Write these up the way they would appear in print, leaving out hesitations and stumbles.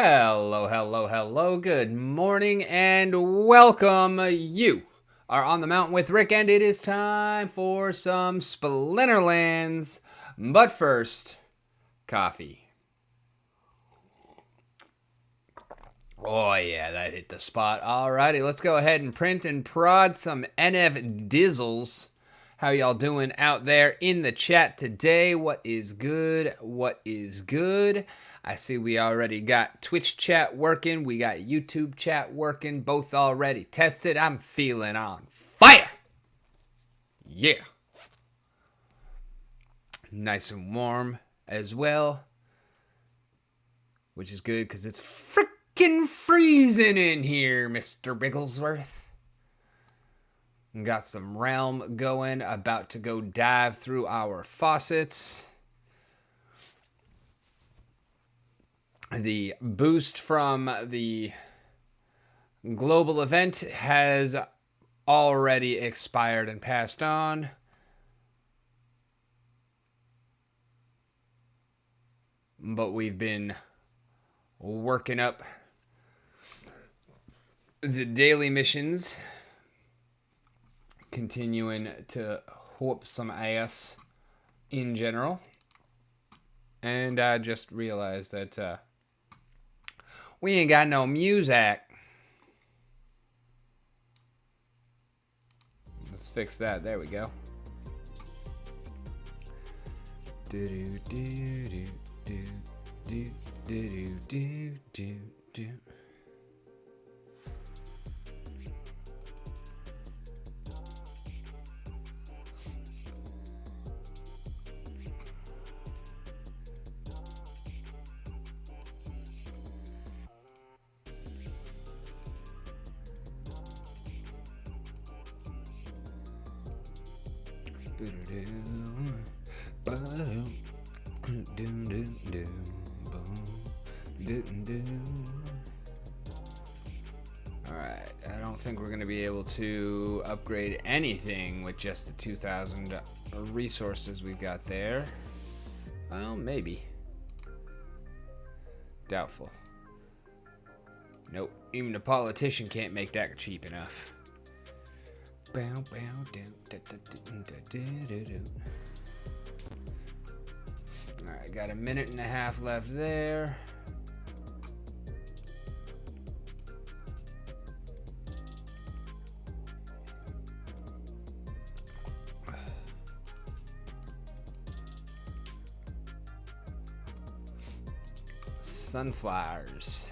Hello, hello, hello. Good morning and welcome. You are on the mountain with Rick, and it is time for some Splinterlands. But first, coffee. Oh, yeah, that hit the spot. Alrighty, let's go ahead and print and prod some NF Dizzles. How y'all doing out there in the chat today? What is good? What is good? I see we already got Twitch chat working. We got YouTube chat working. Both already tested. I'm feeling on fire. Yeah. Nice and warm as well, which is good because it's freaking freezing in here, Mr. Bigglesworth. Got some realm going. About to go dive through our faucets. The boost from the global event has already expired and passed on. But we've been working up the daily missions, continuing to whoop some ass in general. And I just realized that we ain't got no music. Let's fix that. There we go. Do do do do do do do do do do. Alright, I don't think we're going to be able to upgrade anything with just the 2,000 resources we got there. Well, maybe. Doubtful. Nope, even a politician can't make that cheap enough. Alright, got a minute and a half left there. Sunflowers.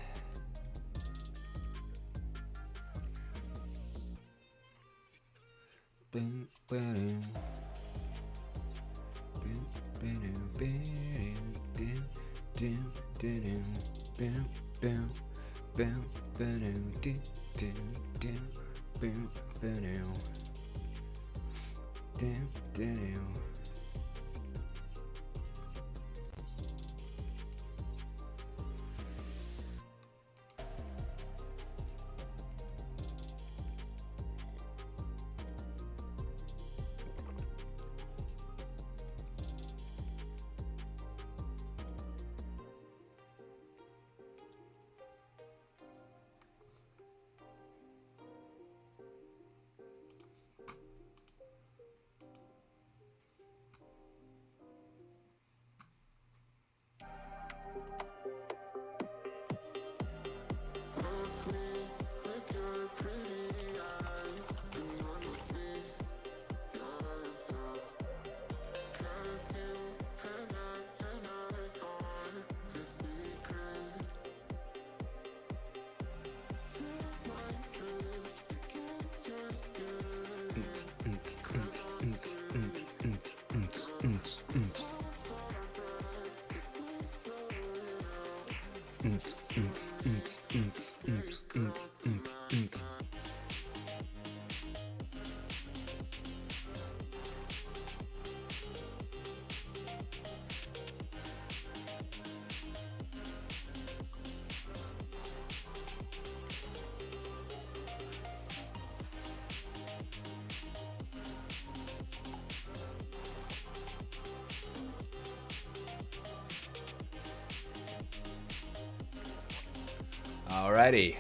Alrighty.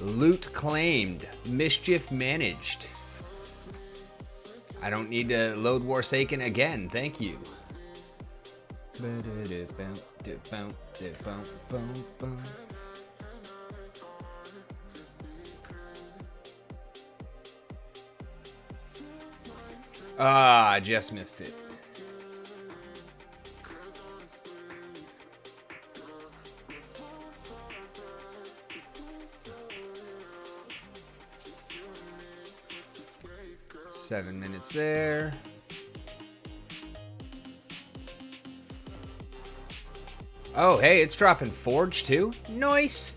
Loot claimed. Mischief managed. I don't need to load Warsaken again. Thank you. Ah, I just missed it. Seven minutes there. Oh, hey, it's dropping Forge too. Nice.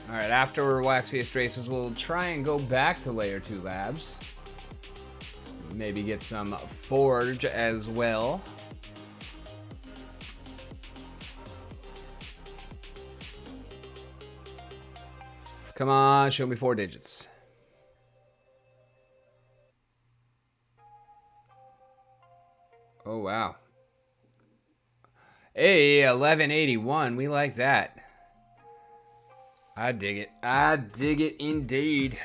All right, after Waxiest Races, we'll try and go back to Layer 2 Labs. Maybe get some Forge as well. Come on, show me 4 digits. Oh, wow. Hey, 1181. We like that. I dig it. I dig it indeed.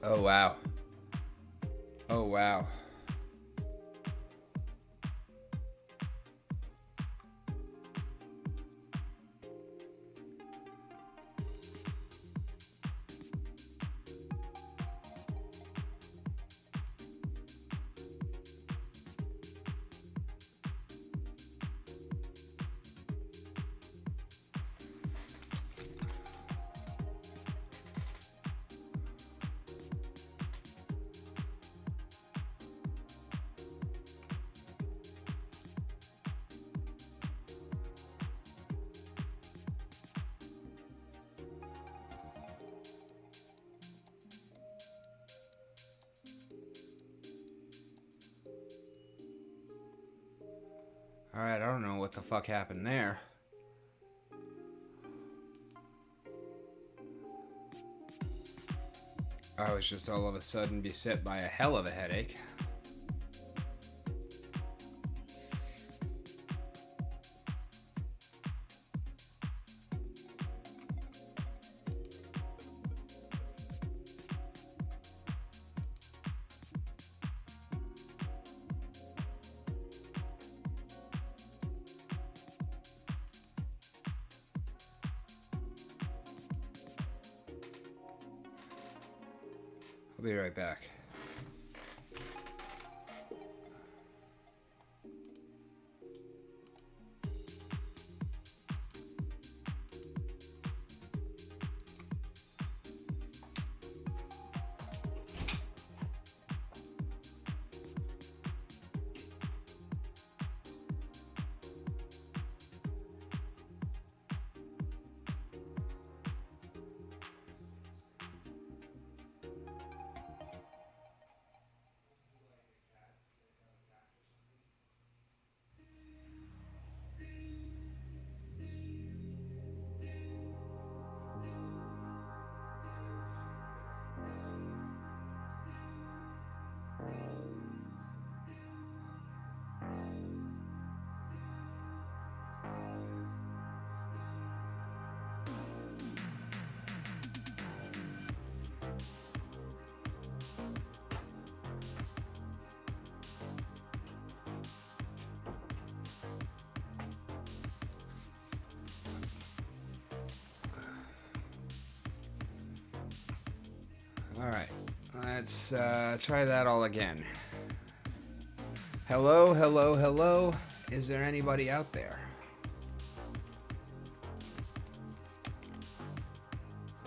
Oh, wow. Oh, wow. Alright, I don't know what the fuck happened there. I was just all of a sudden beset by a hell of a headache. I'll be right back. All right, let's try that all again. Hello, hello, hello. Is there anybody out there?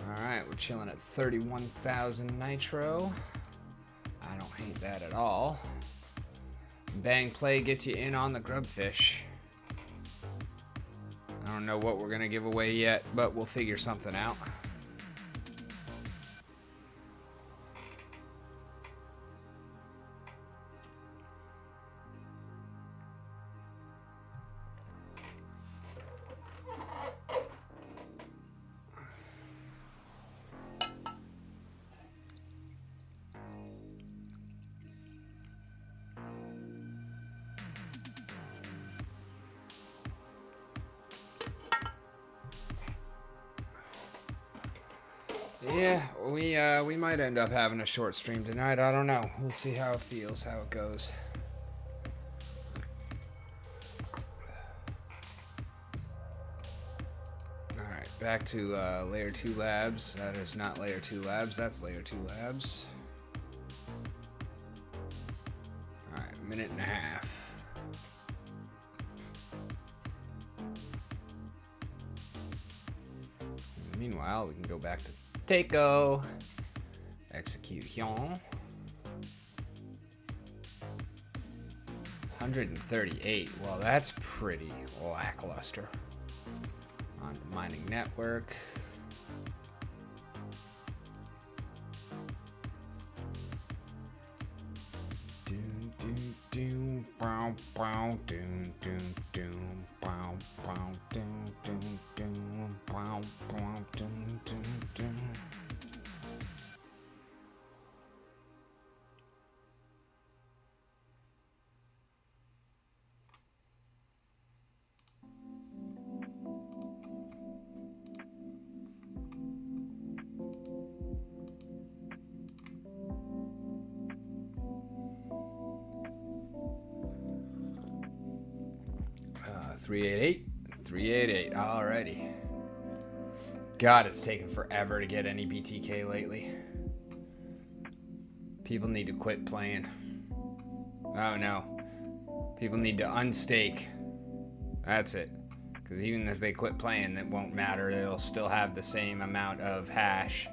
All right, we're chilling at 31,000 nitro. I don't hate that at all. Bang play gets you in on the grubfish. I don't know what we're gonna give away yet, but we'll figure something out. Yeah, we might end up having a short stream tonight. I don't know. We'll see how it feels, how it goes. All right, back to Layer 2 Labs. That is not Layer 2 Labs. That's Layer 2 Labs. All right, minute and a half. Meanwhile, we can go back to Takeo. Execution. 138. Well, that's pretty lackluster. On the mining network. Doom, doom, doom, bow, bow, doom, doom, doom, bow, bow, doom, doom, doom, bow, bow, doom, doom, doom. Uh, 388. Alrighty. God, it's taken forever to get any BTK lately. People need to quit playing. Oh no. People need to unstake. That's it. Because even if they quit playing, that won't matter. It'll still have the same amount of hash.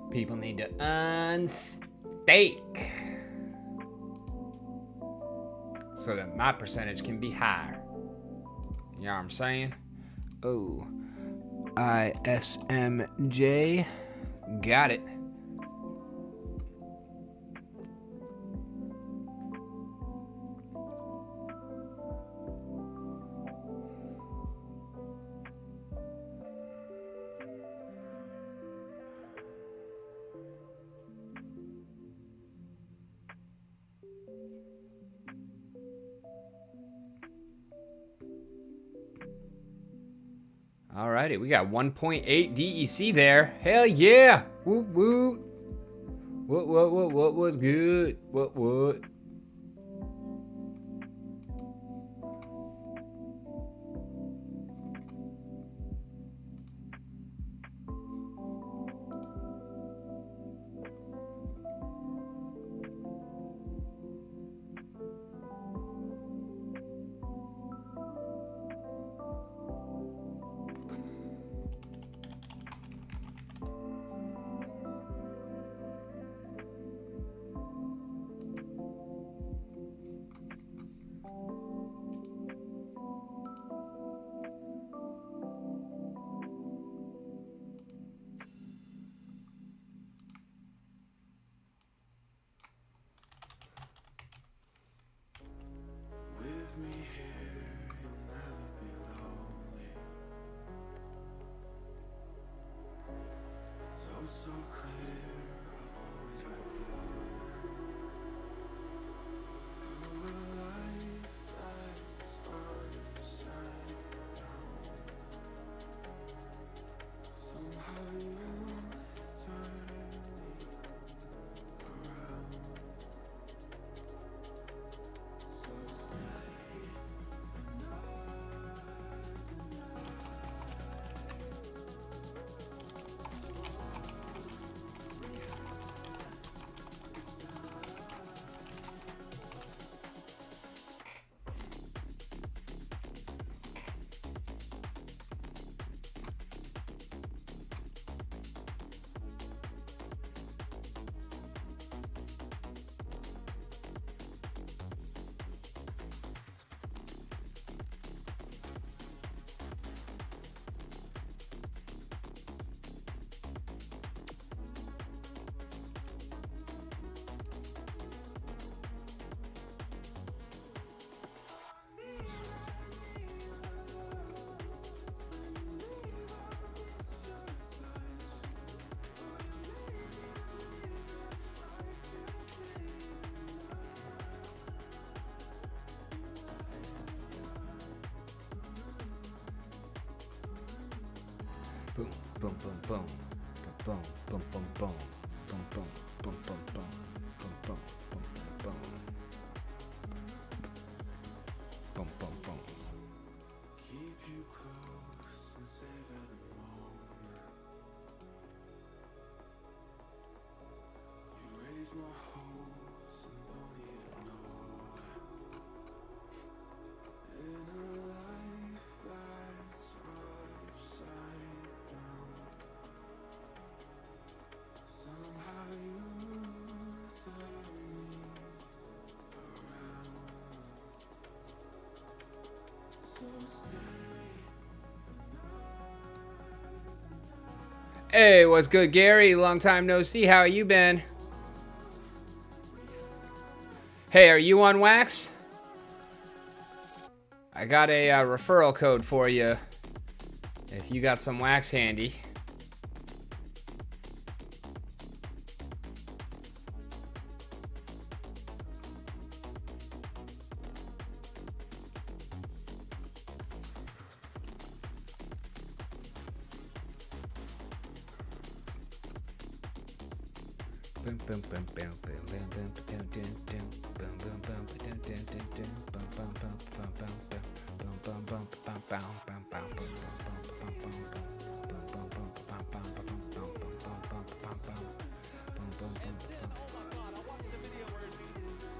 People need to unstake. So that my percentage can be higher. You know what I'm saying? Oh. ISMJ. Got it. Alrighty, we got 1.8 DEC there. Hell yeah! Woot woot! What was good? What? So clear, I've always been falling through a life that's upside down. Somehow you turn me around. So stay Boom, boom, boom, boom. boom, boom, boom, boom, boom, boom, boom, boom, boom, boom, boom, boom, boom, boom, boom, boom. Keep you close and savor the moment. You raise my hopes and don't even know it. In a life that's upside down, somehow you turn me around. So Hey, what's good, Gary? Long time no see. How you been? Hey, are you on wax? I got a referral code for you if you got some wax handy.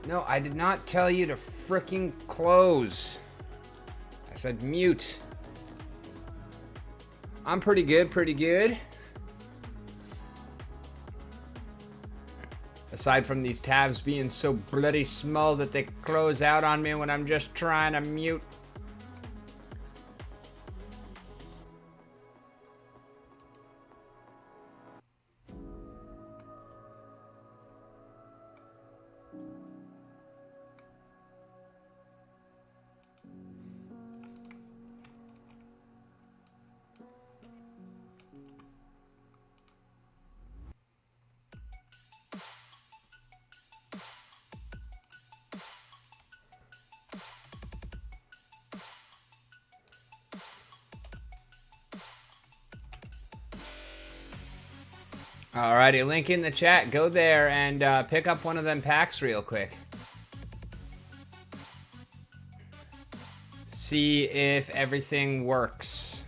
No, I did not tell you to frickin' close. I said mute. I'm pretty good, pretty good. Aside from these tabs being so bloody small that they close out on me when I'm just trying to mute. Alrighty, link in the chat. Go there and pick up one of them packs real quick. See if everything works.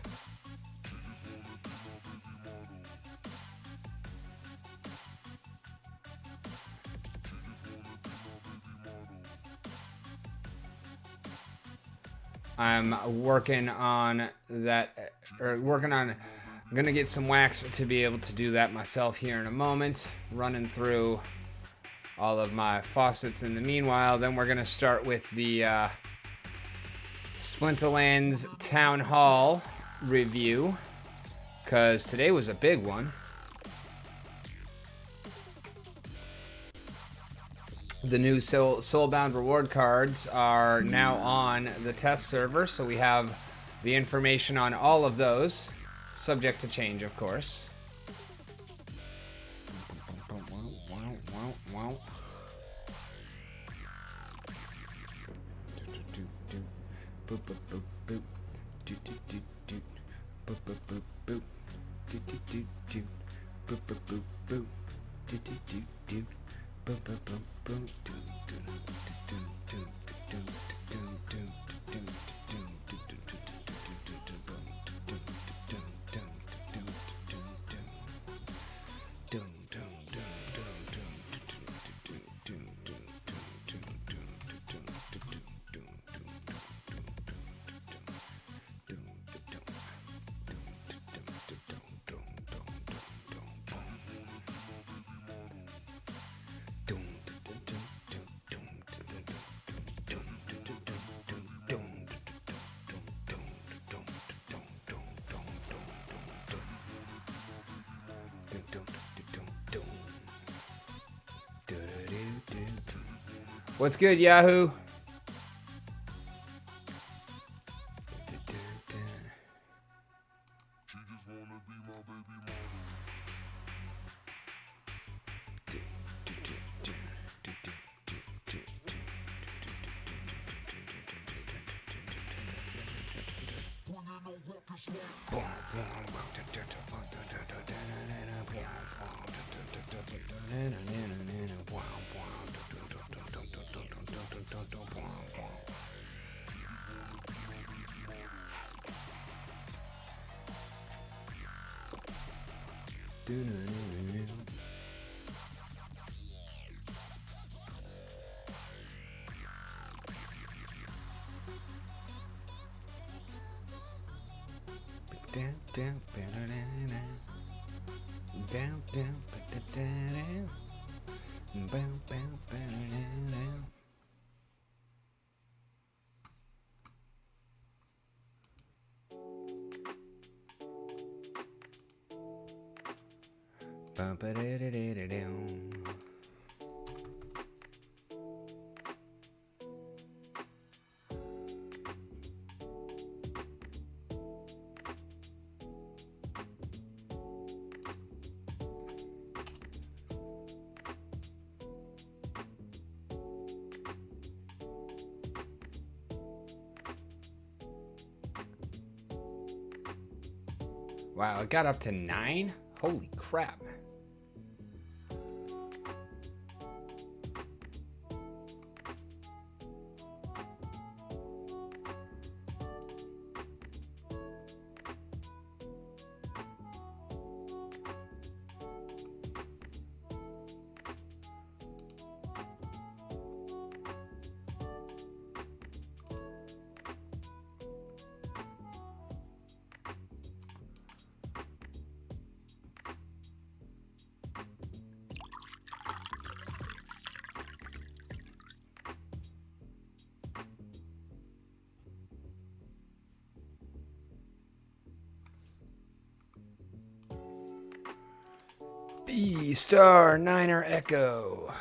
I'm working on that, I'm gonna get some wax to be able to do that myself here in a moment. Running through all of my faucets in the meanwhile. Then we're gonna start with the Splinterlands Town Hall review, because today was a big one. The new Soulbound reward cards are now on the test server, so we have the information on all of those. Subject to change, of course. What's good, Yahoo? Wow, it got up to 9? Holy crap. B star Niner Echo.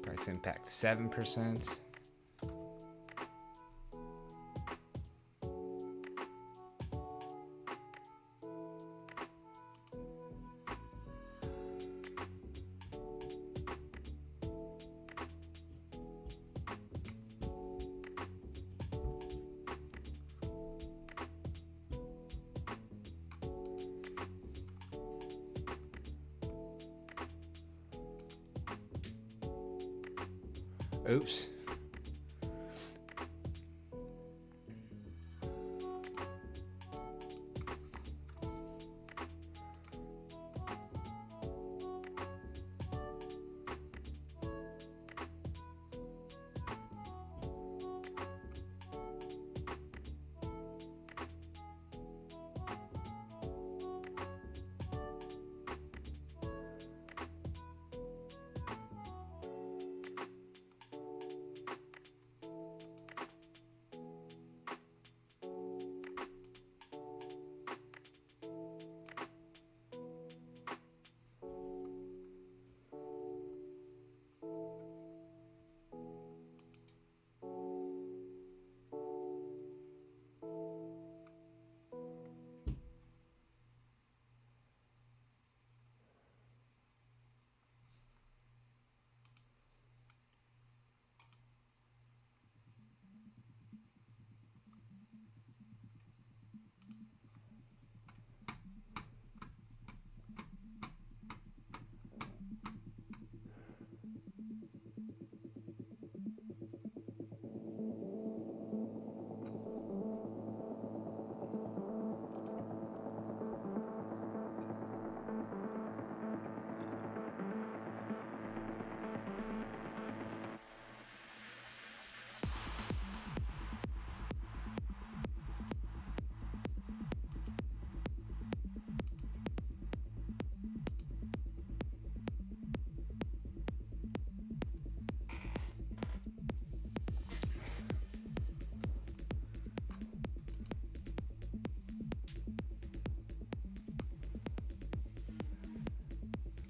Price impact 7%. Oops.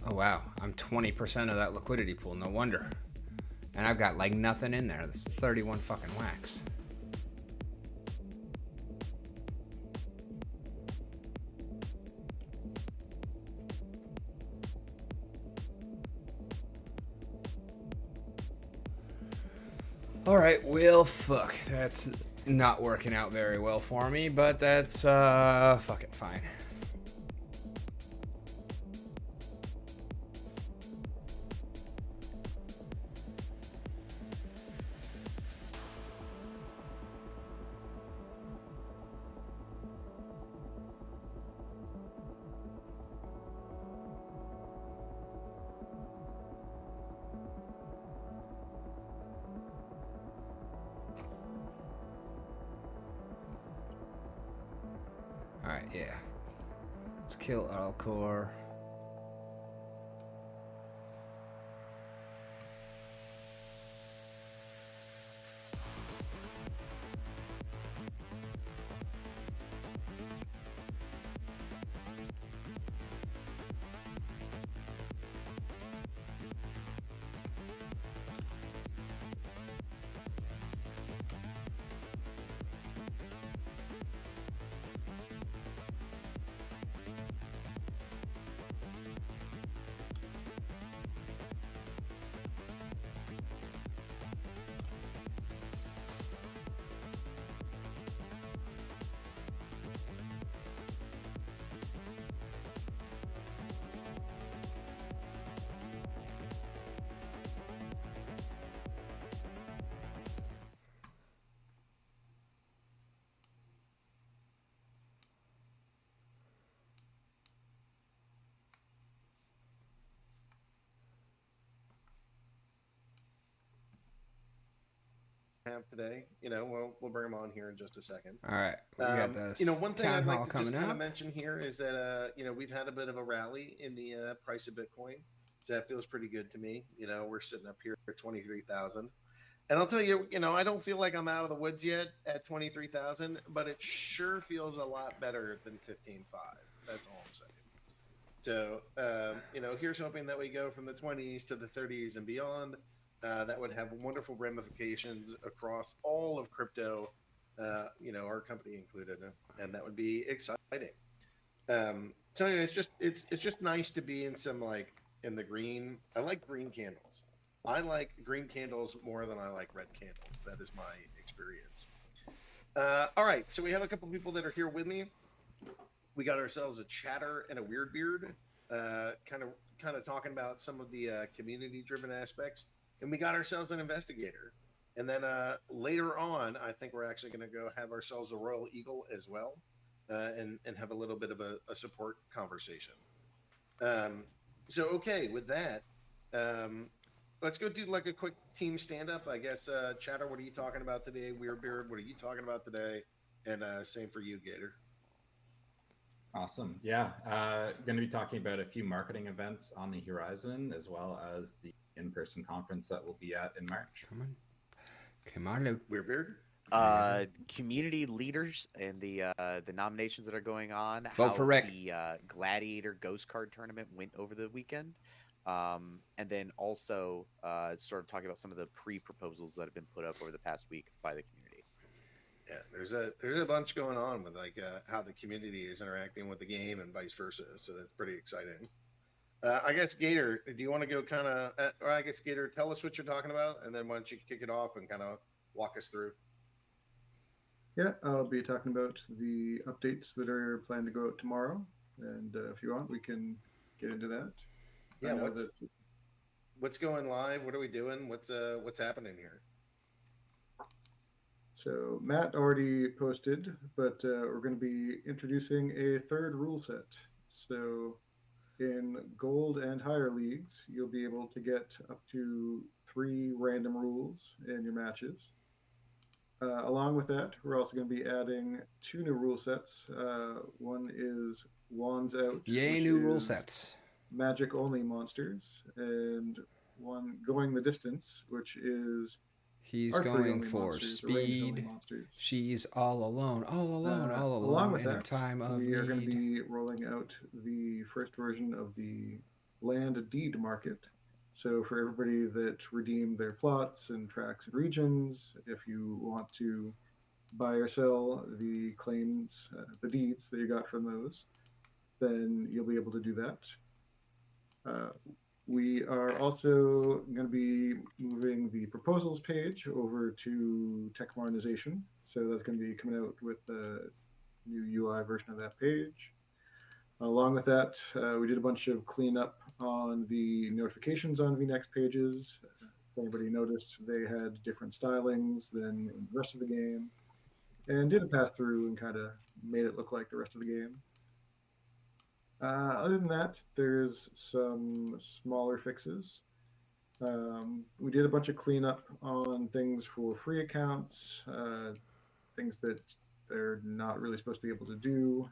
Oh wow, I'm 20% of that liquidity pool, no wonder. And I've got like nothing in there. That's 31 fucking wax. All right, well, fuck. That's not working out very well for me, but that's fucking fine. All right, yeah. Let's kill Alcor. Have today. We'll bring them on here in just a second. All right, we got this One thing town I'd hall like to just coming kind of up. mention here is that we've had a bit of a rally in the price of Bitcoin, so that feels pretty good to me. We're sitting up here at 23,000, and I'll tell you, I don't feel like I'm out of the woods yet at 23,000, but it sure feels a lot better than 15.5. That's all I'm saying. So, here's hoping that we go from the 20s to the 30s and beyond. That would have wonderful ramifications across all of crypto, our company included, and that would be exciting. So anyway, it's just nice to be in some like in the green. I like green candles. I like green candles more than I like red candles. That is my experience. All right, so we have a couple people that are here with me. We got ourselves a chatter and a weird beard, kind of talking about some of the community driven aspects, and we got ourselves an investigator. And then later on, I think we're actually going to go have ourselves a royal eagle as well, and have a little bit of a support conversation. Um, so okay, with that, um, let's go do like a quick team stand up. I guess Chatter, what are you talking about today? Weird beard, what are you talking about today? And same for you, Gator. Awesome. Yeah. Going to be talking about a few marketing events on the horizon, as well as the in person conference that we'll be at in March. Come on, Luke. Weird beard. Community leaders and the nominations that are going on. Vote for Rick. The Gladiator Ghost Card Tournament went over the weekend, and then also sort of talking about some of the pre-proposals that have been put up over the past week by the community. Yeah, there's a bunch going on with like how the community is interacting with the game and vice versa. So that's pretty exciting. I guess Gator, do you want to go kind of, or I guess Gator, tell us what you're talking about, and then why don't you kick it off and kind of walk us through? Yeah, I'll be talking about the updates that are planned to go out tomorrow, and if you want, we can get into that. Yeah, what's going live? What are we doing? What's happening here? So Matt already posted, but we're going to be introducing a third rule set. So in gold and higher leagues, you'll be able to get up to 3 random rules in your matches. Along with that, we're also going to be adding 2 new rule sets. One is Wands Out. Yay, new rule sets. Magic only monsters, and one Going the Distance, which is He's archery going only for monsters, range only speed. monsters. She's all alone Along with in her that, time of we are going to need. be rolling out the first version of the land deed market. So for everybody that redeemed their plots and tracks and regions, if you want to buy or sell the claims, the deeds that you got from those, then you'll be able to do that. We are also going to be moving the proposals page over to tech modernization. So that's going to be coming out with the new UI version of that page. Along with that, we did a bunch of cleanup on the notifications on VNext pages. If anybody noticed, they had different stylings than in the rest of the game, and did a pass through and kind of made it look like the rest of the game. Other than that, there's some smaller fixes. We did a bunch of cleanup on things for free accounts, things that they're not really supposed to be able to do.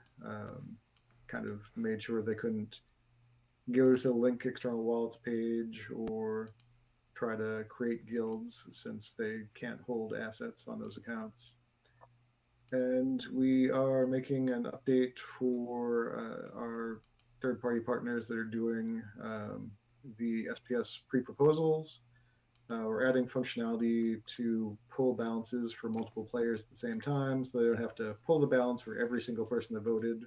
Kind of made sure they couldn't go to the link external wallets page or try to create guilds since they can't hold assets on those accounts. And we are making an update for our third party partners that are doing the SPS pre proposals. We're adding functionality to pull balances for multiple players at the same time, so they don't have to pull the balance for every single person that voted.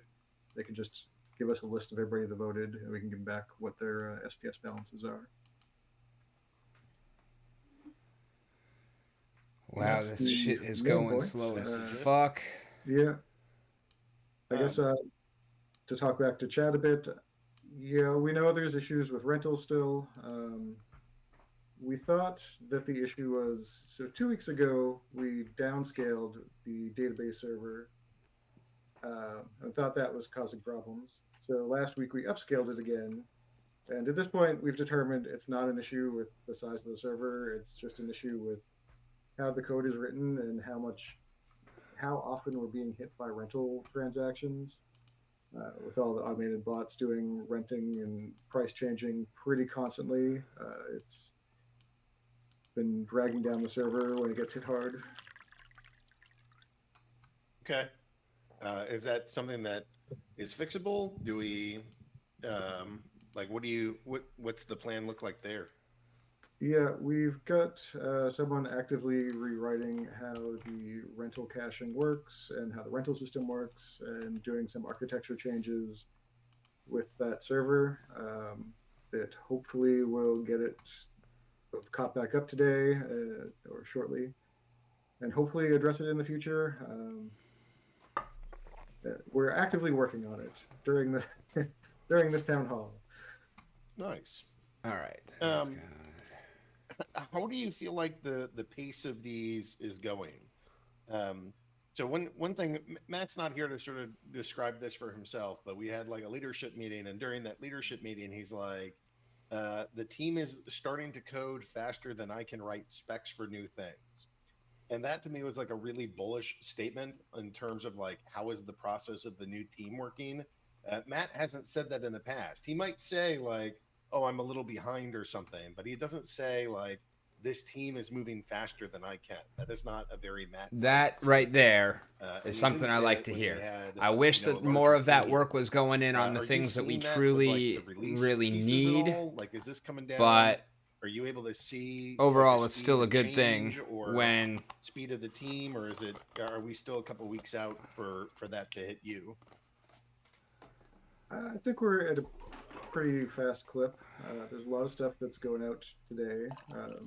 They can just give us a list of everybody that voted, and we can give back what their SPS balances are. Wow, That's this the shit is main going points. slow as Just- fuck. Yeah. I guess to talk back to Chad a bit, yeah, we know there's issues with rentals still. We thought that the issue was so 2 weeks ago we downscaled the database server and thought that was causing problems. So last week we upscaled it again, and at this point we've determined it's not an issue with the size of the server. It's just an issue with how the code is written and how often we're being hit by rental transactions. With all the automated bots doing renting and price changing pretty constantly, it's been dragging down the server when it gets hit hard. Okay. Is that something that is fixable? Do we, like, what's the plan look like there? Yeah, we've got someone actively rewriting how the rental caching works and how the rental system works, and doing some architecture changes with that server that hopefully will get it both caught back up today or shortly, and hopefully address it in the future. We're actively working on it during the during this town hall. Nice. All right. Let's go. How do you feel like the pace of these is going? So one thing, Matt's not here to sort of describe this for himself, but we had like a leadership meeting, and during that leadership meeting, he's like, the team is starting to code faster than I can write specs for new things. And that to me was like a really bullish statement in terms of like, how is the process of the new team working? Matt hasn't said that in the past. He might say like, oh, I'm a little behind or something, but he doesn't say like, this team is moving faster than I can. That is not a very Matt. That right there and is he something didn't I say like it to when they hear. had, I wish you know, that a more larger of that team. work was going in on the Are you things that we seeing that with, truly, like, the release really pieces at need. all? Like, is this coming down? But are you able to see overall, like, it's the still a speed of good thing change or when speed of the team, or is it? Are we still a couple weeks out for that to hit you? I think we're at a pretty fast clip. There's a lot of stuff that's going out today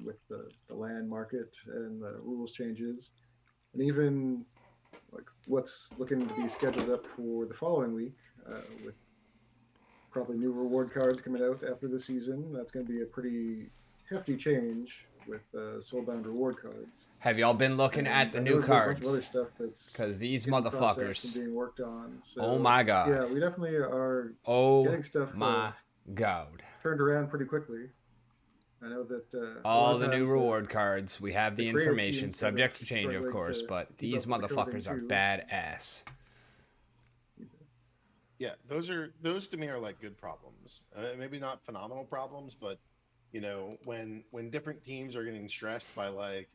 with the land market and the rules changes, and even like what's looking to be scheduled up for the following week with probably new reward cards coming out after the season. That's going to be a pretty hefty change with soulbound reward cards. have y'all been looking And at the I new know there's a bunch of cards? other stuff that's Because these in process and motherfuckers. being worked on. So, Oh my god. Yeah, we definitely are Oh getting stuff my god. turned around pretty quickly. I know that a lot All of the new times reward cards. We have the the creative information, teams kind of subject to change, of struggling course, to but keep these up with the coding, motherfuckers are too. badass. Yeah, those to me are like good problems. Maybe not phenomenal problems, but you know, when different teams are getting stressed by like,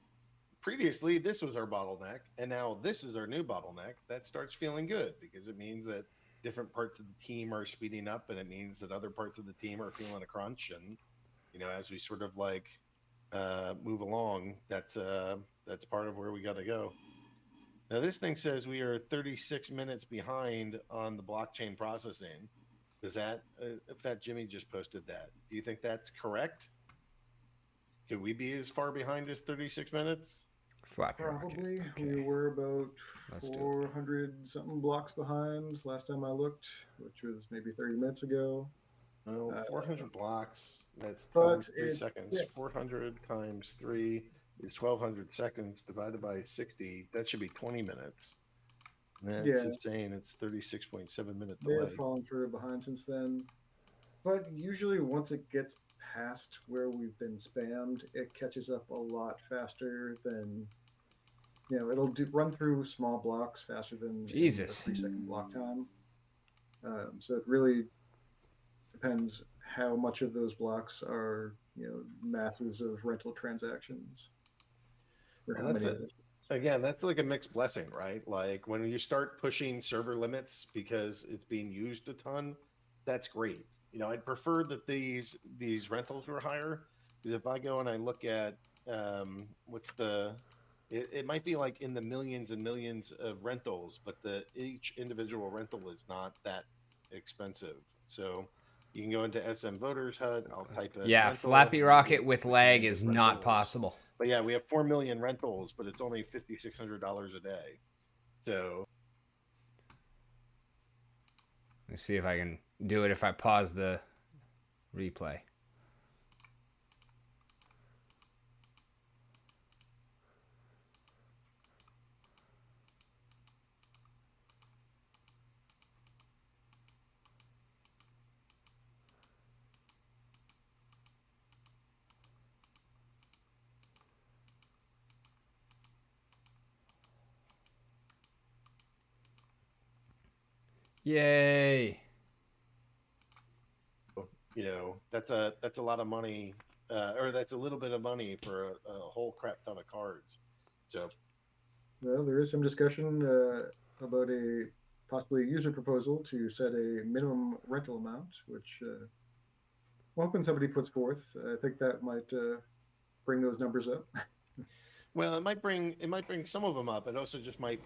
previously this was our bottleneck and now this is our new bottleneck, that starts feeling good because it means that different parts of the team are speeding up, and it means that other parts of the team are feeling a crunch. And you know, as we sort of like move along, that's part of where we got to go. Now this thing says we are 36 minutes behind on the blockchain processing. Is that Fat Jimmy just posted that? Do you think that's correct? Could we be as far behind as 36 minutes? Flappy Rocket. Probably. Okay. We were about Let's do it. 400 something blocks behind last time I looked, which was maybe 30 minutes ago. Oh, 400 blocks. That's but times 3 seconds. yeah. 400 times 3 is 1200 seconds divided by 60. That should be 20 minutes. That's Yeah. just saying it's 36.7 minute They delay. have fallen further behind since then. But usually, once it gets past where we've been spammed, it catches up a lot faster than, it'll run through small blocks faster than Jesus. the 3 second block time. So it really depends how much of those blocks are, masses of rental transactions. Or Well, how that's many it. of it. Again, that's like a mixed blessing, right? Like when you start pushing server limits because it's being used a ton, that's great. I'd prefer that these rentals were higher, because if I go and I look at it might be like in the millions and millions of rentals, but each individual rental is not that expensive. So you can go into SM Voters Hut. I'll type in Yeah, rental, Flappy and Rocket it's with the lag millions is of not rentals. possible. But yeah, we have 4 million rentals, but it's only $5,600 a day. So Let's see if I can do it if I pause the replay. Yay. that's a lot of money, or that's a little bit of money for a whole crap ton of cards. So Well, there is some discussion about a possibly a user proposal to set a minimum rental amount, which I'm hoping somebody puts forth. I think that might bring those numbers up. well, it might bring some of them up. It also just might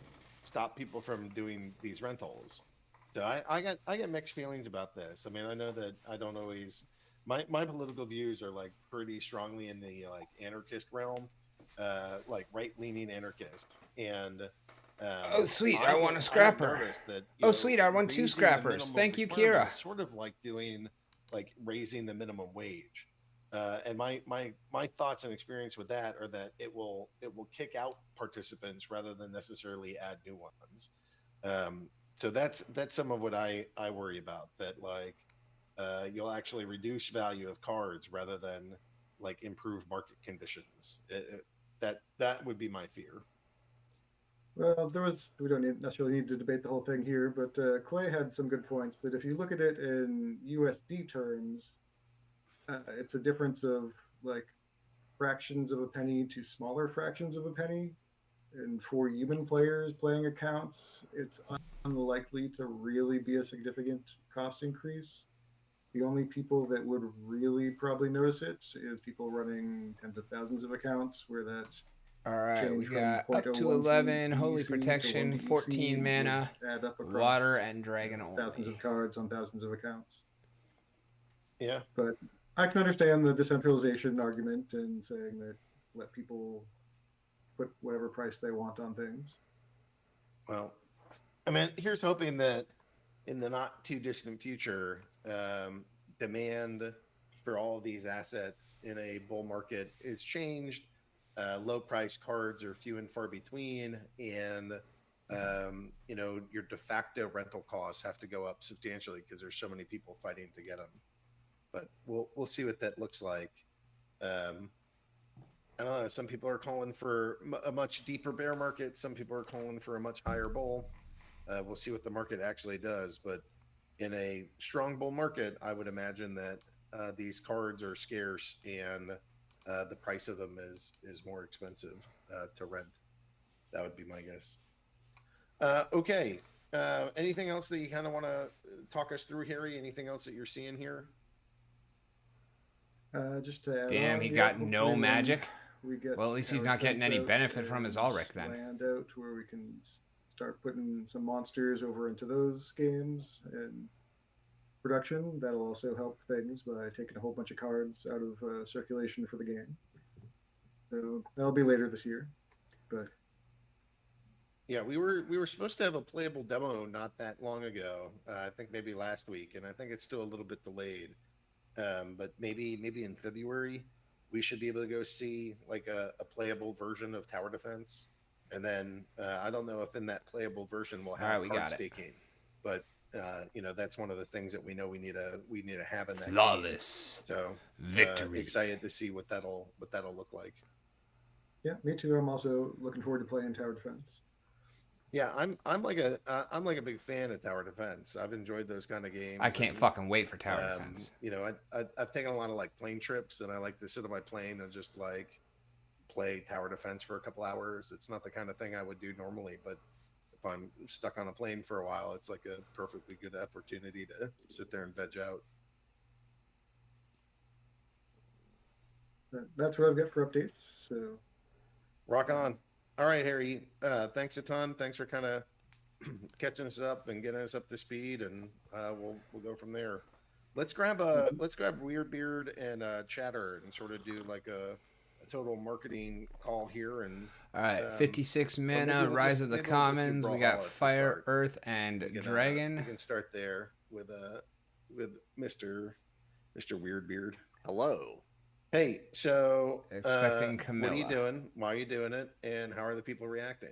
stop people from doing these rentals. So I get mixed feelings about this. I mean, I know that I don't always my political views are like pretty strongly in the like anarchist realm, like right leaning anarchist. And Oh, sweet. I want a scrapper. That, Oh, sweet. I want 2 raising the scrappers. minimum Thank you, requirement Kira. is sort of like raising the minimum wage. And my thoughts and experience with that are that it will kick out participants rather than necessarily add new ones. So that's some of what I worry about, that like you'll actually reduce value of cards rather than like improve market conditions. That would be my fear. Well, we don't necessarily need to debate the whole thing here, but Clay had some good points that if you look at it in USD terms, it's a difference of like fractions of a penny to smaller fractions of a penny. And for human players playing accounts, it's unlikely to really be a significant cost increase. The only people that would really probably notice it is people running tens of thousands of accounts, where that All right, we change from got up to 0.012 11, Holy EEC to Protection, 1 14 EEC mana, would add up across Water, and Dragon thousands only. of cards on thousands of accounts. Yeah. But I can understand the decentralization argument and saying that let people put whatever price they want on things. Well, I mean, here's hoping that in the not too distant future, demand for all of these assets in a bull market is changed. Low price cards are few and far between, and your de facto rental costs have to go up substantially because there's so many people fighting to get them. But we'll see what that looks like. I don't know. Some people are calling for a much deeper bear market. Some people are calling for a much higher bull. We'll see what the market actually does. But in a strong bull market, I would imagine that these cards are scarce and the price of them is more expensive to rent. That would be my guess. Okay. Anything else that you kind of want to talk us through, Harry? Anything else that you're seeing here? Just to add Damn, on, he yeah, got no hopefully when magic. we get Well, at least he's our not getting fence any out benefit from his and Ulrich then. land out where we can start putting some monsters over into those games and production. That'll also help things by taking a whole bunch of cards out of circulation for the game. So that'll be later this year. But Yeah, we were supposed to have a playable demo not that long ago. I think maybe last week, and I think it's still a little bit delayed. But maybe in February we should be able to go see like a playable version of Tower Defense, and then I don't know if in that playable version we'll All right, have we card got it. staking, but that's one of the things that we know we need to have in that game. Flawless So victory. excited to see what that'll look like. yeah, me too. I'm also looking forward to playing Tower Defense. Yeah, I'm like a big fan of Tower Defense. I've enjoyed those kind of games. I can't and, fucking wait for Tower Defense. I've taken a lot of like plane trips, and I like to sit on my plane and just like play Tower Defense for a couple hours. It's not the kind of thing I would do normally, but if I'm stuck on a plane for a while, it's like a perfectly good opportunity to sit there and veg out. That's what I've got for updates. So Rock on. All right, Harry. Thanks a ton. Thanks for kind of catching us up and getting us up to speed, and we'll go from there. Let's grab Weird Beard and Chatter and sort of do like a total marketing call here. And All right, 56 maybe mana, we'll Rise just- of the maybe we'll just do Commons. We Brawlhalla got to Fire, start. Earth, and we can Dragon. start there with Mr. Weird Beard. Hello. Hey, so Expecting what are you Camilla. doing? Why are you doing it? And how are the people reacting?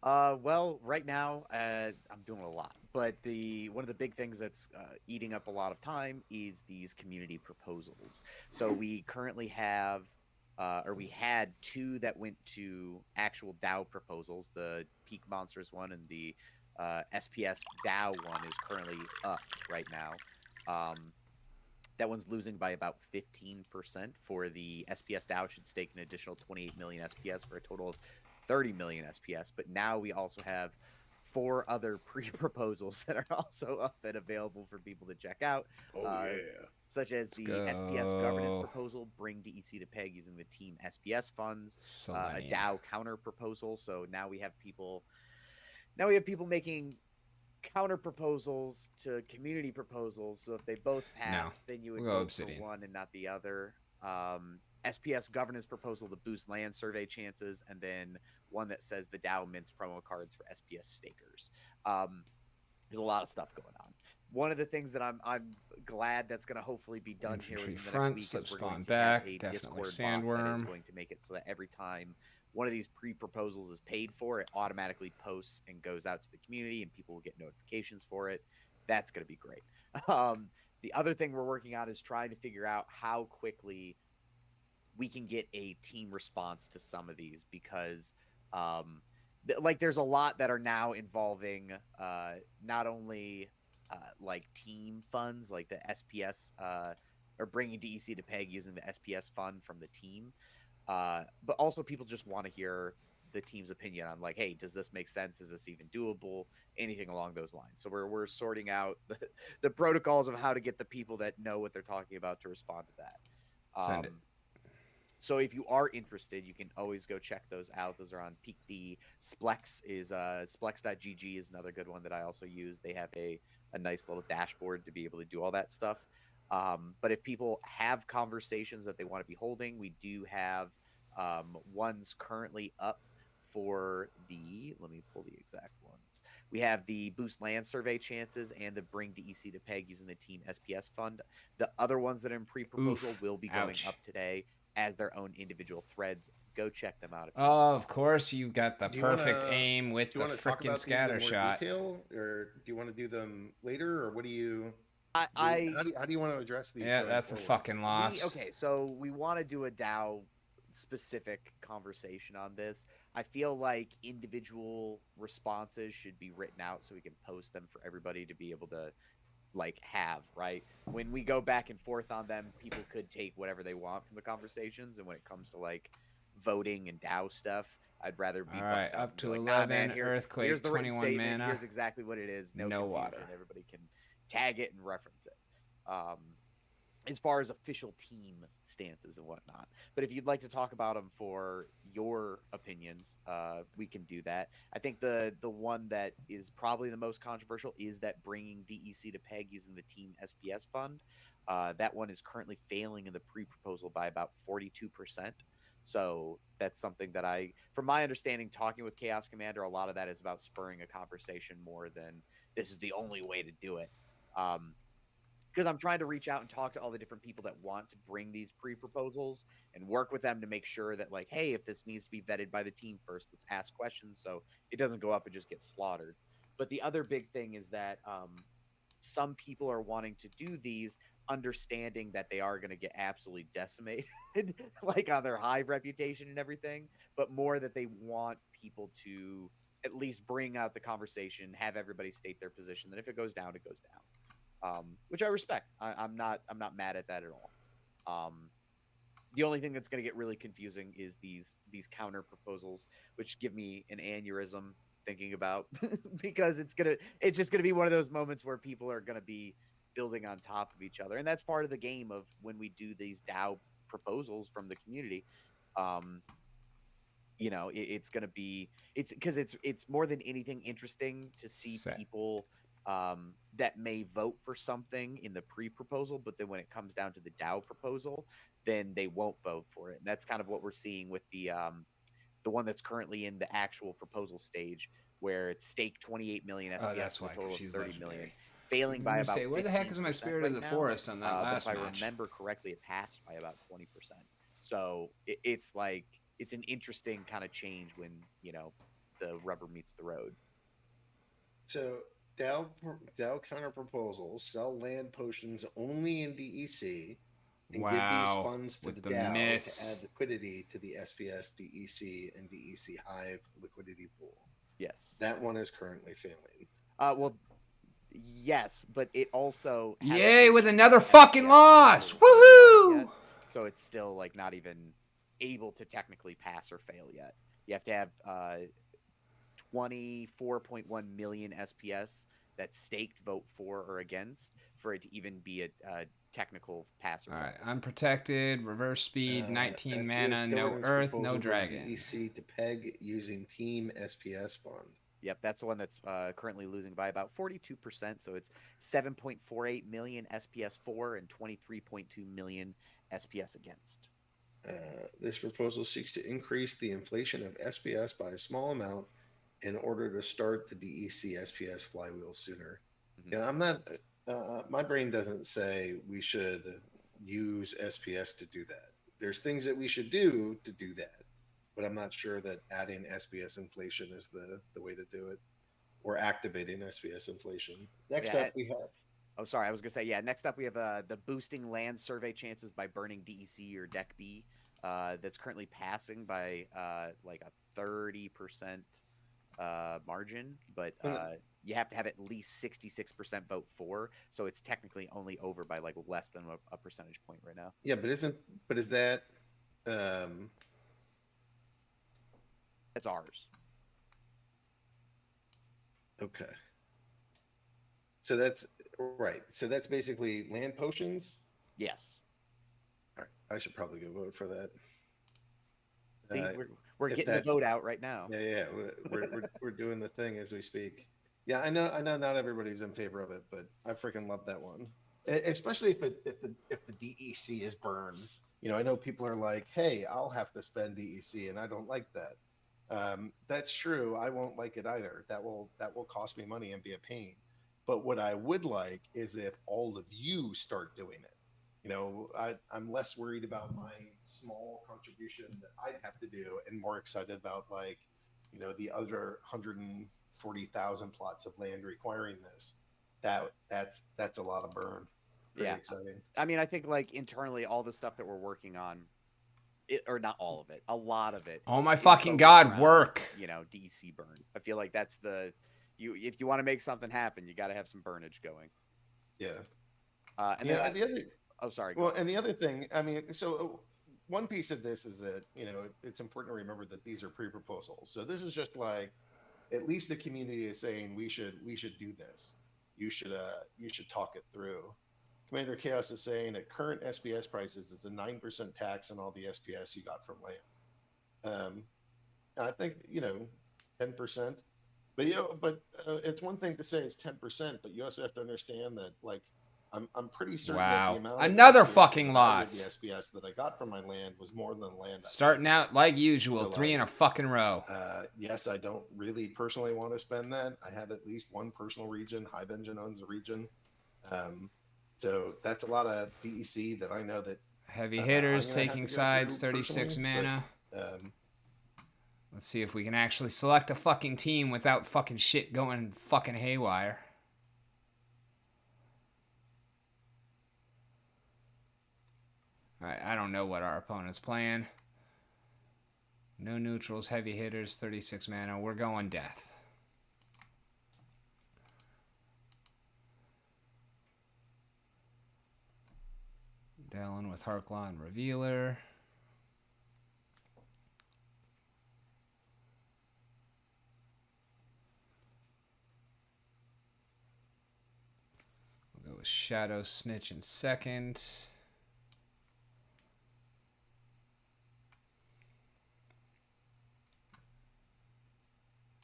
Well, right now I'm doing a lot, but one of the big things that's eating up a lot of time is these community proposals. So we currently have, or we had 2 that went to actual DAO proposals. The Peak Monsters one and the SPS DAO one is currently up right now. That one's losing by about 15%. For the SPS DAO should stake an additional 28 million SPS for a total of 30 million SPS. But now we also have 4 other pre-proposals that are also up and available for people to check out. Such as the SPS governance proposal, bring DEC to peg using the team SPS funds, a DAO counter proposal. So now we have people making counter proposals to community proposals. So if they both pass, then you would we'll go vote Obsidian. for one and not the other. SPS governance proposal to boost land survey chances, and then one that says the DAO mints promo cards for SPS stakers. There's a lot of stuff going on. One of the things that I'm glad that's going to hopefully be done here Infantry within the front, next week is we're Slipspawn going to back, have a definitely Discord bot that is Sandworm. going to make it so that every time one of these pre-proposals is paid for, it automatically posts and goes out to the community, and people will get notifications for it. That's going to be great. The other thing we're working on is trying to figure out how quickly we can get a team response to some of these, because there's a lot that are now involving not only like team funds, like the SPS or bringing DEC to peg using the SPS fund from the team, but also people just want to hear the team's opinion on, like, hey, does this make sense? Is this even doable? Anything along those lines. So we're sorting out the protocols of how to get the people that know what they're talking about to respond to that. Send it. So if you are interested, you can always go check those out. Those are on Peak B. Splex is Splex.gg is another good one that I also use. They have a nice little dashboard to be able to do all that stuff. But if people have conversations that they want to be holding, we do have ones currently up for let me pull the exact ones. We have the boost land survey chances and the bring DEC to peg using the team SPS fund. The other ones that are in pre-proposal will be going up today as their own individual threads. Go check them out. Of course, you got the Do you perfect wanna- aim with Do the you want to talk freaking about scatter these in more shot. detail, or do you want to do them later, or what do you? I how do you want to address these? Yeah, going that's a forward? fucking loss. Okay, so we want to do a DAO specific conversation on this. I feel like individual responses should be written out so we can post them for everybody to be able to have, right? When we go back and forth on them, people could take whatever they want from the conversations, and when it comes to voting and DAO stuff, I'd rather be All right, buttoned up and be to like, 11, man, Earthquake, here's the written 21 statement, mana. here's exactly what it is, no No confusion, water. everybody can tag it and reference it. as far as official team stances and whatnot. But if you'd like to talk about them for your opinions, we can do that. I think the one that is probably the most controversial is that bringing DEC to PEG using the Team SPS fund. That one is currently failing in the pre-proposal by about 42%. So that's something that from my understanding, talking with Chaos Commander, a lot of that is about spurring a conversation more than this is the only way to do it. Because I'm trying to reach out and talk to all the different people that want to bring these pre-proposals and work with them to make sure that, like, hey, if this needs to be vetted by the team first, let's ask questions so it doesn't go up and just get slaughtered. But the other big thing is that some people are wanting to do these understanding that they are going to get absolutely decimated like on their hive reputation and everything, but more that they want people to at least bring out the conversation, have everybody state their position, that if it goes down, it goes down. Which I respect. I'm not mad at that at all. The only thing that's going to get really confusing is these counter proposals, which give me an aneurysm thinking about because it's just gonna be one of those moments where people are gonna be building on top of each other, and that's part of the game of when we do these DAO proposals from the community. Um, it's going to be because it's more than anything interesting to see Set. people that may vote for something in the pre-proposal, but then when it comes down to the DAO proposal, then they won't vote for it. And that's kind of what we're seeing with the one that's currently in the actual proposal stage, where it's staked 28 million SPS that's for a why, total of she's 30 legendary. million, failing by I'm gonna about say, where the heck is my 15% Spirit right of the now. Forest on that But last if I match? remember correctly, it passed by about 20%. So it's like it's an interesting kind of change when the rubber meets the road. So DAO counter proposals sell land potions only in DEC and give these Wow, funds to with the the DAO miss. to add liquidity to the SPS, DEC, and DEC Hive liquidity pool. Yes. That one is currently failing. Well, yes, but it also hasn't Yay, with reached the another SPS fucking loss! approval period on it Woohoo! yet, so it's still like not even able to technically pass or fail yet. You have to have 24.1 million SPS that's staked vote for or against for it to even be a technical pass or fail. All right, unprotected, reverse speed, 19 mana, no Governance earth, no proposal for dragon. DEC to peg using Team SPS fund. Yep, that's the one that's currently losing by about 42%. So it's 7.48 million SPS for and 23.2 million SPS against. This proposal seeks to increase the inflation of SPS by a small amount in order to start the DEC SPS flywheel sooner. Mhm. Yeah, I'm not. My brain doesn't say we should use SPS to do that. There's things that we should do to do that, but I'm not sure that adding SPS inflation is the way to do it, or activating SPS inflation. Next Yeah, up, we have Oh, sorry. I was gonna say, yeah. Next up, we have the boosting land survey chances by burning DEC or Deck B. That's currently passing by like a 30% margin, but you have to have at least 66% vote for. So it's technically only over by like less than a percentage point right now. yeah, but is that That's ours. okay? So that's right. So that's basically land potions. Yes. All right, I should probably go vote for that. See, we're if getting the that's- vote out right now. Yeah. We're doing the thing as we speak. Yeah, I know not everybody's in favor of it, but I freaking love that one. Especially if the DEC is burned. I know people are like, "Hey, I'll have to spend DEC," and I don't like that. That's true. I won't like it either. That will cost me money and be a pain. But what I would like is if all of you start doing it. I'm less worried about my small contribution that I'd have to do and more excited about the other 140,000 plots of land requiring this. That's a lot of burn. Pretty exciting. I mean, I think like internally, all the stuff that we're working on, or not all of it, a lot of it. Oh my is fucking focused god, around, work! DC burn. I feel like that's if you want to make something happen, you got to have some burnage going. Yeah. And Yeah. then The other. Oh, sorry. Well, and the other thing, I mean, so one piece of this is that it's important to remember that these are pre-proposals. So this is just like, at least the community is saying we should do this. You should talk it through. Commander Chaos is saying at current SPS prices, it's a 9% tax on all the SPS you got from land. I think 10%. But it's one thing to say it's 10%, but you also have to understand that I'm pretty certain that the Wow. amount Another of SPS fucking and the value of loss. the SPS that I got from my land was more than the land. Starting out like usual, So, 3 in a fucking row. Yes, I don't really personally want to spend that. I have at least one personal region. Hive Engine owns a region. So that's a lot of DEC that I know that Heavy I'm hitters gonna have taking to go sides, through 36 personally, mana. but, Let's see if we can actually select a fucking team without fucking shit going fucking haywire. Alright, I don't know what our opponent's playing. No neutrals, heavy hitters, 36 mana. We're going death. Dallin with Harklaw and Revealer. We'll go with Shadow Snitch in second.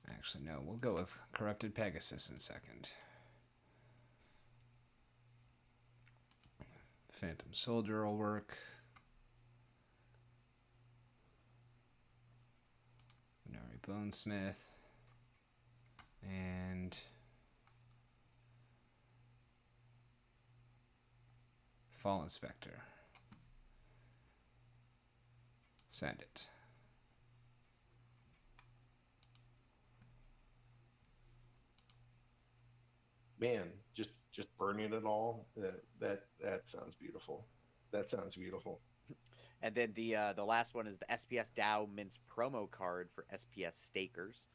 Actually, no. We'll go with Corrupted Pegasus in second. Phantom Soldier will work. Venari Bonesmith. And Fallen Spectre. Send it. man, just burning it all. That sounds beautiful. That sounds beautiful. And then the last one is the SPS Dow Mints promo card for SPS stakers.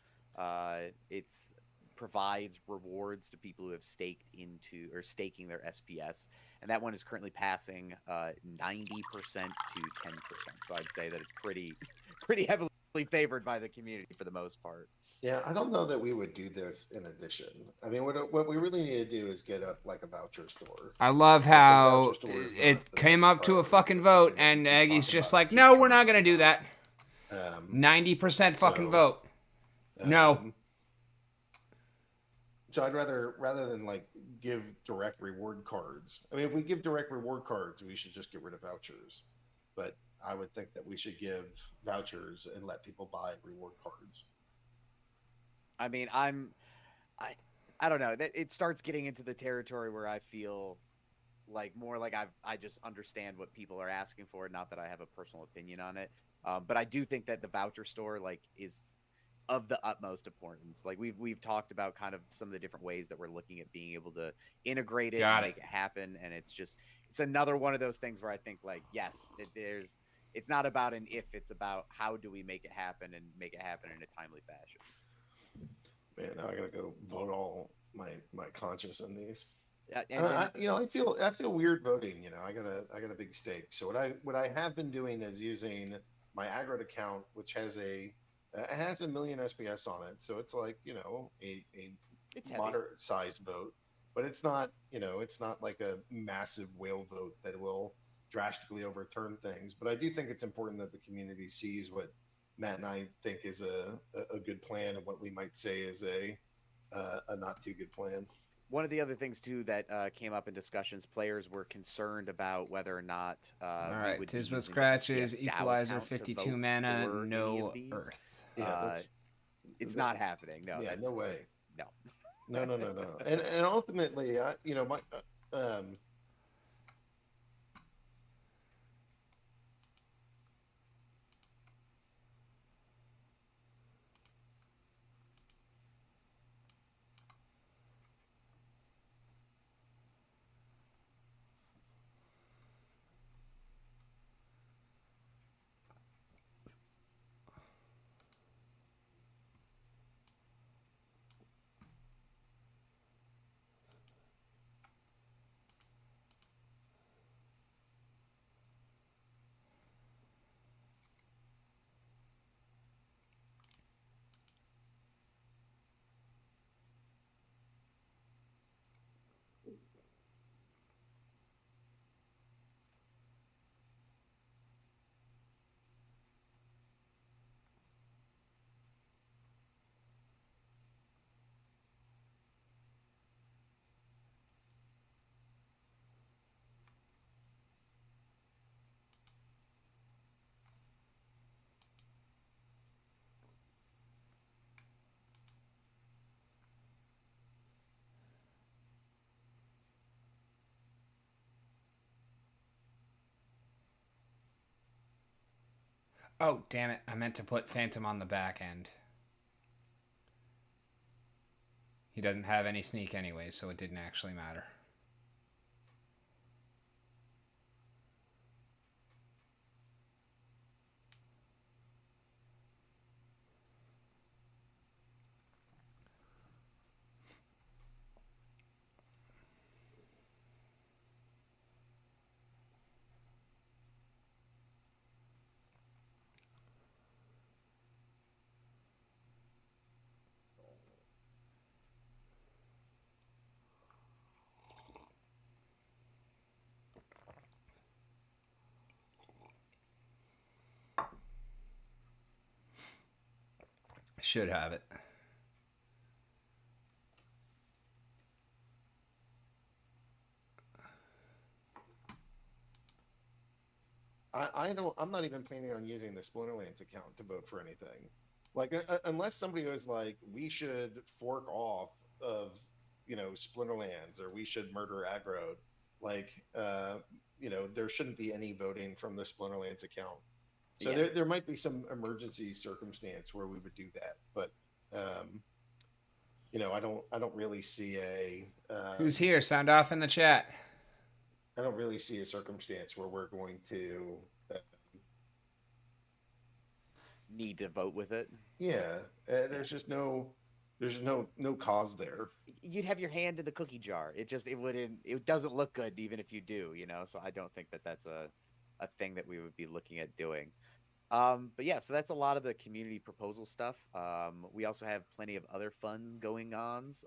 It's provides rewards to people who have staked into or staking their SPS, and that one is currently passing 90% to 10%. So I'd say that it's pretty heavily favored by the community for the most part. Yeah, I don't know that we would do this in addition. I mean, what we really need to do is get a voucher store. I love how it came up to a fucking vote, and Aggie's just like, no, we're not going to do that. 90% fucking vote. No. So I'd rather than give direct reward cards. I mean, if we give direct reward cards, we should just get rid of vouchers. But I would think that we should give vouchers and let people buy reward cards. I mean, I don't know. It starts getting into the territory where I feel more like I just understand what people are asking for. Not that I have a personal opinion on it, but I do think that the voucher store is of the utmost importance. We've talked about kind of some of the different ways that we're looking at being able to integrate it and make it happen, and it's another one of those things where I think yes, it's not about an if, it's about how do we make it happen and make it happen in a timely fashion. Man, now I gotta go vote all my conscience in these. And I feel weird voting. I got a big stake. So what I have been doing is using my aggregate account, which has it has 1 million SPS on it. So it's it's moderate sized vote, but it's not like a massive whale vote that will drastically overturn things. But I do think it's important that the community sees what Matt and I think is a good plan, and what we might say is a not too good plan. One of the other things too that came up in discussions, players were concerned about whether or not. All right, Tisbit Scratches, Equalizer, 52 mana, no Earth. Yeah, it's not happening. No. Yeah, no way. No. No. And ultimately, my Oh, damn it. I meant to put Phantom on the back end. He doesn't have any sneak anyway, so it didn't actually matter. Should have it. I don't. I'm not even planning on using the Splinterlands account to vote for anything. Like unless somebody was like, we should fork off of Splinterlands, or we should murder aggro. Like there shouldn't be any voting from the Splinterlands account. So Yeah. there might be some emergency circumstance where we would do that, but I don't really see a Who's here? Sound off in the chat. I don't really see a circumstance where we're going to Need to vote with it. yeah. There's no cause there. You'd have your hand in the cookie jar. It doesn't look good even if you do, so I don't think that that's a thing that we would be looking at doing. But yeah, so that's a lot of the community proposal stuff. We also have plenty of other fun going ons.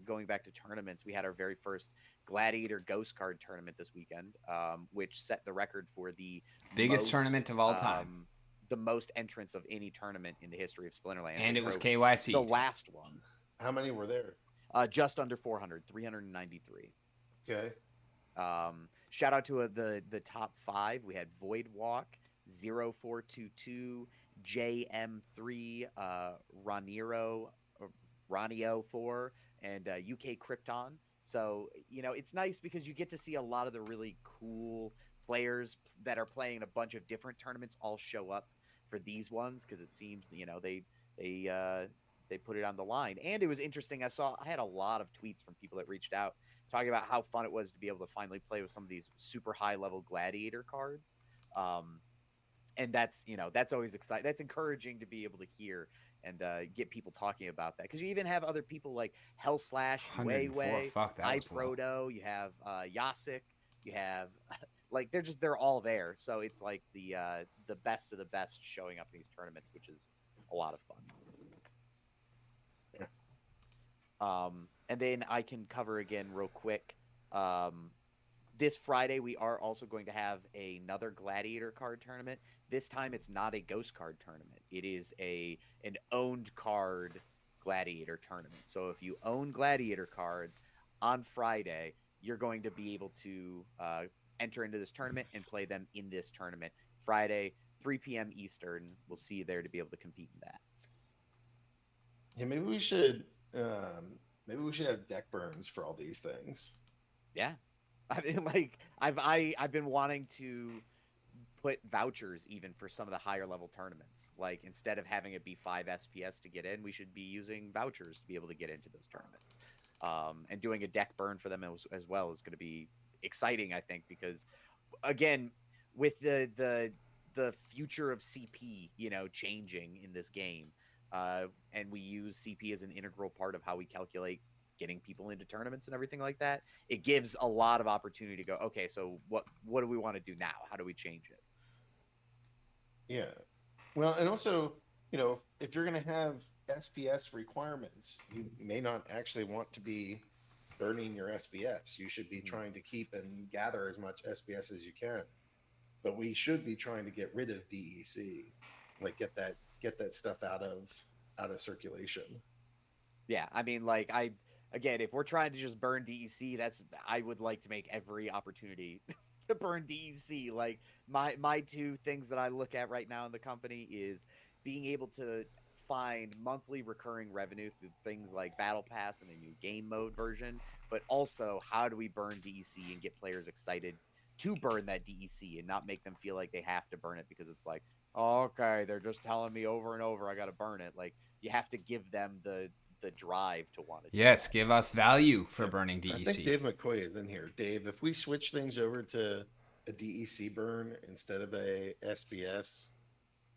Going back to tournaments, we had our very first Gladiator Ghost Card tournament this weekend, which set the record for the Biggest tournament of all time. The most entrants of any tournament in the history of Splinterlands. And it was broke KYC. the last one. How many were there? Just under 400, 393. Okay. Shout out to the top 5. We had Void Walk, 0422, JM3, Ranio 4, and UK Krypton. So, it's nice because you get to see a lot of the really cool players that are playing in a bunch of different tournaments all show up for these ones, because it seems they put it on the line. And it was interesting. I had a lot of tweets from people that reached out talking about how fun it was to be able to finally play with some of these super high level Gladiator cards. And that's always exciting. That's encouraging to be able to hear and get people talking about that, because you even have other people like Hell Slash, 104. Way, Fuck, that was low. iProto, you have Yasik, you have like they're all there. So it's like the best of the best showing up in these tournaments, which is a lot of fun. And then I can cover again real quick. This Friday, we are also going to have another Gladiator card tournament. This time, it's not a Ghost card tournament. It is an owned card Gladiator tournament. So if you own Gladiator cards on Friday, you're going to be able to enter into this tournament and play them in this tournament. Friday, 3 p.m. Eastern. We'll see you there to be able to compete in that. Yeah, maybe we should have deck burns for all these things. Yeah. I mean, like I've been wanting to put vouchers even for some of the higher level tournaments. Like, instead of having it be 5 SPS to get in, we should be using vouchers to be able to get into those tournaments. And doing a deck burn for them as well is going to be exciting, I think, because again, with the future of CP, changing in this game, and we use CP as an integral part of how we calculate getting people into tournaments and everything like that, it gives a lot of opportunity to go, okay, so what do we want to do now? How do we change it? Yeah. Well, and also, if you're going to have SPS requirements, you may not actually want to be burning your SPS. You should be trying to keep and gather as much SPS as you can. But we should be trying to get rid of DEC, like get that stuff out of circulation. Yeah, I mean, like again, if we're trying to just burn DEC, I would like to make every opportunity to burn DEC. Like my two things that I look at right now in the company is being able to find monthly recurring revenue through things like Battle Pass and a new game mode version, but also how do we burn DEC and get players excited to burn that DEC and not make them feel like they have to burn it because it's like, okay, they're just telling me over and over I got to burn it. Like you have to give them the drive to want to do Yes, that. give us value for Yeah. burning I think DEC. Dave McCoy is in here. Dave, if we switch things over to a DEC burn instead of a SBS,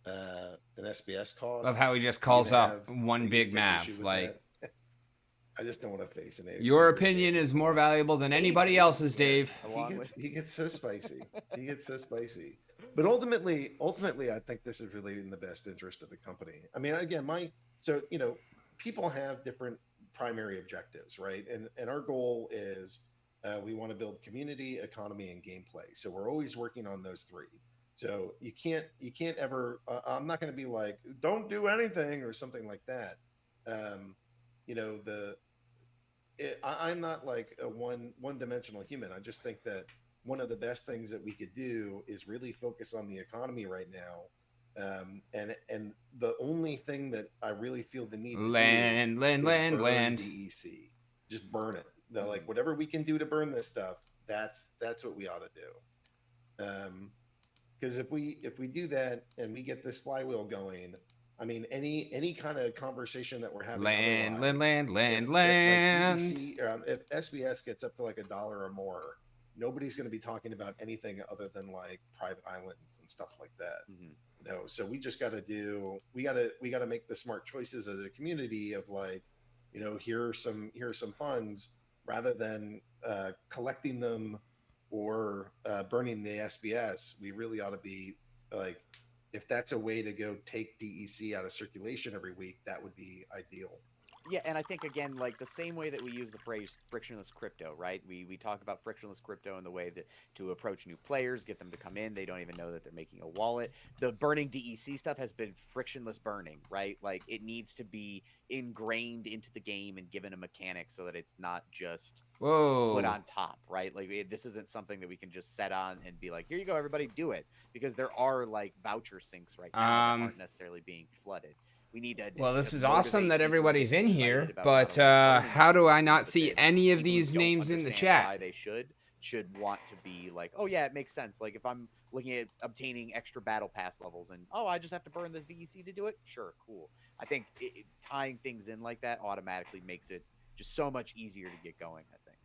an SBS cost, Love how he just are you calls gonna up have- one are you big gonna take issue math. with Like, that? I just don't want to face an your angry opinion Dave is more McCoy. valuable than anybody else's, Dave. He gets so spicy. He gets so spicy. But ultimately, I think this is really in the best interest of the company. I mean, again, people have different primary objectives, right? And our goal is we want to build community, economy, and gameplay. So we're always working on those three. So you can't ever. I'm not going to be like, don't do anything or something like that. You know, I'm not like a one dimensional human. I just think that one of the best things that we could do is really focus on the economy right now. And the only thing that I really feel the need to do is burn DEC. Just burn it. Like whatever we can do to burn this stuff, that's what we ought to do. Because if we do that and we get this flywheel going, I mean, any kind of conversation that we're having, Land. If SBS gets up to like $1 or more, nobody's going to be talking about anything other than like private islands and stuff like that. No, so we just got to we got to make the smart choices as a community of like, here are some funds rather than collecting them or burning the SBS. We really ought to be like, if that's a way to go take DEC out of circulation every week, that would be ideal. Yeah, and I think again, like the same way that we use the phrase frictionless crypto, right? We talk about frictionless crypto in the way that to approach new players, get them to come in, they don't even know that they're making a wallet. The burning DEC stuff has been frictionless burning, right? Like it needs to be ingrained into the game and given a mechanic so that it's not just put on top, right? Like this isn't something that we can just set on and be like, here you go, everybody do it, because there are like voucher sinks right now that aren't necessarily being flooded. We need to. Well, this to is awesome that motivate people everybody's and in get here, excited about but not only burning how do I DEC, not but see then any of people who these don't names in the understand chat? why they should want to be like, oh yeah, it makes sense. Like if I'm looking at obtaining extra battle pass levels and I just have to burn this DEC to do it. Sure, cool. I think tying things in like that automatically makes it just so much easier to get going. I think.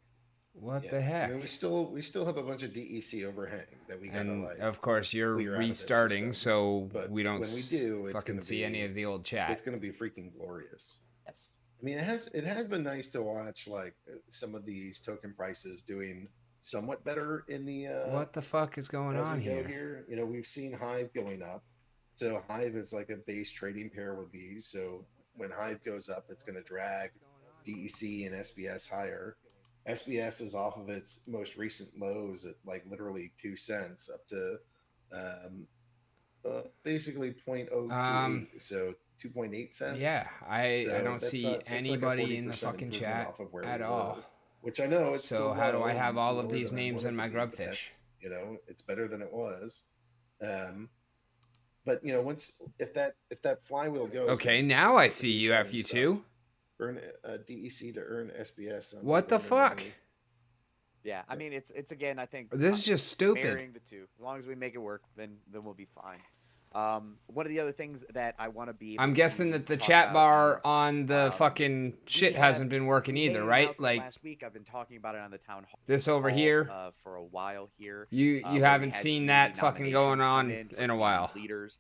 What the heck? I mean, we still have a bunch of DEC overhang that we gotta And like. of course, you're clear out of this restarting, system. so But we don't when we do, it's fucking gonna see any be- of the old chat. It's going to be freaking glorious. Yes. I mean, it has been nice to watch like some of these token prices doing somewhat better in the. What the fuck is going as on we go here? here, we've seen Hive going up. So Hive is like a base trading pair with these. So when Hive goes up, it's going to drag DEC and SBS higher. SBS is off of its most recent lows at like literally 2 cents up to basically 0.028, so 2.8 cents. Yeah, I So don't that's see not- that's like a anybody in the 40% fucking improvement chat off of where at we all. were, which I know it's So still how do low I have and all of lower these than I names want in it my to be, grub but fish? that's, it's better than it was. But once if that flywheel goes, Okay, then now I it's see the you, exciting FU2. stuff. Earn DEC to earn SBS. sounds What like the a fuck? win-win. Yeah, I mean it's again. I think This is just stupid. marrying the two. As long as we make it work, then we'll be fine. One of the other things that I want to be. I'm able guessing to that the talk chat about bar is, on the fucking shit hasn't been working we made either, an right? announcement Like last week, I've been talking about it on the town hall. this over here. For a while here. You where we haven't had seen community that fucking going nominations on come in a for while. community leaders.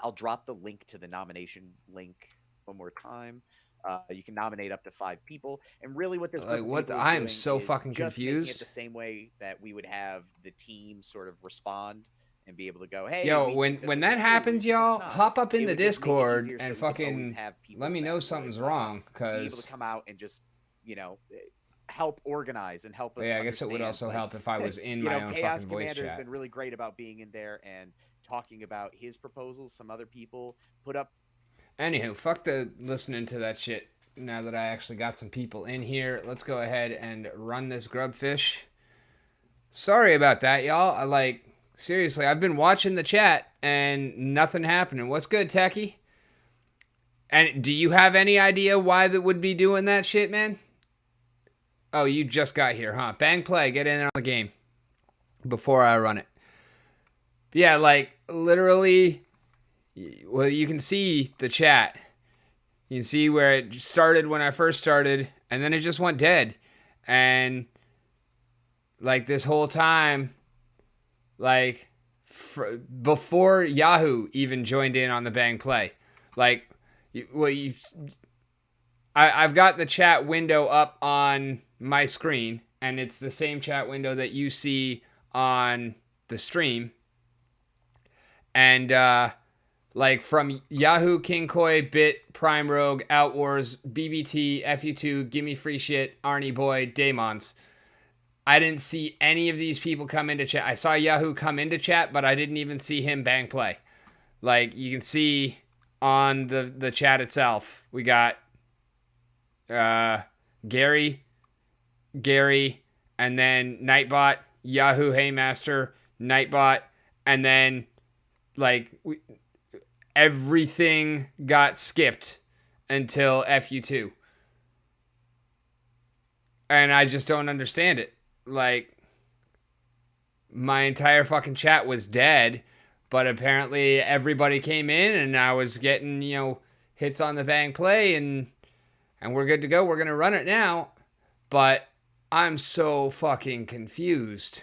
I'll drop the link to the nomination link one more time. You can nominate up to 5 people, and really, what this Like, group of what people the- is I am doing so is fucking just making confused. it the same way that we would have the team sort of respond and be able to go, "Hey, Yo, we when think that when this that is cool, we happens, think it's y'all, not." hop up in It the would just make it Discord easier so and that we could always fucking have people let me that know would, something's be wrong. able to Cause come out and just help organize and help us. yeah, I guess it would understand, also like, help if I was in you my know, own Chaos fucking voice Commander has chat. been really great about being in there and talking about his proposals. Some other people put up. Anywho, fuck the listening to that shit. Now that I actually got some people in here, let's go ahead and run this grubfish. Sorry about that, y'all. Seriously, I've been watching the chat and nothing happening. What's good, Techie? And do you have any idea why that would be doing that shit, man? Oh, you just got here, huh? Bang play, get in on the game before I run it. Yeah, literally, well, you can see the chat. You can see where it started when I first started, and then it just went dead. And like this whole time, like before Yahoo even joined in on the Bang Play, like, I've got the chat window up on my screen, and it's the same chat window that you see on the stream. And like from Yahoo, King Koi, Bit, Prime Rogue, Outwars, BBT, FU2, Gimme Free Shit, Arnie Boy, Daemons. I didn't see any of these people come into chat. I saw Yahoo come into chat, but I didn't even see him Bang Play. Like, you can see on the chat itself, we got Gary, and then Nightbot, Yahoo Haymaster, Nightbot, and then like everything got skipped until FU2. And I just don't understand it. Like, my entire fucking chat was dead, but apparently everybody came in and I was getting, hits on the Bang Play, and we're good to go. We're going to run it now. But I'm so fucking confused.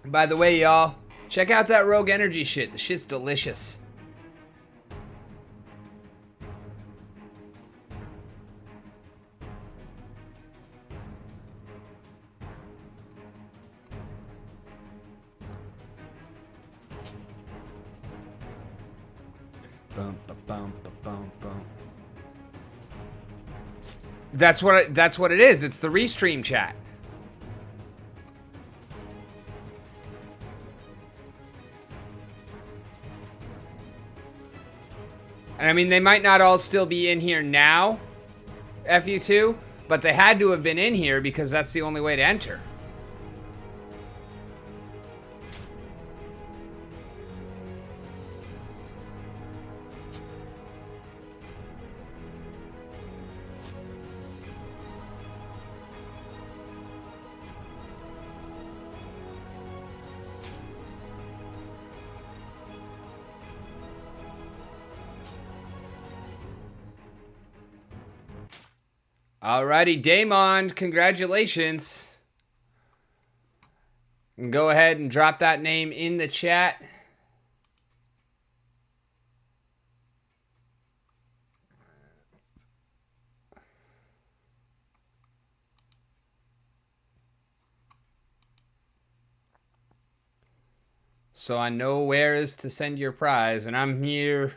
By the way, y'all, check out that Rogue Energy shit. The shit's delicious. That's what it is. It's the restream chat. And I mean, they might not all still be in here now, FU2, but they had to have been in here because that's the only way to enter. Alrighty, Damon, congratulations. Go ahead and drop that name in the chat. So I know where is to send your prize, and I'm here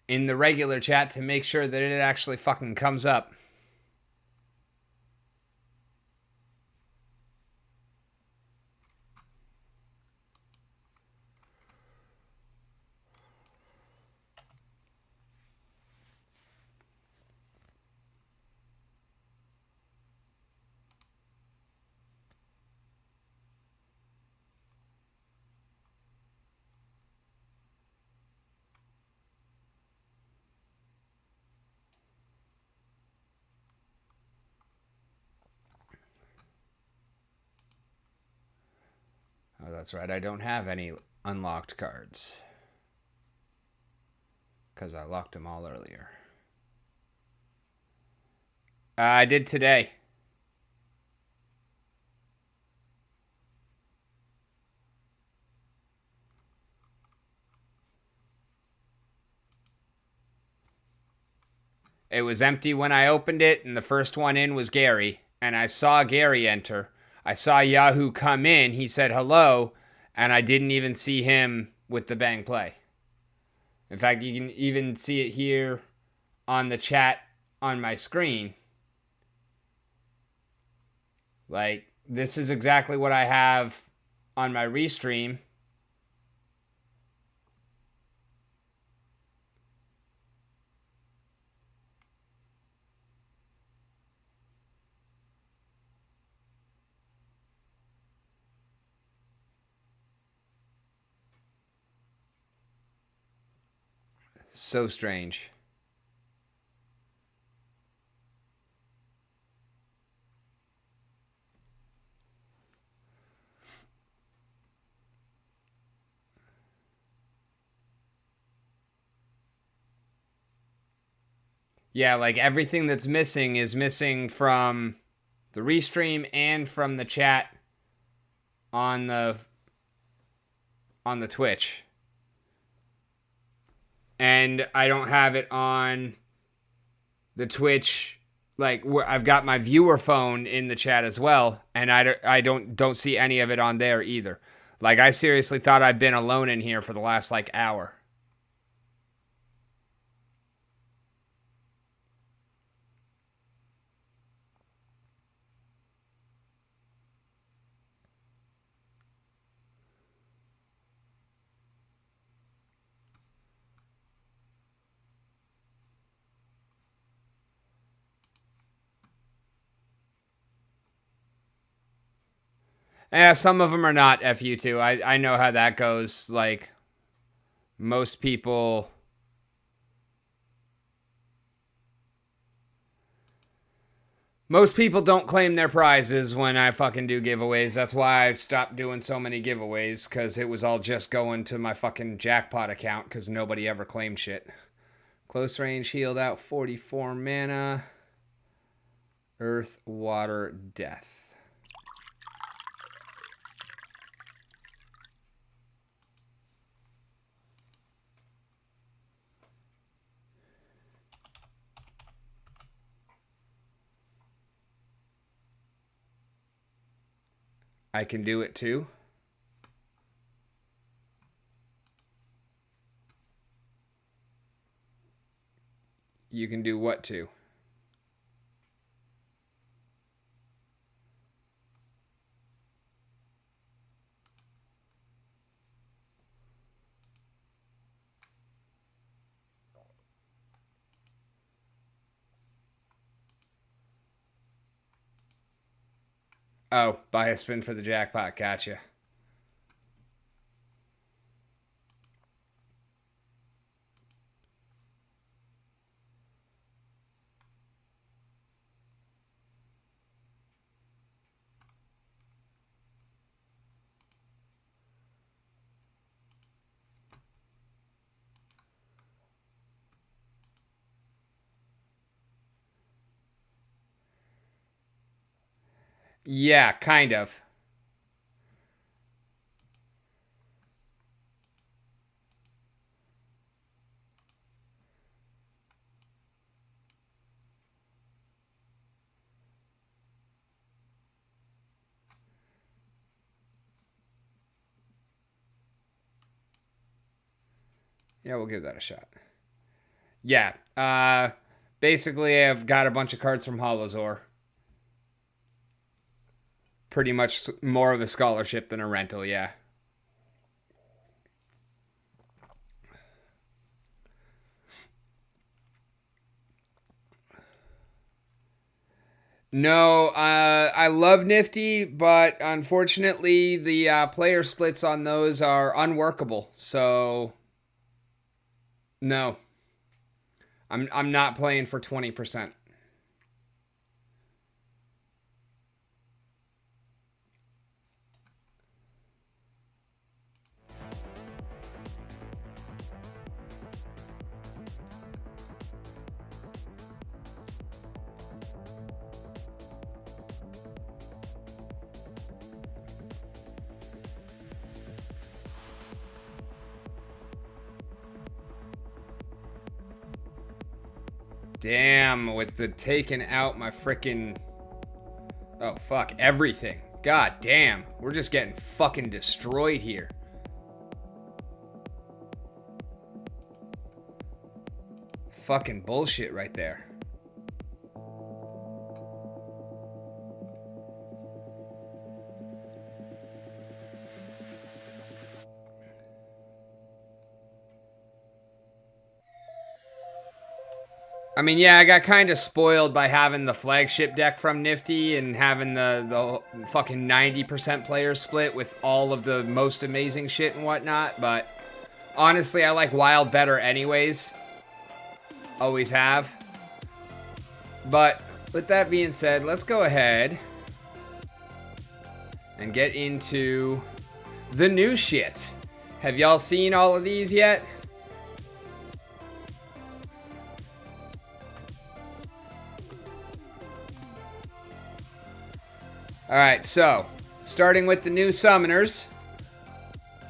in the regular chat to make sure that it actually fucking comes up. Oh, that's right. I don't have any unlocked cards because I locked them all earlier. I did today. It was empty when I opened it, and the first one in was Gary, and I saw Gary enter. I saw Yahoo come in. He said hello, and I didn't even see him with the Bang Play. In fact, you can even see it here on the chat on my screen. Like, this is exactly what I have on my restream. So strange. Yeah, like everything that's missing is missing from the restream and from the chat on the Twitch. And I don't have it on the Twitch, like I've got my viewer phone in the chat as well, and I don't see any of it on there either. Like I seriously thought I'd been alone in here for the last like hour. Yeah, some of them are not FU2. I know how that goes. Like, most people... Most people don't claim their prizes when I fucking do giveaways. That's why I've stopped doing so many giveaways, because it was all just going to my fucking jackpot account, because nobody ever claimed shit. Close range healed out 44 mana. Earth, water, death. I can do it too. You can do what too? Oh, buy a spin for the jackpot. Gotcha. Yeah, kind of. Yeah, we'll give that a shot. Yeah. Basically, I've got a bunch of cards from Holozor. Pretty much more of a scholarship than a rental, yeah. No, I love Nifty, but unfortunately, the player splits on those are unworkable. So, no, I'm not playing for 20%. Damn, with the taking out my freaking... Oh, fuck, everything. God damn, we're just getting fucking destroyed here. Fucking bullshit right there. I mean, yeah, I got kind of spoiled by having the flagship deck from Nifty and having the fucking 90% player split with all of the most amazing shit and whatnot, but honestly, I like Wild better anyways. Always have. But with that being said, let's go ahead and get into the new shit. Have y'all seen all of these yet? Alright, so starting with the new summoners.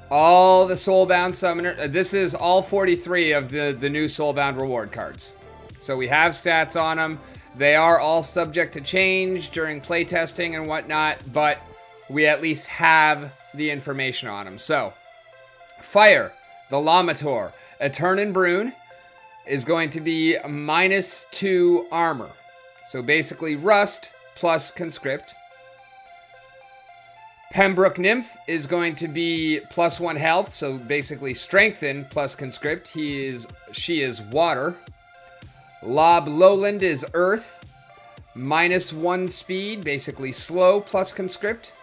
All the Soulbound summoner. This is all 43 of the new Soulbound reward cards. So we have stats on them. They are all subject to change during playtesting and whatnot, but we at least have the information on them. So, Fire, the Lamator. Eternan Brune is going to be -2 armor. So basically Rust plus Conscript. Pembroke Nymph is going to be +1 health, so basically Strengthen plus Conscript. She is water. Lob Lowland is Earth, -1 speed, basically slow plus Conscript.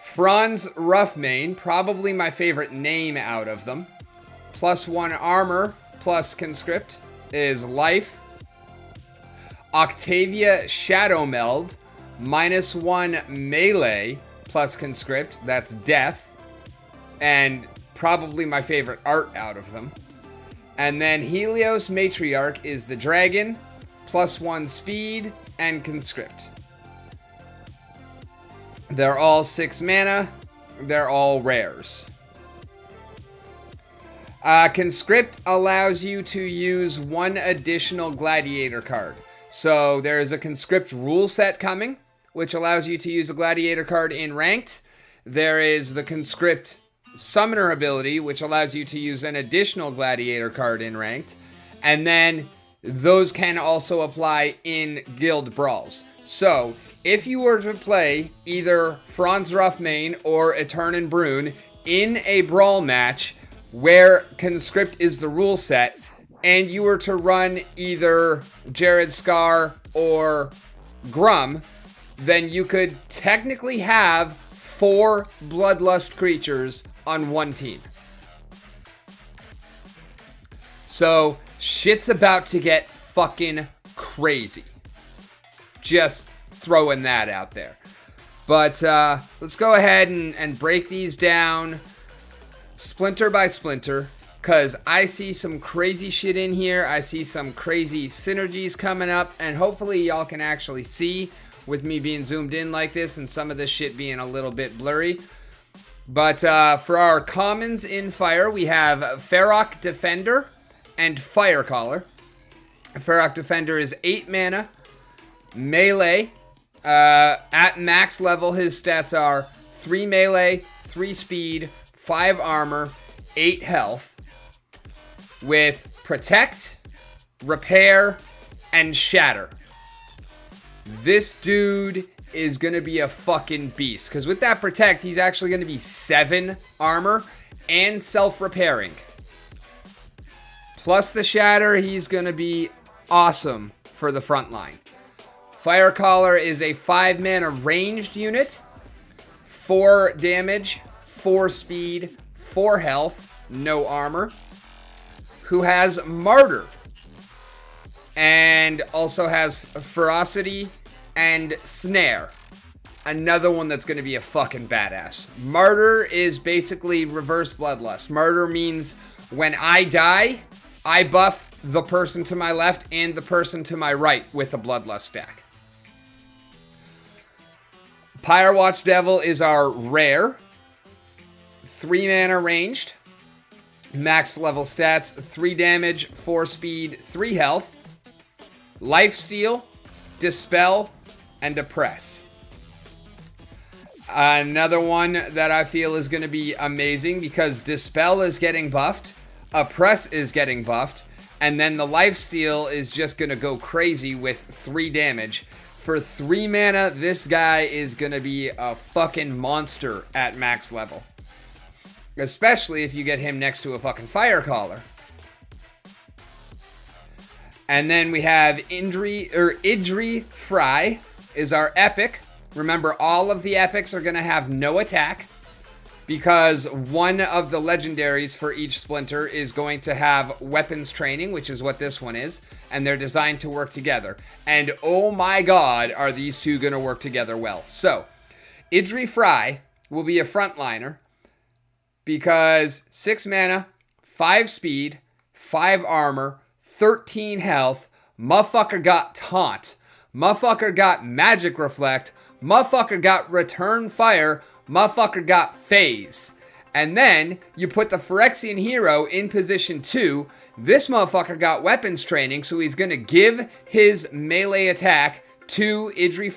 Franz Roughmane, probably my favorite name out of them, +1 armor plus Conscript, is life. Octavia Shadowmeld, -1 melee plus Conscript, that's death, and probably my favorite art out of them. And then Helios Matriarch is the dragon, +1 speed and Conscript. They're all 6 mana, they're all rares. Conscript allows you to use 1 additional Gladiator card. So there is a Conscript rule set coming, which allows you to use a Gladiator card in Ranked. There is the Conscript Summoner ability, which allows you to use an additional Gladiator card in Ranked. And then those can also apply in Guild Brawls. So, if you were to play either Franz Roughmane or Eternan Brune in a Brawl match where Conscript is the rule set, and you were to run either Jared Scar or Grum, then you could technically have 4 Bloodlust creatures on one team. So, shit's about to get fucking crazy. Just throwing that out there. But let's go ahead and break these down splinter by splinter, because I see some crazy shit in here. I see some crazy synergies coming up, and hopefully y'all can actually see with me being zoomed in like this and some of this shit being a little bit blurry. But for our commons in Fire, we have Feroc Defender and Firecaller. Feroc Defender is 8 mana, melee. At max level, his stats are 3 melee, 3 speed, 5 armor, 8 health, with Protect, Repair, and Shatter. This dude is going to be a fucking beast, because with that Protect, he's actually going to be 7 armor and self-repairing. Plus the Shatter, he's going to be awesome for the front line. Firecaller is a 5 mana ranged unit, 4 damage, 4 speed, 4 health, no armor, who has Martyr, and also has Ferocity and Snare. Another one that's going to be a fucking badass. Martyr is basically reverse Bloodlust. Martyr means when I die, I buff the person to my left and the person to my right with a Bloodlust stack. Pyrewatch Devil is our rare. 3 mana ranged. Max level stats, 3 damage, 4 speed, 3 health. Lifesteal, Dispel, and Oppress. Another one that I feel is going to be amazing because Dispel is getting buffed, Oppress is getting buffed, and then the Lifesteal is just going to go crazy with 3 damage. For 3 mana, this guy is going to be a fucking monster at max level. Especially if you get him next to a fucking Firecaller. And then we have Idri Fry is our epic. Remember, all of the epics are going to have no attack. because one of the legendaries for each splinter is going to have weapons training, which is what this one is, and they're designed to work together. And oh my god, are these two going to work together well. So, Idri Fry will be a frontliner because 6 mana, 5 speed, 5 armor, 13 health, motherfucker got taunt, motherfucker got magic reflect, motherfucker got return fire, motherfucker got phase. And then you put the Phyrexian hero in position 2. This motherfucker got weapons training, so he's going to give his melee attack to Idri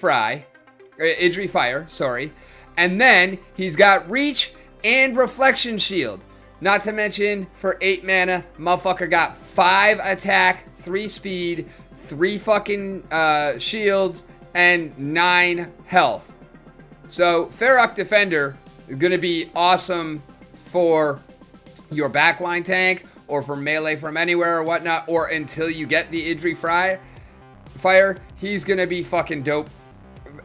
Fire, sorry. And then he's got reach and reflection shield. Not to mention, for 8 mana, motherfucker got 5 attack, 3 speed, 3 fucking shields, and 9 health. So, Ferox Defender is going to be awesome for your backline tank, or for melee from anywhere or whatnot, or until you get the Idri Fire. He's going to be fucking dope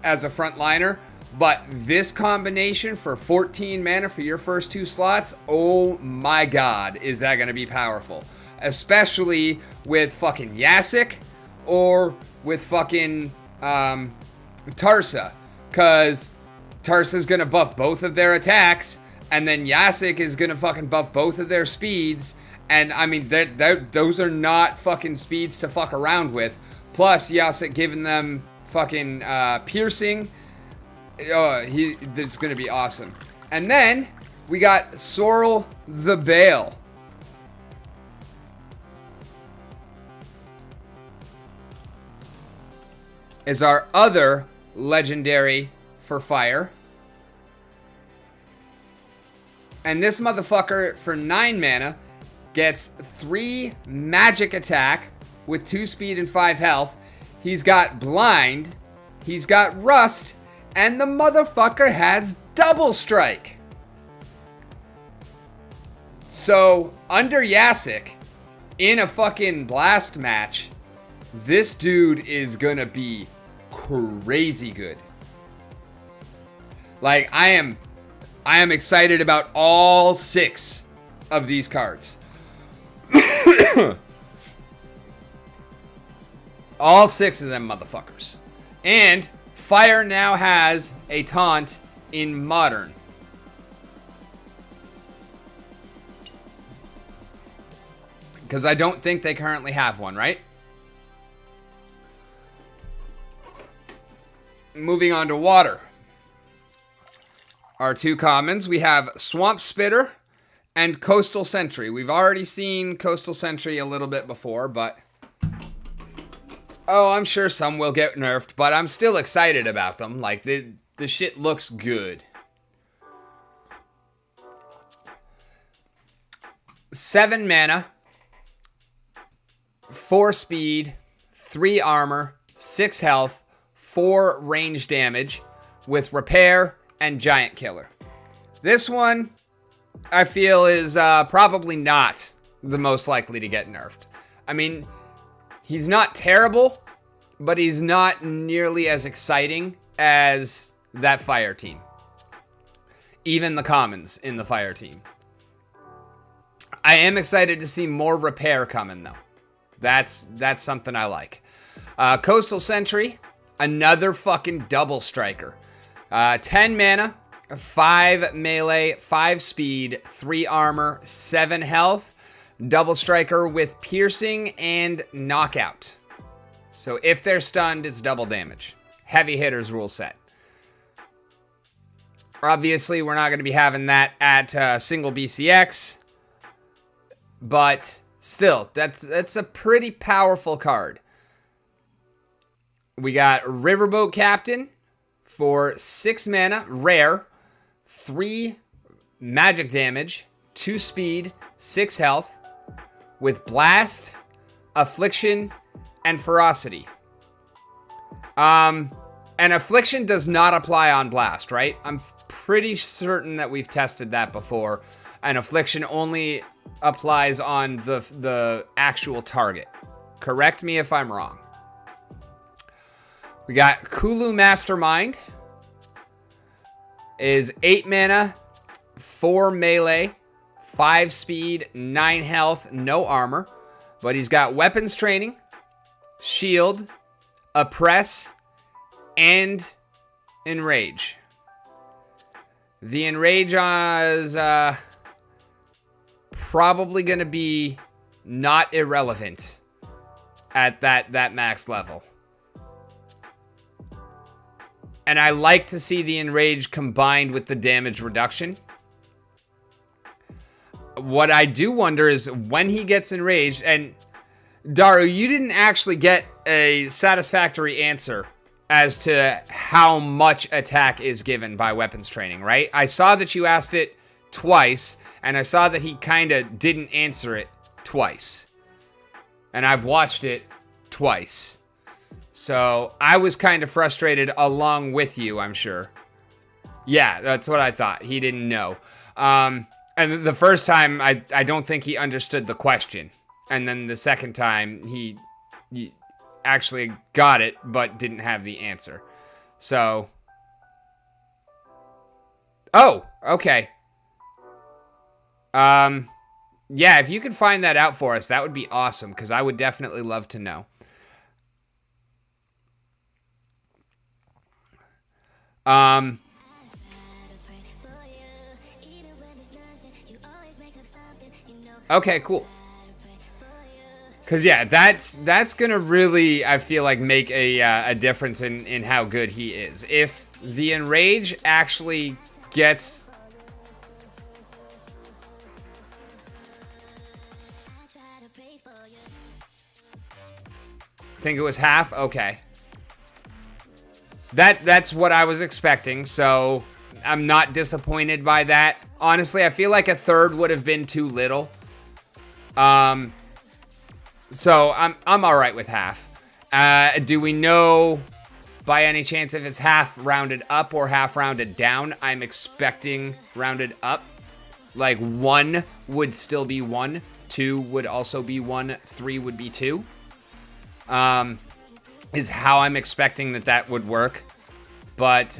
as a frontliner. But this combination for 14 mana for your first 2 slots, oh my god, is that going to be powerful. Especially with fucking Yasik or with fucking Tarsa. Because Tarsa's going to buff both of their attacks, and then Yasik is going to fucking buff both of their speeds. And I mean, those are not fucking speeds to fuck around with. Plus, Yasik giving them fucking piercing. Oh, this is going to be awesome. And then we got Sorrel the Bale. Is our other legendary for fire. And this motherfucker for 9 mana gets 3 magic attack with 2 speed and 5 health. He's got blind, he's got rust, and the motherfucker has double strike. So, under Yasik, in a fucking blast match, this dude is gonna be crazy good. Like, I am excited about all 6 of these cards. All 6 of them motherfuckers. And Fire now has a taunt in Modern. Because I don't think they currently have one, right? Moving on to water. Our 2 commons, we have Swamp Spitter and Coastal Sentry. We've already seen Coastal Sentry a little bit before, but... oh, I'm sure some will get nerfed, but I'm still excited about them. Like, the shit looks good. 7 mana, 4 speed, 3 armor, 6 health, 4 range damage with repair and giant killer. This one, I feel, is probably not the most likely to get nerfed. I mean, he's not terrible, but he's not nearly as exciting as that fire team. Even the commons in the fire team. I am excited to see more repair coming, though. That's something I like. Coastal Sentry, another fucking double striker. 10 mana, 5 melee, 5 speed, 3 armor, 7 health. Double striker with piercing and knockout. So if they're stunned, it's double damage. Heavy hitters rule set. Obviously, we're not going to be having that at single BCX. But still, that's a pretty powerful card. We got Riverboat Captain for 6 mana, rare, 3 magic damage, 2 speed, 6 health, with Blast, Affliction, and Ferocity. And Affliction does not apply on Blast, right? I'm pretty certain that we've tested that before. And Affliction only applies on the actual target. Correct me if I'm wrong. We got Kulu Mastermind. Is 8 mana, 4 melee, 5 speed, 9 health, no armor. But he's got weapons training, shield, oppress, and enrage. The enrage is probably going to be not irrelevant at that max level. And I like to see the enrage combined with the damage reduction. What I do wonder is when he gets enraged, and Daru, you didn't actually get a satisfactory answer as to how much attack is given by weapons training, right? I saw that you asked it twice, and I saw that he kind of didn't answer it twice. And I've watched it twice. So I was kind of frustrated along with you, I'm sure. Yeah, that's what I thought. He didn't know. And the first time, I don't think he understood the question. And then the second time, he actually got it, but didn't have the answer. So. Oh, okay. Yeah, if you could find that out for us, that would be awesome, because I would definitely love to know. Okay, cool. Because, yeah, that's going to really, I feel like, make a difference in how good he is. If the enrage actually gets... Think it was half? Okay. That's what I was expecting, so I'm not disappointed by that. Honestly, I feel like a third would have been too little. So I'm all right with half. Do we know by any chance if it's half rounded up or half rounded down? I'm expecting rounded up. Like 1 would still be 1, 2 would also be 1, 3 would be 2. Is how I'm expecting that would work. But,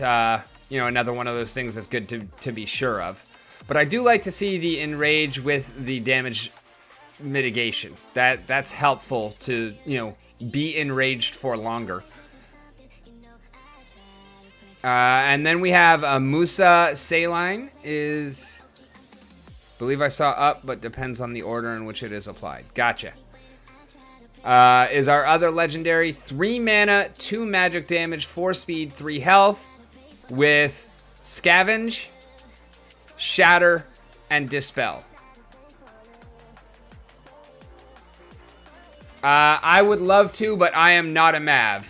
you know, another one of those things that's good to be sure of. But I do like to see the enrage with the damage mitigation. That's helpful to, you know, be enraged for longer. And then we have Musa Saline is, I believe I saw up, but depends on the order in which it is applied. Gotcha. Is our other legendary 3 mana, 2 magic damage, 4 speed, 3 health with Scavenge, Shatter, and Dispel. I would love to, but I am not a Mav.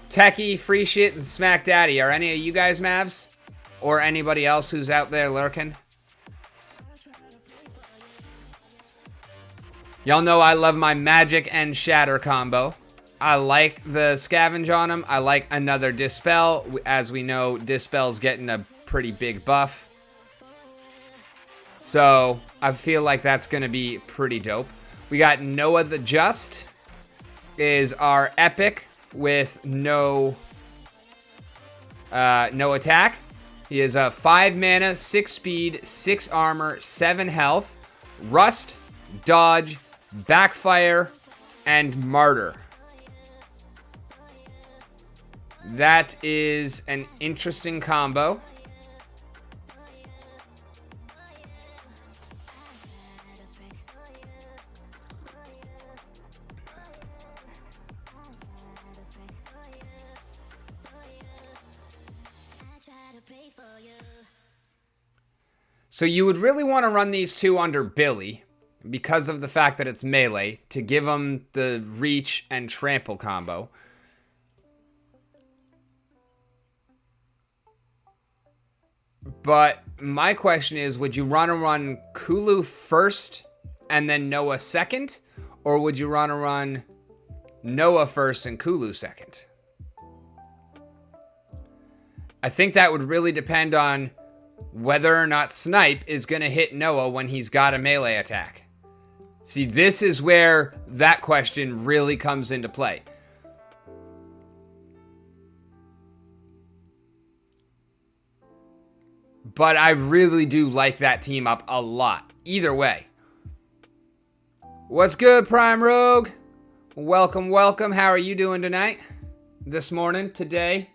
Techie, Free Shit, and Smack Daddy. Are any of you guys Mavs? Or anybody else who's out there lurking? Y'all know I love my magic and shatter combo. I like the scavenge on him. I like another dispel. As we know, dispel's getting a pretty big buff. So I feel like that's going to be pretty dope. We got Noah the Just is our epic with no attack. He is a 5 mana, 6 speed, 6 armor, 7 health, rust, dodge, backfire, and martyr. That is an interesting combo. So you would really want to run these two under Billy because of the fact that it's melee to give him the reach and trample combo. But my question is, would you run Kulu first and then Noah second? Or would you run Noah first and Kulu second? I think that would really depend on whether or not Snipe is going to hit Noah when he's got a melee attack. See, this is where that question really comes into play. But I really do like that team up a lot. Either way. What's good, Prime Rogue? Welcome, welcome. How are you doing tonight? This morning? Today?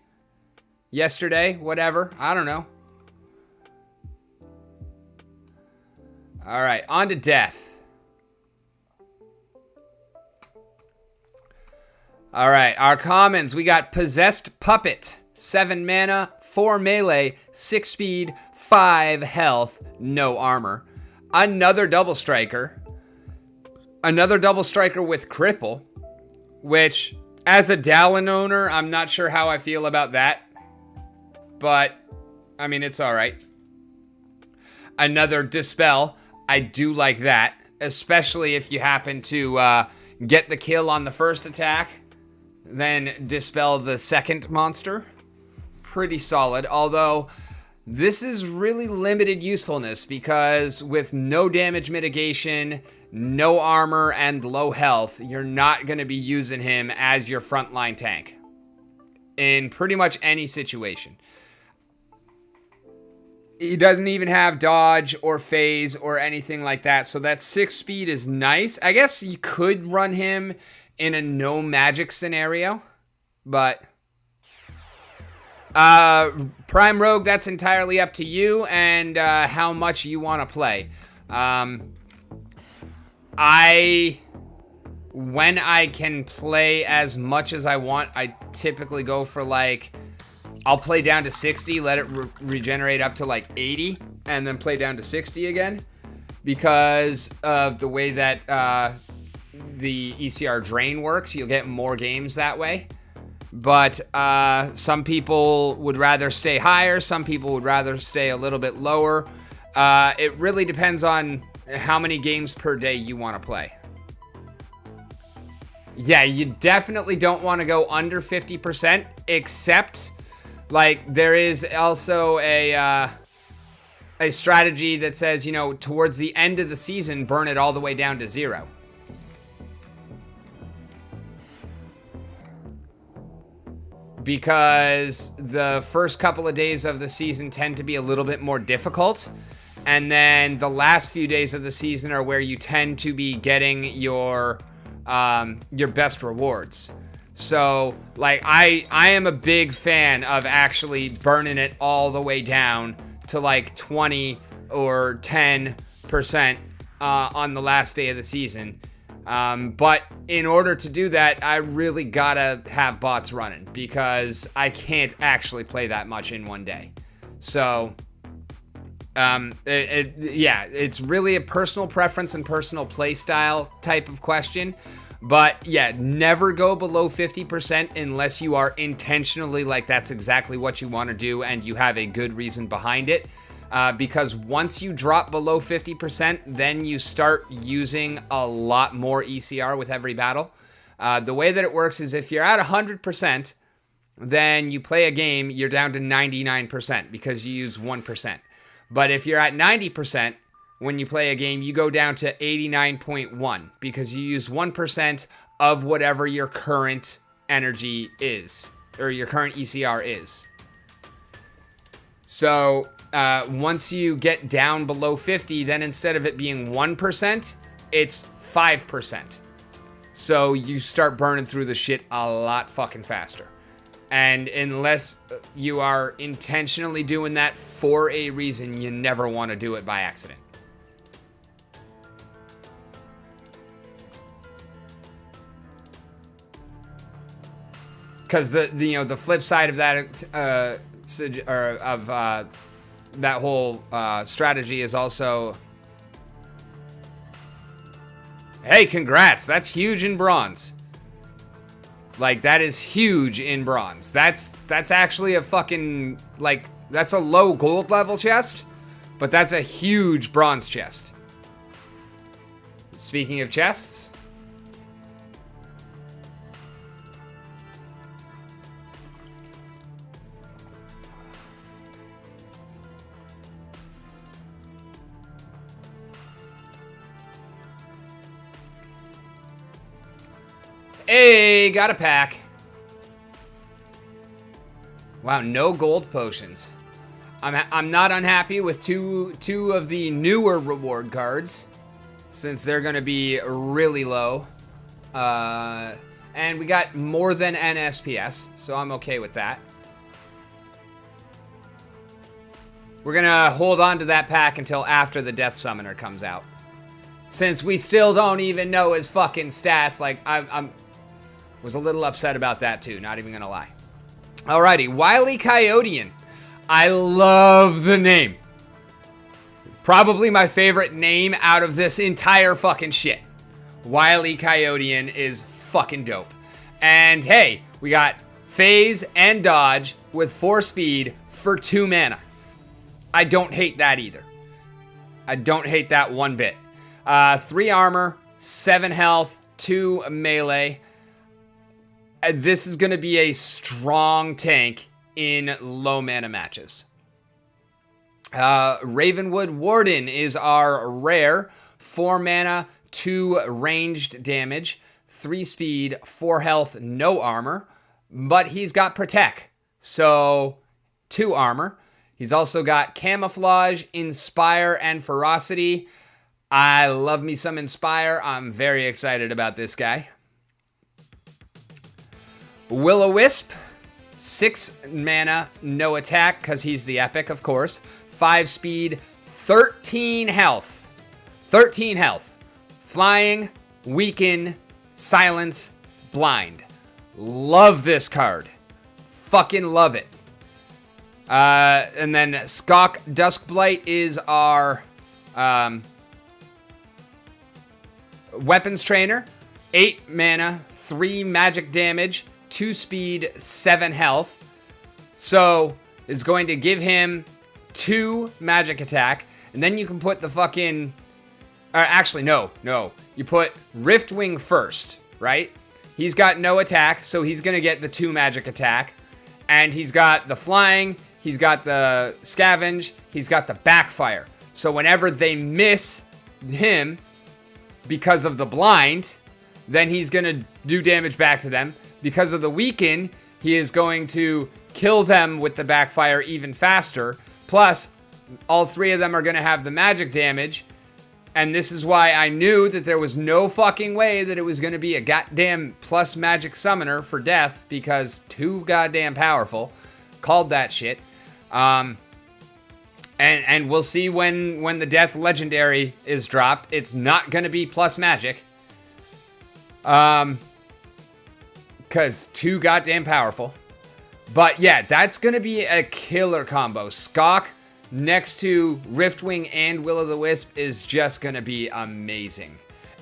Yesterday? Whatever. I don't know. All right, on to death. All right, our commons. We got Possessed Puppet. 7 mana, 4 melee, 6 speed, 5 health, no armor. Another double striker. Another double striker with cripple, which, as a Dallin owner, I'm not sure how I feel about that. But, I mean, it's all right. Another dispel. I do like that, especially if you happen to get the kill on the first attack, then dispel the second monster. Pretty solid, although this is really limited usefulness because with no damage mitigation, no armor, and low health, you're not going to be using him as your frontline tank in pretty much any situation. He doesn't even have dodge or phase or anything like that, so that 6 speed is nice. I guess you could run him in a no magic scenario, but Prime Rogue, that's entirely up to you and how much you want to play. When I can play as much as I want, I typically go for like, I'll play down to 60, let it regenerate up to like 80, and then play down to 60 again because of the way that the ECR drain works. You'll get more games that way. But some people would rather stay higher. Some people would rather stay a little bit lower. It really depends on how many games per day you want to play. Yeah, you definitely don't want to go under 50%, except like there is also a strategy that says, you know, towards the end of the season, burn it all the way down to 0. Because the first couple of days of the season tend to be a little bit more difficult. And then the last few days of the season are where you tend to be getting your best rewards. So, like, I am a big fan of actually burning it all the way down to like 20 or 10% on the last day of the season. But in order to do that, I really gotta have bots running because I can't actually play that much in one day. So, yeah, it's really a personal preference and personal play style type of question. But yeah, never go below 50% unless you are intentionally like that's exactly what you want to do and you have a good reason behind it. Because once you drop below 50%, then you start using a lot more ECR with every battle. The way that it works is if you're at 100%, then you play a game, you're down to 99% because you use 1%. But if you're at 90%, when you play a game, you go down to 89.1 because you use 1% of whatever your current energy is, or your current ECR is. So once you get down below 50, then instead of it being 1%, it's 5%. So you start burning through the shit a lot fucking faster. And unless you are intentionally doing that for a reason, you never want to do it by accident. Because the flip side of that that whole strategy is also, hey, congrats, that's huge in bronze. Like, that is huge in bronze. That's actually a fucking, like, that's a low gold level chest, but that's a huge bronze chest. Speaking of chests, hey, got a pack. Wow, no gold potions. I'm not unhappy with two of the newer reward cards, since they're going to be really low. And we got more than an SPS, so I'm okay with that. We're going to hold on to that pack until after the Death Summoner comes out, since we still don't even know his fucking stats. Like, I'm was a little upset about that too, not even going to lie. Alrighty, Wily Coyotean. I love the name. Probably my favorite name out of this entire fucking shit. Wily Coyotean is fucking dope. And hey, we got phase and dodge with 4 speed for 2 mana. I don't hate that either. I don't hate that one bit. 3 armor, 7 health, 2 melee. This is going to be a strong tank in low mana matches. Ravenwood Warden is our rare. 4 mana, 2 ranged damage, 3 speed, 4 health, no armor. But he's got Protect, so 2 armor. He's also got Camouflage, Inspire, and Ferocity. I love me some Inspire. I'm very excited about this guy. Will-O-Wisp, 6 mana, no attack, because he's the epic, of course. 5 speed, 13 health. 13 health. Flying, weaken, silence, blind. Love this card. Fucking love it. And then Skok Duskblight is our weapons trainer. 8 mana, 3 magic damage, 2 speed, 7 health. So it's going to give him 2 magic attack. And then you can put the fucking... Or actually, no. You put Riftwing first, right? He's got no attack, so he's going to get the 2 magic attack. And he's got the flying, he's got the scavenge, he's got the backfire. So whenever they miss him because of the blind, then he's going to do damage back to them. Because of the weaken, he is going to kill them with the backfire even faster. Plus, all 3 of them are going to have the magic damage. And this is why I knew that there was no fucking way that it was going to be a goddamn plus magic summoner for death, because too goddamn powerful. Called that shit. And we'll see when the death legendary is dropped. It's not going to be plus magic. Because too goddamn powerful. But yeah, that's going to be a killer combo. Skok next to Riftwing and Will-O-Wisp is just going to be amazing.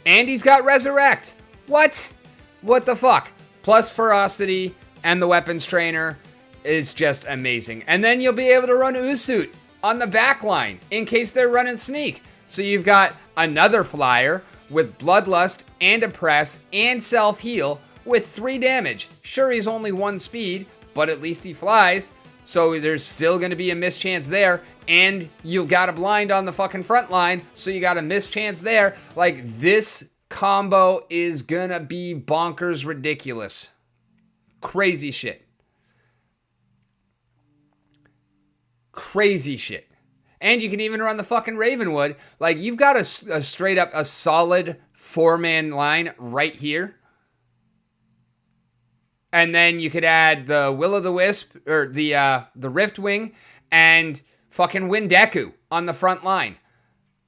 And he's got Resurrect. What? What the fuck? Plus Ferocity and the Weapons Trainer is just amazing. And then you'll be able to run Usut on the back line in case they're running Sneak. So you've got another flyer with Bloodlust and Oppress and Self-Heal with 3 damage. Sure, he's only 1 speed, but at least he flies. So there's still going to be a mischance there. And you've got a blind on the fucking front line, so you got a mischance there. Like, this combo is going to be bonkers ridiculous. Crazy shit. Crazy shit. And you can even run the fucking Ravenwood. Like, you've got a straight up, a solid 4-man line right here. And then you could add the Will-O-Wisp, or the Riftwing, and fucking Windeku on the front line.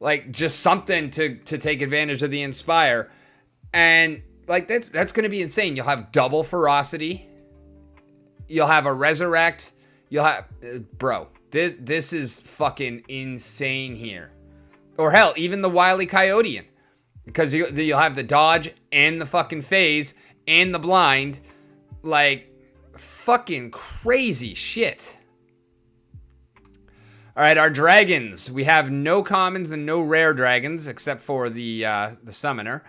Like, just something to take advantage of the Inspire. And, like, that's going to be insane. You'll have double Ferocity. You'll have a Resurrect. You'll have... bro, this is fucking insane here. Or hell, even the Wily Coyotean. Because you'll have the dodge and the fucking phase and the blind. Like, fucking crazy shit. All right, our dragons. We have no commons and no rare dragons except for the summoner.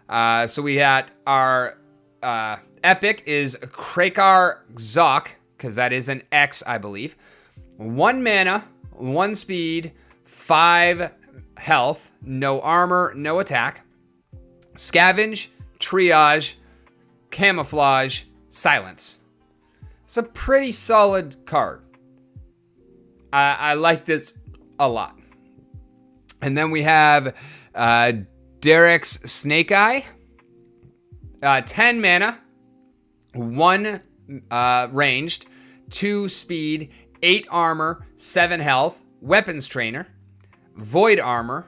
So we had our epic is Krakar Zok, because that is an X, I believe. 1 mana, 1 speed, 5 health, no armor, no attack. Scavenge, Triage, Camouflage, Silence. It's a pretty solid card. I like this a lot. And then we have Derek's Snake Eye. 10 mana, 1 ranged, 2 speed, 8 armor, 7 health, weapons trainer, void armor,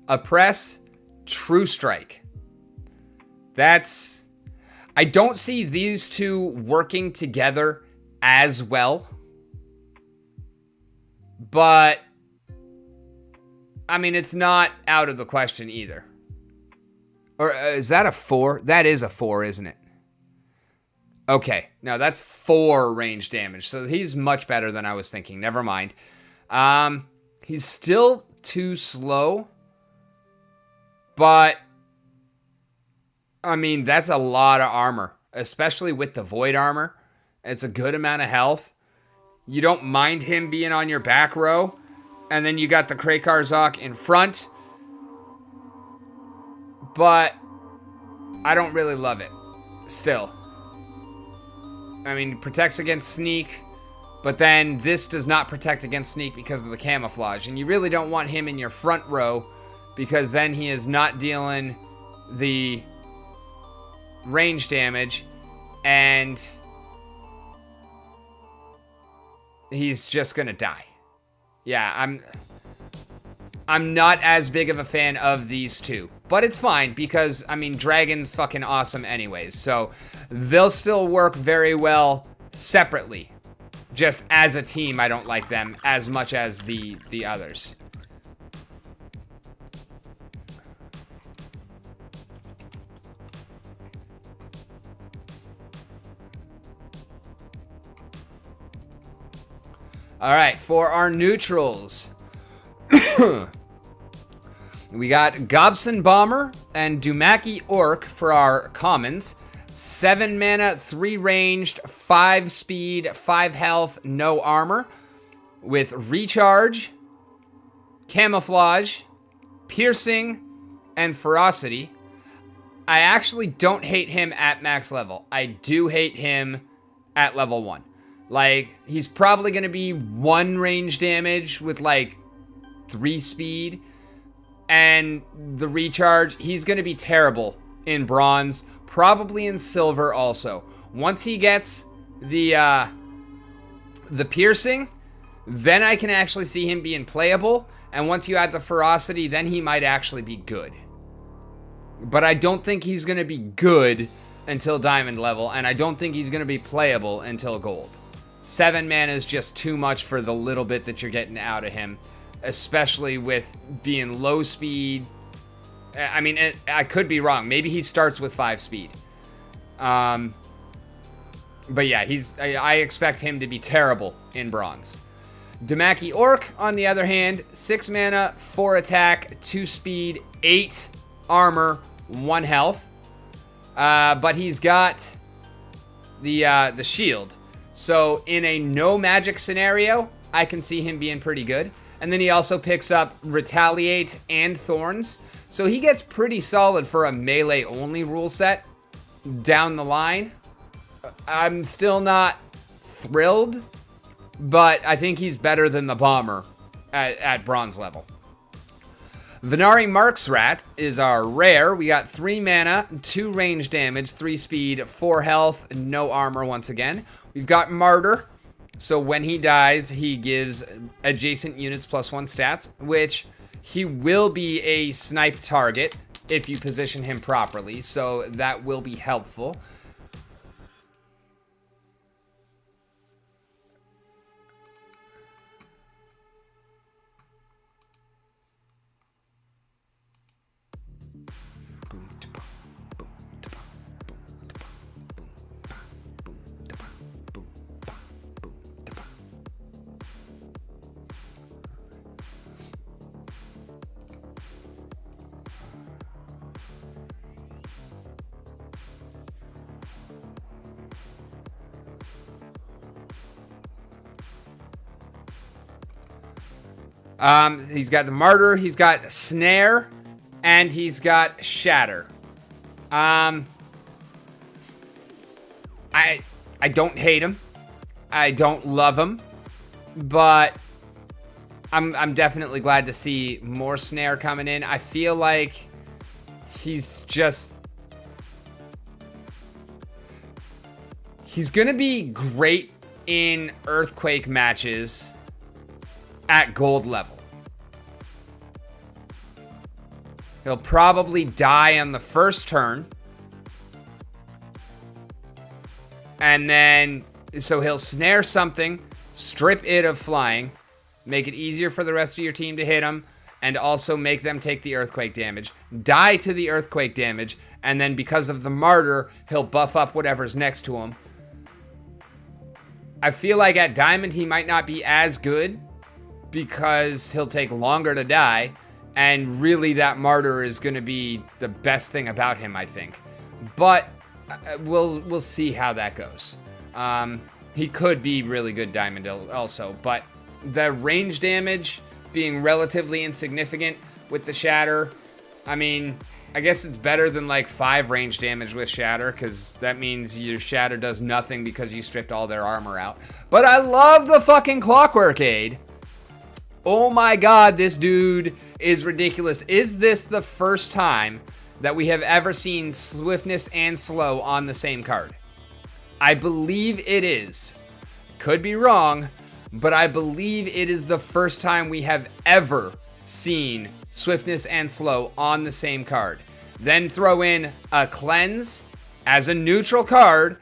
oppress, true strike. I don't see these two working together as well. But, I mean, it's not out of the question either. Or is that a 4? That is a 4, isn't it? Okay, no, that's 4 range damage. So he's much better than I was thinking. Never mind. He's still too slow. But, I mean, that's a lot of armor. Especially with the void armor. It's a good amount of health. You don't mind him being on your back row. And then you got the Krakarzok in front. But I don't really love it. Still. I mean, protects against sneak. But then this does not protect against sneak because of the camouflage. And you really don't want him in your front row. Because then he is not dealing the range damage. And he's just going to die. Yeah, I'm not as big of a fan of these two. But it's fine because, I mean, Dragon's fucking awesome anyways. So they'll still work very well separately. Just as a team, I don't like them as much as the others. All right, for our neutrals. We got Gobson Bomber and Dumaki Orc for our commons. 7 mana, 3 ranged, 5 speed, 5 health, no armor. With recharge, camouflage, piercing, and ferocity. I actually don't hate him at max level. I do hate him at level 1. Like, he's probably going to be 1 range damage with like 3 speed. And the recharge, he's going to be terrible in bronze, probably in silver also. Once he gets the piercing, then I can actually see him being playable. And once you add the ferocity, then he might actually be good. But I don't think he's going to be good until diamond level, and I don't think he's going to be playable until gold. 7 mana is just too much for the little bit that you're getting out of him. Especially with being low speed. I mean, I could be wrong. Maybe he starts with 5 speed. But yeah, I expect him to be terrible in bronze. Dumaki Orc, on the other hand, 6 mana, 4 attack, 2 speed, 8 armor, 1 health. But he's got the shield. So in a no magic scenario, I can see him being pretty good. And then he also picks up Retaliate and Thorns. So he gets pretty solid for a melee-only rule set down the line. I'm still not thrilled, but I think he's better than the Bomber at bronze level. Venari Marksrat is our rare. We got 3 mana, 2 range damage, 3 speed, 4 health, no armor once again. We've got Martyr. So when he dies, he gives adjacent units +1 stats, which he will be a snipe target if you position him properly. So that will be helpful. He's got the Martyr, he's got Snare, and he's got Shatter. I don't hate him. I don't love him. But I'm definitely glad to see more Snare coming in. I feel like he's going to be great in Earthquake matches at gold level. He'll probably die on the first turn. And then, so he'll snare something, strip it of flying, make it easier for the rest of your team to hit him, and also make them take the earthquake damage, die to the earthquake damage, and then because of the martyr, he'll buff up whatever's next to him. I feel like at Diamond, he might not be as good because he'll take longer to die, and really that martyr is going to be the best thing about him, I think. But we'll see how that goes. He could be really good Diamond also, but the range damage being relatively insignificant with the Shatter, I mean, I guess it's better than like 5 range damage with Shatter, because that means your Shatter does nothing because you stripped all their armor out. But I love the fucking Clockwork Aid. Oh my god, this dude is ridiculous. Is this the first time that we have ever seen Swiftness and Slow on the same card? I believe it is. Could be wrong, but I believe it is the first time we have ever seen Swiftness and Slow on the same card. Then throw in a Cleanse as a neutral card.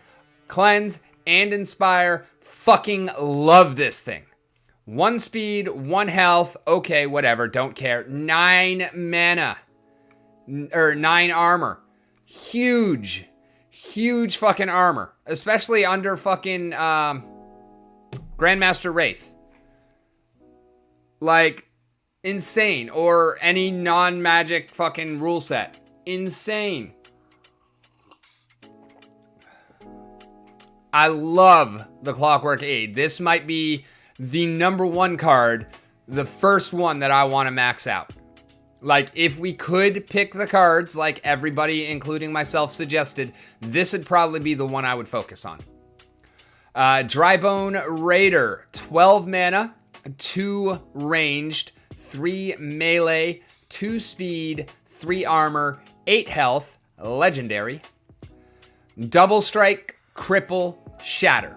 Cleanse and Inspire. Fucking love this thing. 1 speed, 1 health. Okay, whatever. Don't care. 9 mana. Or 9 armor. Huge. Huge fucking armor. Especially under fucking Grandmaster Wraith. Like, insane. Or any non-magic fucking rule set. Insane. I love the Clockwork Aid. This might be the #1 card. The first one that I want to max out. Like, if we could pick the cards, like everybody, including myself, suggested, this would probably be the one I would focus on. Drybone Raider, 12 mana, 2 ranged, 3 melee, 2 speed, 3 armor, 8 health, legendary. Double Strike, Cripple, Shatter.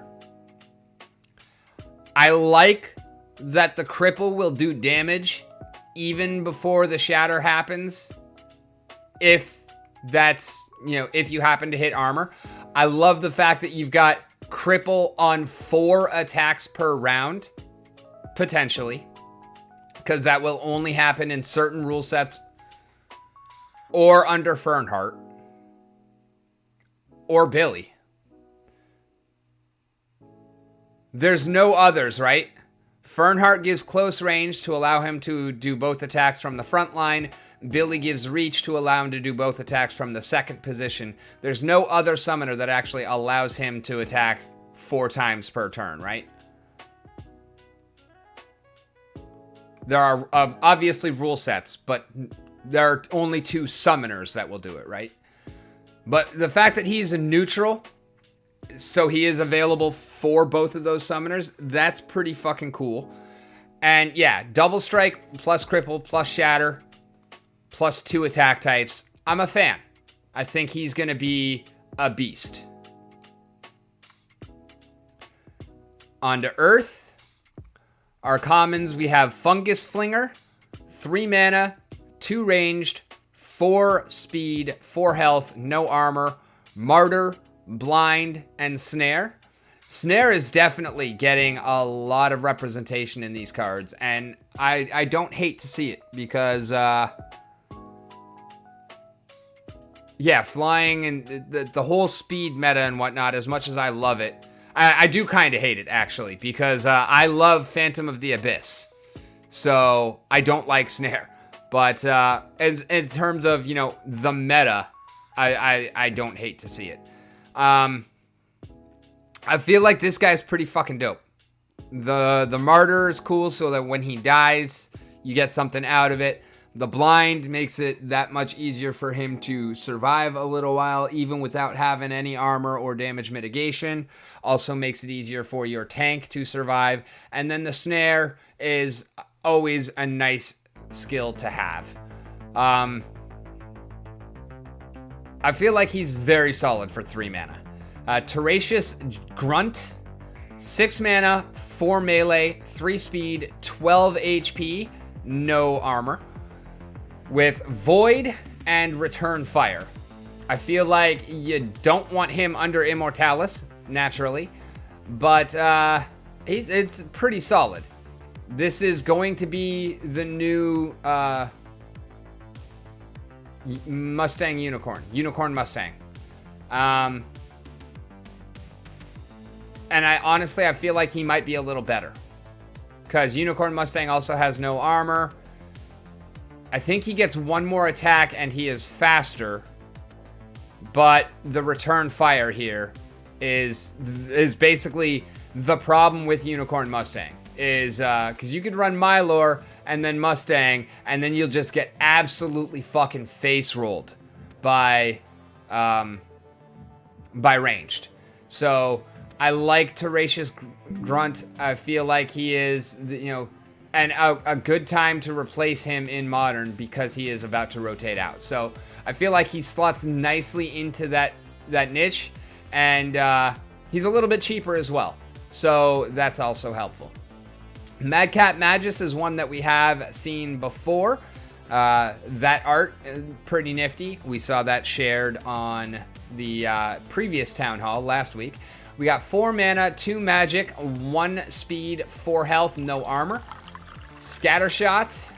I like that the Cripple will do damage even before the Shatter happens, if that's, if you happen to hit armor. I love the fact that you've got Cripple on 4 attacks per round, potentially, because that will only happen in certain rule sets, or under Fernheart, or Billy. There's no others, right? Fernheart gives close range to allow him to do both attacks from the front line. Billy gives reach to allow him to do both attacks from the second position. There's no other summoner that actually allows him to attack 4 times per turn, right? There are obviously rule sets, but there are only 2 summoners that will do it, right? But the fact that he's a neutral, so he is available for both of those summoners, that's pretty fucking cool. And yeah, Double Strike plus Cripple plus Shatter plus 2 attack types. I'm a fan. I think he's going to be a beast. On to Earth. Our commons, we have Fungus Flinger, 3 mana, 2 ranged, 4 speed, 4 health, no armor, Martyr, Blind, and Snare. Snare is definitely getting a lot of representation in these cards, and I don't hate to see it, because yeah, flying and the whole speed meta and whatnot, as much as I love it, I do kind of hate it, actually, because I love Phantom of the Abyss, so I don't like Snare. But in terms of, the meta, I don't hate to see it. I feel like this guy's pretty fucking dope. The Martyr is cool, so that when he dies, you get something out of it. The Blind makes it that much easier for him to survive a little while, even without having any armor or damage mitigation. Also makes it easier for your tank to survive. And then the Snare is always a nice skill to have. I feel like he's very solid for 3 mana. Tenacious Grunt, 6 mana, 4 melee, 3 speed, 12 HP, no armor, with Void and Return Fire. I feel like you don't want him under Immortalis, naturally, but it's pretty solid. This is going to be the new Mustang Unicorn Mustang. And I feel like he might be a little better, because Unicorn Mustang also has no armor. I think he gets 1 more attack and he is faster, but the Return Fire here is basically the problem with Unicorn Mustang, is because you could run Mylor and then Mustang, and then you'll just get absolutely fucking face rolled by ranged. So I like Tenacious Grunt. I feel like he is, and a good time to replace him in Modern, because he is about to rotate out. So I feel like he slots nicely into that niche, and he's a little bit cheaper as well. So that's also helpful. Madcap Magus is one that we have seen before. That art, pretty nifty. We saw that shared on the previous Town Hall last week. We got 4 mana, 2 magic, 1 speed, 4 health, no armor. Scattershot.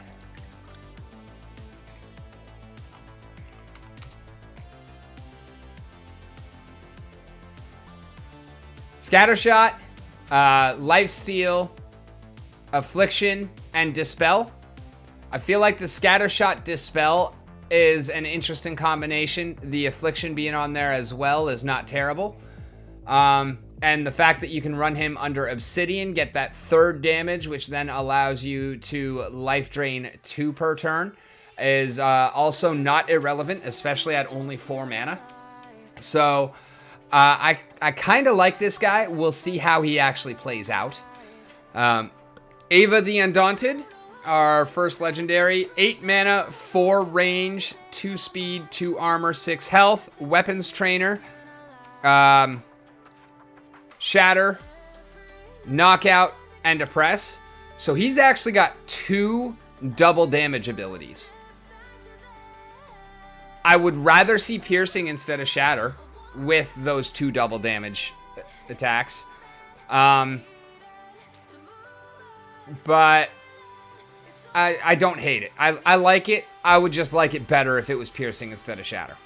Scattershot, Lifesteal, Affliction, and Dispel. I feel like the Scattershot Dispel is an interesting combination. The Affliction being on there as well is not terrible. And the fact that you can run him under Obsidian, get that 3rd damage, which then allows you to life drain 2 per turn, is also not irrelevant, especially at only 4 mana. So I kind of like this guy. We'll see how he actually plays out. Ava the Undaunted, our first legendary. 8 mana, 4 range, 2 speed, 2 armor, 6 health. Weapons Trainer. Shatter, Knockout, and Oppress. So he's actually got 2 double damage abilities. I would rather see Piercing instead of Shatter with those 2 double damage attacks. But I don't hate it. I like it. I would just like it better if it was Piercing instead of Shatter.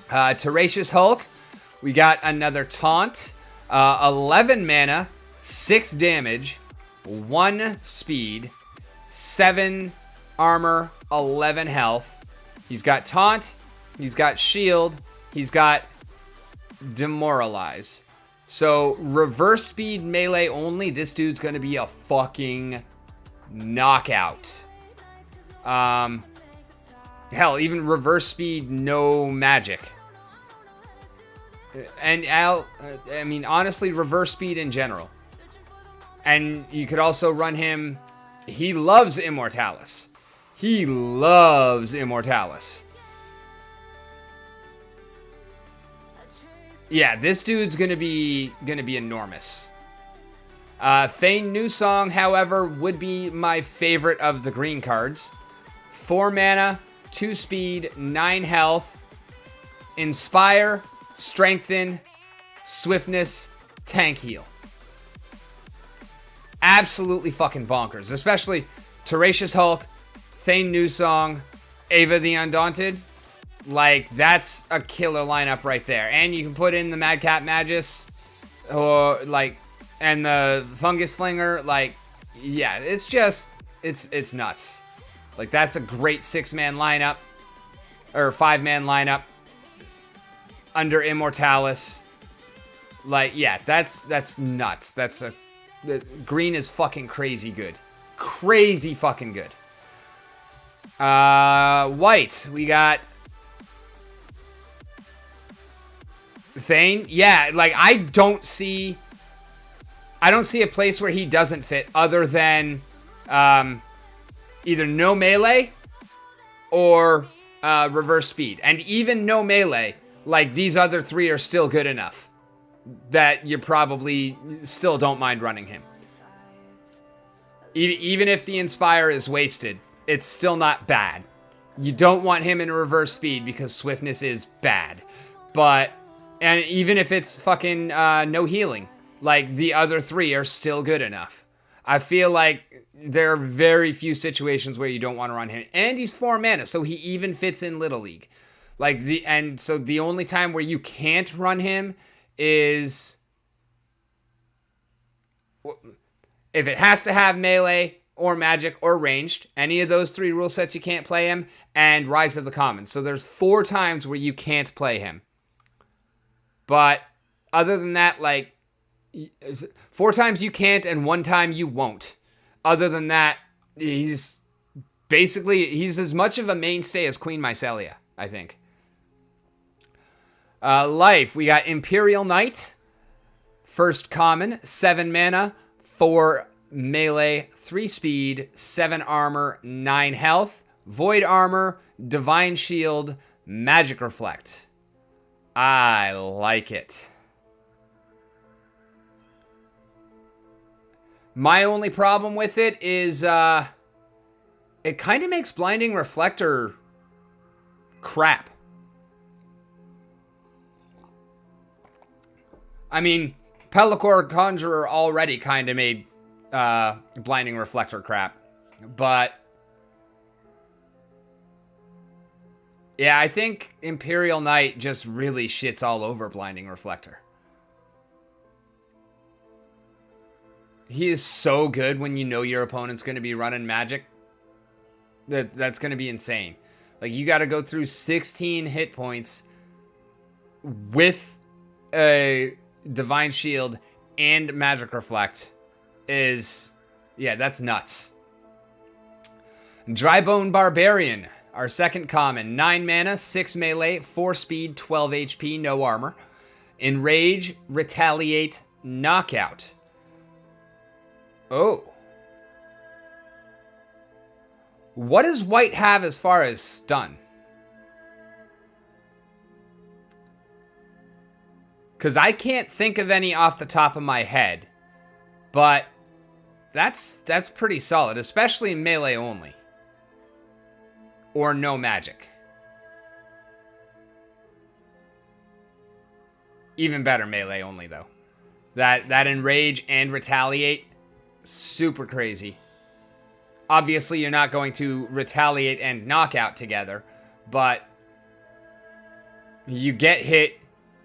Tenacious Hulk. We got another Taunt. 11 mana, 6 damage, 1 speed, 7 armor, 11 health. He's got Taunt. He's got Shield. He's got Demoralize. So reverse speed melee only. This dude's going to be a fucking knockout. Hell, even reverse speed, no magic. And honestly, reverse speed in general. And you could also run him. He loves Immortalis. He loves Immortalis. Yeah, this dude's gonna be enormous. Thane New Song, however, would be my favorite of the green cards. 4 mana, 2 speed, 9 health. Inspire, Strengthen, Swiftness, Tank Heal. Absolutely fucking bonkers. Especially Tenacious Hulk, Thane New Song, Ava the Undaunted. Like, that's a killer lineup right there. And you can put in the Madcap Magus, or and the Fungus Flinger. Like, yeah, it's nuts. Like, that's a great 6-man lineup, or 5-man lineup under Immortalis. Like, yeah, that's nuts. The green is fucking crazy good. Crazy fucking good. White, we got Thane. Yeah, like, I don't see a place where he doesn't fit other than either no melee or reverse speed. And even no melee, like these other three are still good enough that you probably still don't mind running him. Even if the Inspire is wasted, it's still not bad. You don't want him in reverse speed because swiftness is bad. But, and even if it's fucking no healing, like the other three are still good enough. I feel like there are very few situations where you don't want to run him. And he's 4 mana, so he even fits in Little League. So the only time where you can't run him is if it has to have melee or magic or ranged. Any of those 3 rule sets you can't play him, and Rise of the Commons. So there's 4 times where you can't play him. But other than that, like 4 times you can't and 1 time you won't. Other than that, he's as much of a mainstay as Queen Mycelia, I think. Life, we got Imperial Knight. First common, 7 mana, 4 melee, 3 speed, 7 armor, 9 health, void armor, divine shield, magic reflect. I like it. My only problem with it is it kind of makes Blinding Reflector crap. I mean, Pelacor Conjurer already kind of made Blinding Reflector crap. But yeah, I think Imperial Knight just really shits all over Blinding Reflector. He is so good when you know your opponent's going to be running magic. That's going to be insane. Like, you got to go through 16 hit points with a Divine Shield and Magic Reflect is... yeah, that's nuts. Drybone Barbarian, our second common. 9 mana, 6 melee, 4 speed, 12 HP, no armor. Enrage, Retaliate, Knockout. Oh. What does white have as far as stun? Because I can't think of any off the top of my head. But that's pretty solid, especially melee only. Or no magic. Even better melee only, though. That Enrage and Retaliate, super crazy. Obviously, you're not going to Retaliate and Knockout together, but you get hit,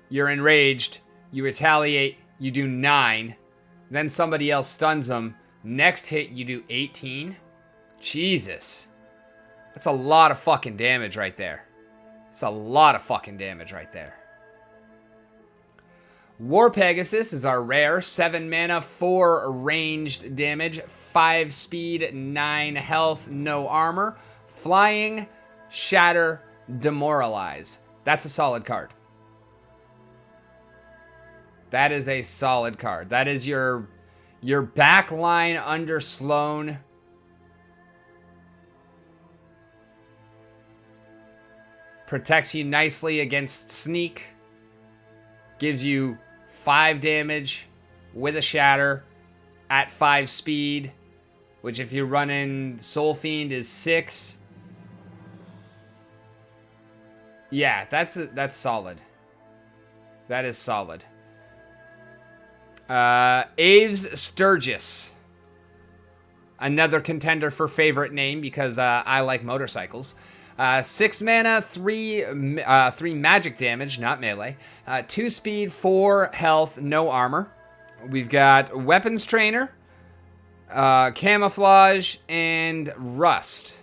you're enraged, you retaliate, you do 9, then somebody else stuns them. Next hit, you do 18. Jesus. That's a lot of fucking damage right there. It's a lot of fucking damage right there. War Pegasus is our rare. 7 mana, 4 ranged damage, 5 speed, 9 health, no armor. Flying, Shatter, Demoralize. That's a solid card. That is a solid card. That is your back line under Sloan. Protects you nicely against sneak. Gives you 5 damage with a shatter at 5 speed, which if you're running Soul Fiend is 6. Yeah, that's solid. That is solid. Aves Sturgis. Another contender for favorite name because I like motorcycles. 6 mana, 3 magic damage, not melee. 2 speed, 4 health, no armor. We've got Weapons Trainer, Camouflage, and Rust.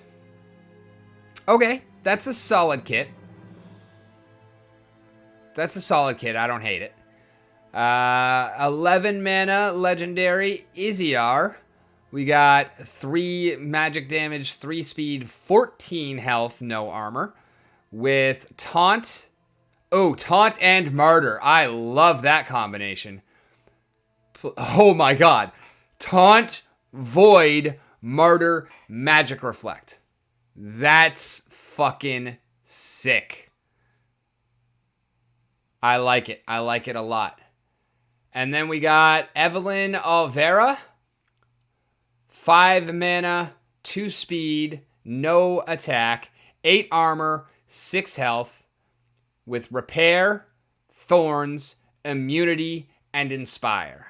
Okay, that's a solid kit. That's a solid kit. I don't hate it. 11 mana, Legendary, Iziar. We got 3 magic damage, 3 speed, 14 health, no armor. With Taunt. Oh, Taunt and Martyr. I love that combination. Oh my god. Taunt, Void, Martyr, Magic Reflect. That's fucking sick. I like it. I like it a lot. And then we got Evelyn Alvera. 5 mana, 2 speed, no attack, 8 armor, 6 health, with repair, thorns, immunity, and inspire.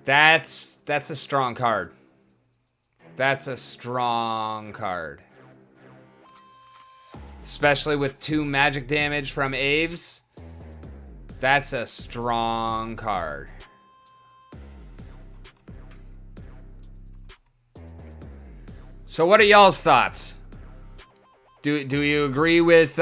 That's a strong card. That's a strong card. Especially with 2 magic damage from Aves. That's a strong card. So what are y'all's thoughts? Do you agree with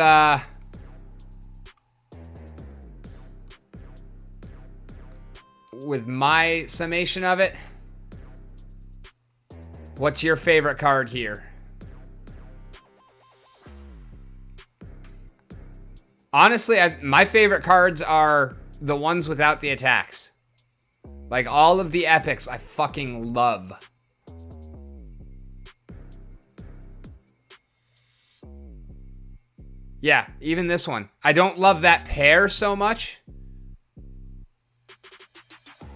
my summation of it? What's your favorite card here? Honestly, my favorite cards are the ones without the attacks. Like all of the epics I fucking love. Yeah, even this one. I don't love that pair so much.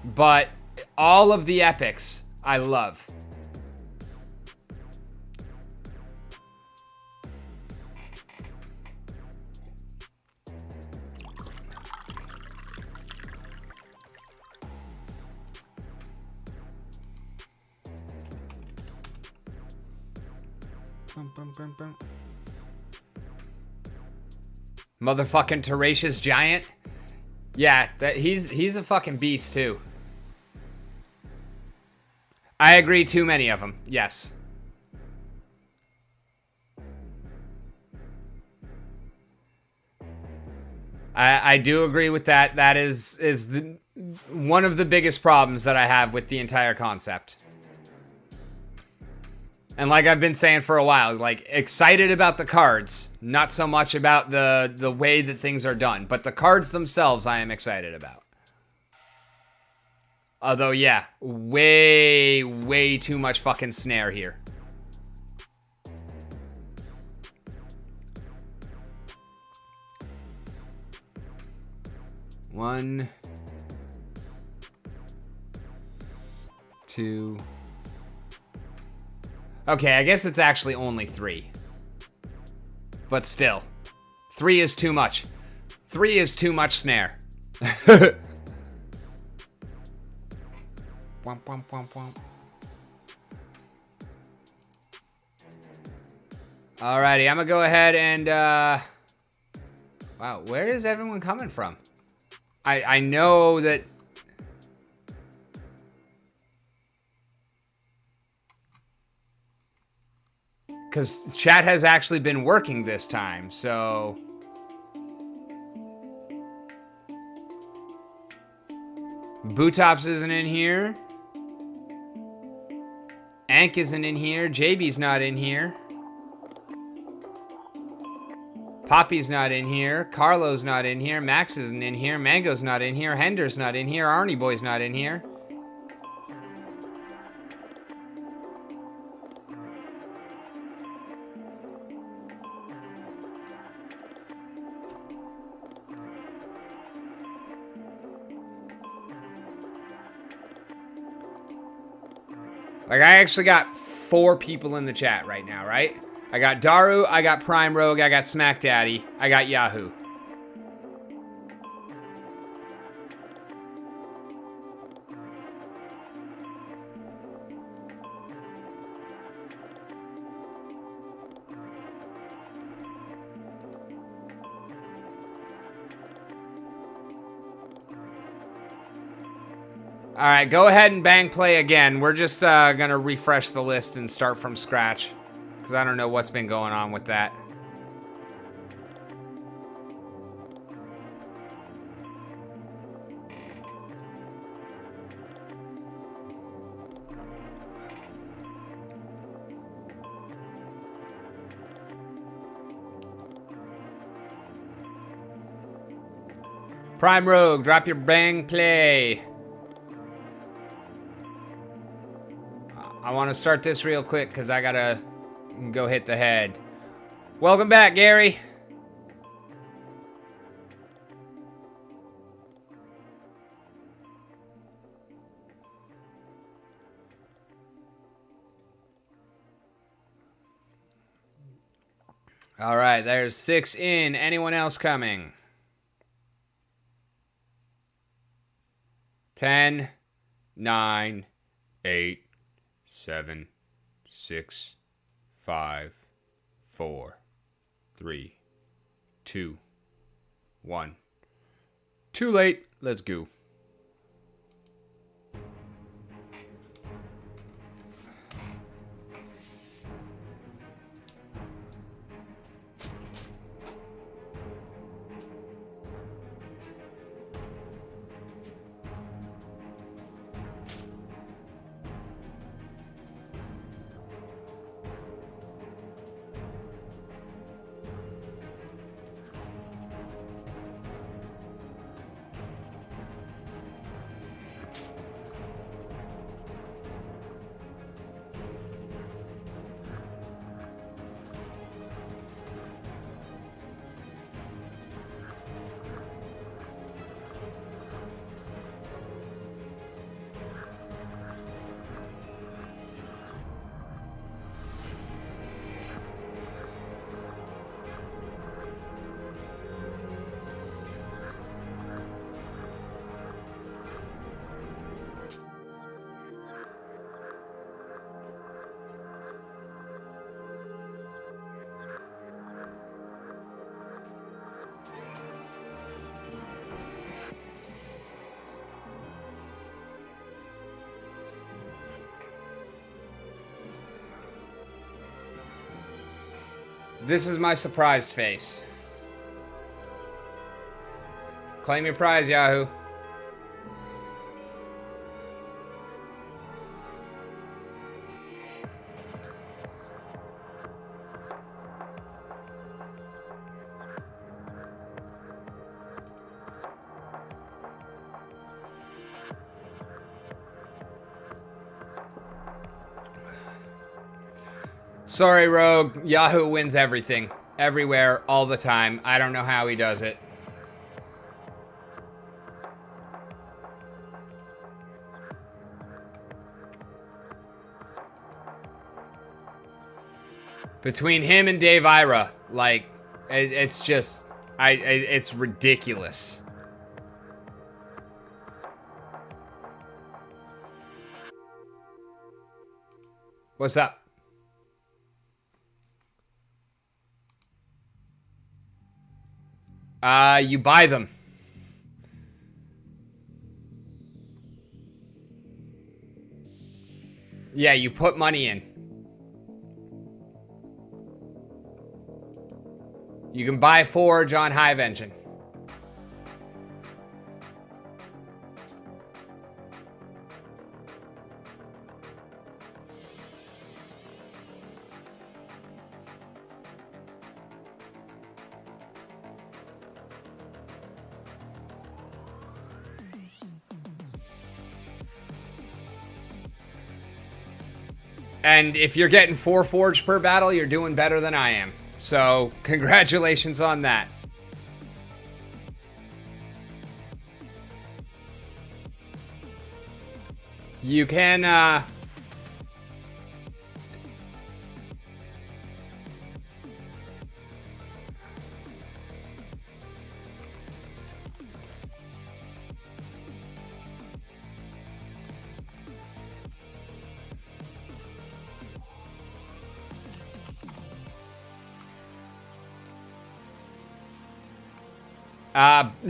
But all of the epics I love. Motherfucking Tenacious Giant. Yeah, he's a fucking beast too. I agree, too many of them. Yes. I do agree with that. That is one of the biggest problems that I have with the entire concept. And like I've been saying for a while, like excited about the cards, not so much about the way that things are done, but the cards themselves I am excited about. Although, yeah, way too much fucking snare here. One, two. Okay, I guess it's actually only 3. But still, 3 is too much. 3 is too much snare. Womp, womp, womp, womp. Alrighty, I'm gonna go ahead and, wow, where is everyone coming from? I know that... Because chat has actually been working this time, so... Bootops isn't in here. Ank isn't in here. JB's not in here. Poppy's not in here. Carlo's not in here. Max isn't in here. Mango's not in here. Hender's not in here. Arnie Boy's not in here. Like, I actually got 4 people in the chat right now, right? I got Daru, I got Prime Rogue, I got Smack Daddy, I got Yahoo. All right, go ahead and bang play again. We're just gonna refresh the list and start from scratch, because I don't know what's been going on with that. Prime Rogue, drop your bang play. I want to start this real quick because I gotta go hit the head. Welcome back, Gary. All right, there's 6 in. Anyone else coming? 10, 9, 8, 7, 6, 5, 4, 3, 2, 1. Too late. Let's go. This is my surprised face. Claim your prize, Yahoo. Sorry, Rogue. Yahoo wins everything. Everywhere, all the time. I don't know how he does it. Between him and Dave Ira, like, it's just, it's ridiculous. What's up? You buy them. Yeah, you put money in. You can buy Forge on Hive Engine. And if you're getting 4 Forge per battle, you're doing better than I am. So, congratulations on that. You can,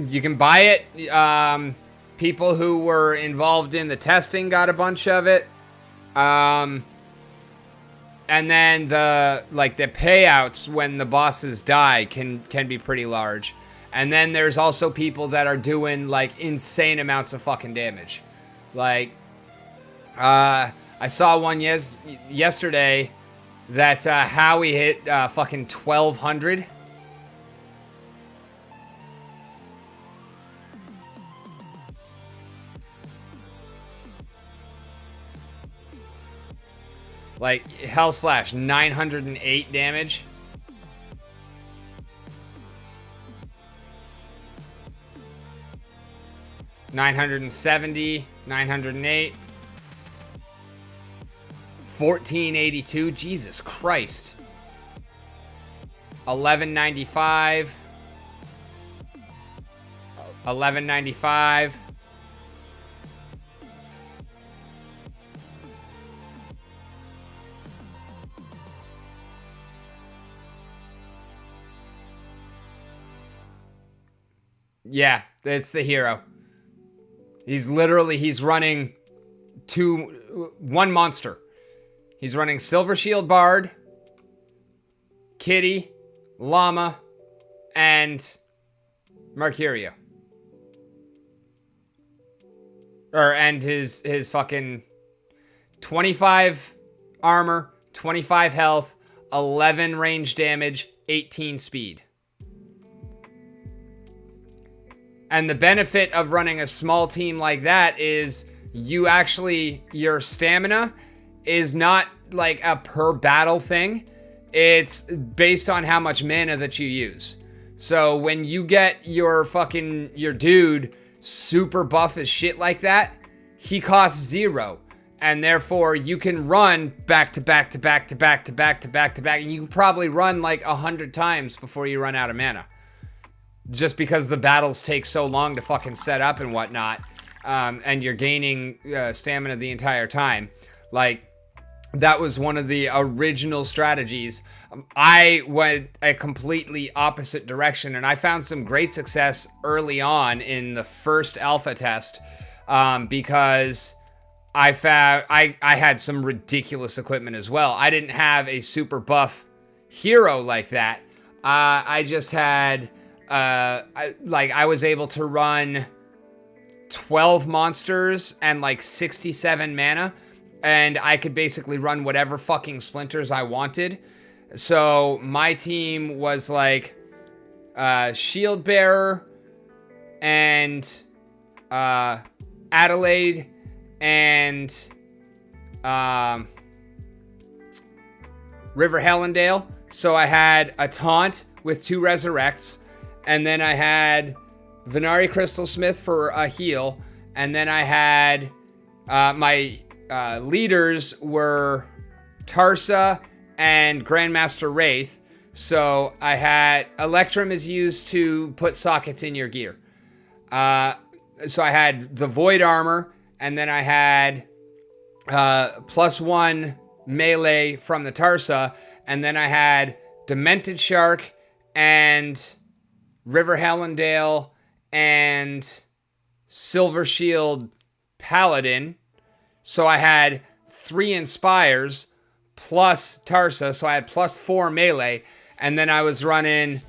you can buy it. People who were involved in the testing got a bunch of it. And then the payouts when the bosses die can be pretty large. And then there's also people that are doing like insane amounts of fucking damage. Like I saw one yesterday that Howie hit fucking 1200. Like, Hell Slash, 908 damage. $970, 908, 1482. Jesus Christ. 1195, 1195. Yeah, it's the hero. He's running one monster. He's running Silver Shield Bard, Kitty, Llama, and Mercurio. And his fucking 25 armor, 25 health, 11 range damage, 18 speed. And the benefit of running a small team like that is your stamina is not like a per battle thing. It's based on how much mana that you use. So when you get your dude super buff as shit like that, he costs 0. And therefore you can run back to back to back to back to back to back to back. And you can probably run like 100 times before you run out of mana. Just because the battles take so long to fucking set up and whatnot. And you're gaining stamina the entire time. Like, that was one of the original strategies. I went a completely opposite direction, and I found some great success early on in the first alpha test because I had some ridiculous equipment as well. I didn't have a super buff hero like that. I just had I was able to run 12 monsters and like 67 mana, and I could basically run whatever fucking splinters I wanted. So my team was like Shield Bearer and Adelaide and River Hellendale. So I had a Taunt with 2 Resurrects, and then I had Venari Crystal Smith for a heal, and then I had my leaders were Tarsa and Grandmaster Wraith. So I had Electrum is used to put sockets in your gear. So I had the Void Armor, and then I had +1 melee from the Tarsa, and then I had Demented Shark and River Hellendale and Silver Shield Paladin. So I had 3 Inspires plus Tarsa, so I had +4 melee, and then I was running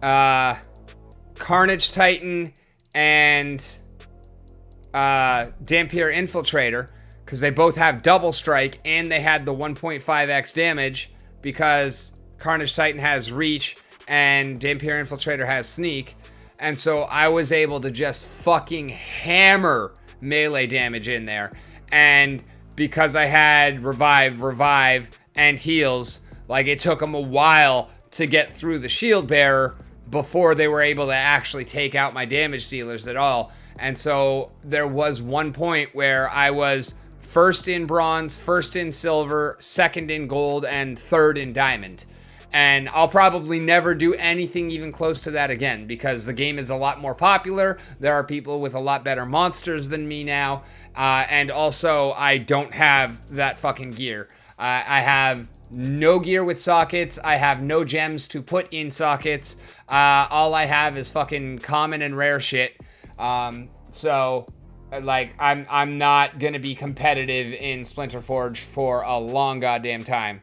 Carnage Titan and Dampier Infiltrator, because they both have double strike, and they had the 1.5x damage, because Carnage Titan has reach and Dampier Infiltrator has sneak. And so I was able to just fucking hammer melee damage in there. And because I had revive, and heals, like, it took them a while to get through the Shield Bearer before they were able to actually take out my damage dealers at all. And so there was one point where I was first in bronze, first in silver, second in gold, and third in diamond. And I'll probably never do anything even close to that again, because the game is a lot more popular. There are people with a lot better monsters than me now. And also, I don't have that fucking gear. I have no gear with sockets. I have no gems to put in sockets. All I have is fucking common and rare shit. So, like, I'm not gonna be competitive in Splinter Forge for a long goddamn time.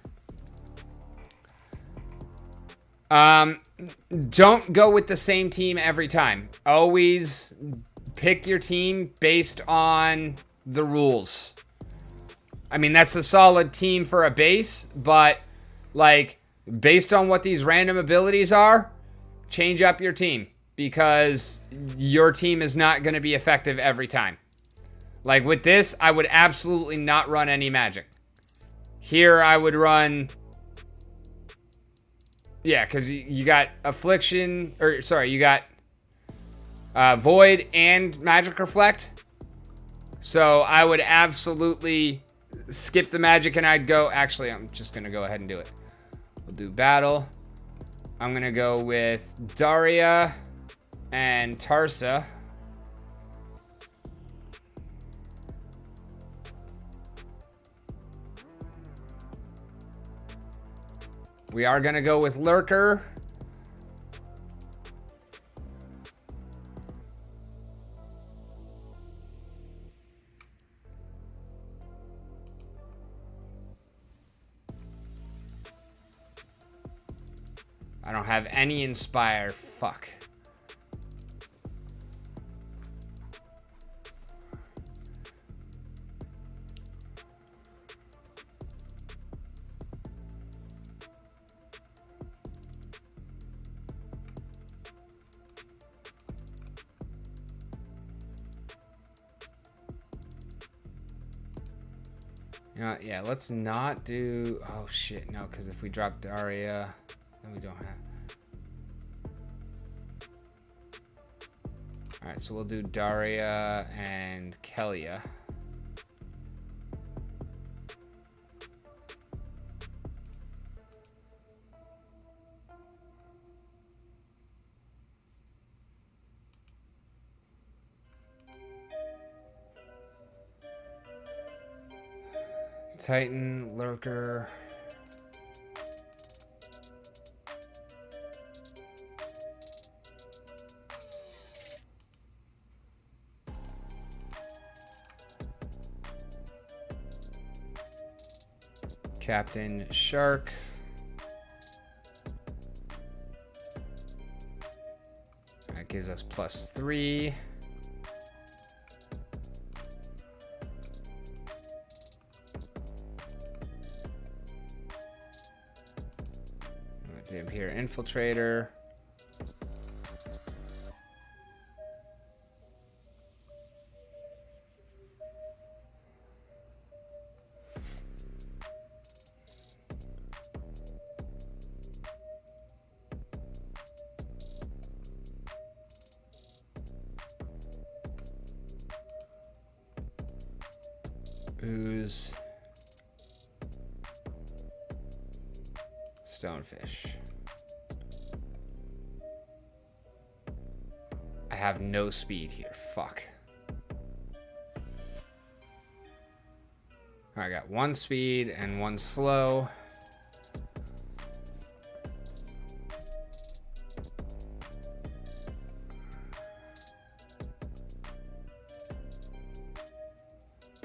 Don't go with the same team every time. Always pick your team based on the rules. I mean, that's a solid team for a base, but, like, based on what these random abilities are, change up your team, because your team is not going to be effective every time. Like, with this, I would absolutely not run any magic. Here I would run. Yeah, because you got Affliction, or sorry, you got Void and Magic Reflect. So I would absolutely skip the Magic and I'd go. Actually, I'm just going to go ahead and do it. We'll do Battle. I'm going to go with Daria and Tarsa. We are going to go with Lurker. I don't have any Inspire. Fuck. Yeah, let's not do... Oh, shit. No, because if we drop Daria, then we don't have... Alright, so we'll do Daria and Kelia. Titan, Lurker. Captain Shark. That gives us +3. Dim here, Infiltrator. Ooze. Stonefish. I have no speed here. Fuck. I got 1 speed and 1 slow.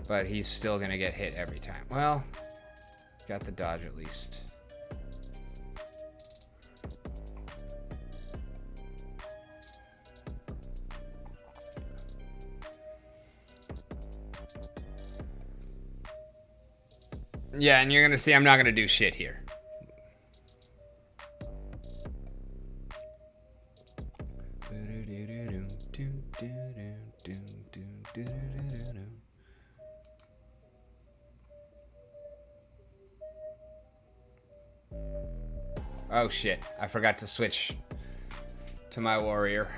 But he's still gonna get hit every time. Well, got the dodge at least. Yeah, and you're gonna see I'm not gonna do shit here. Oh shit, I forgot to switch to my warrior.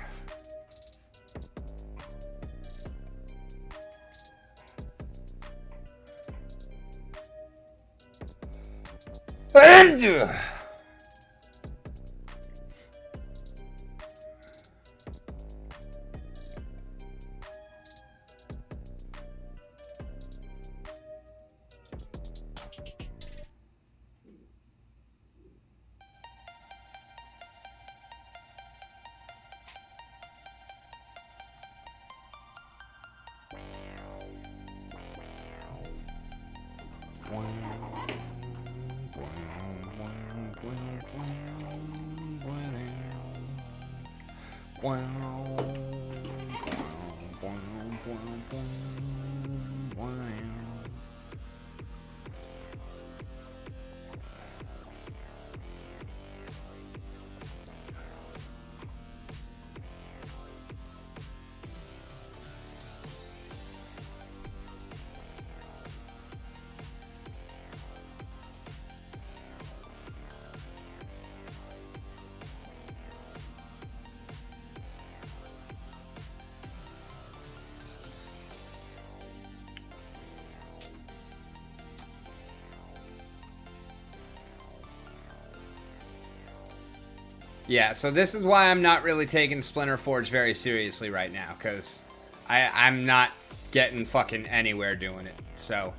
Yeah, so this is why I'm not really taking Splinter Forge very seriously right now, because I'm not getting fucking anywhere doing it. So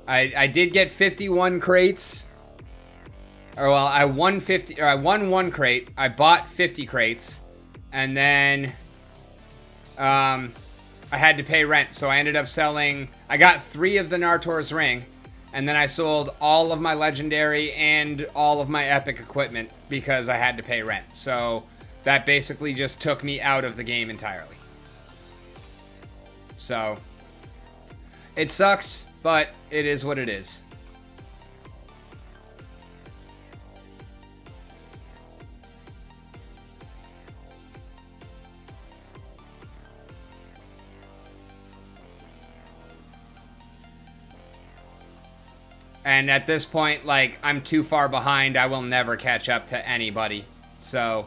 I did get 51 crates. Or well, I won 1 crate. I bought 50 crates, and then I had to pay rent, so I ended up selling. I got 3 of the Nartor's Ring, and then I sold all of my legendary and all of my epic equipment because I had to pay rent. So that basically just took me out of the game entirely. So it sucks, but it is what it is. And at this point, like, I'm too far behind. I will never catch up to anybody. So,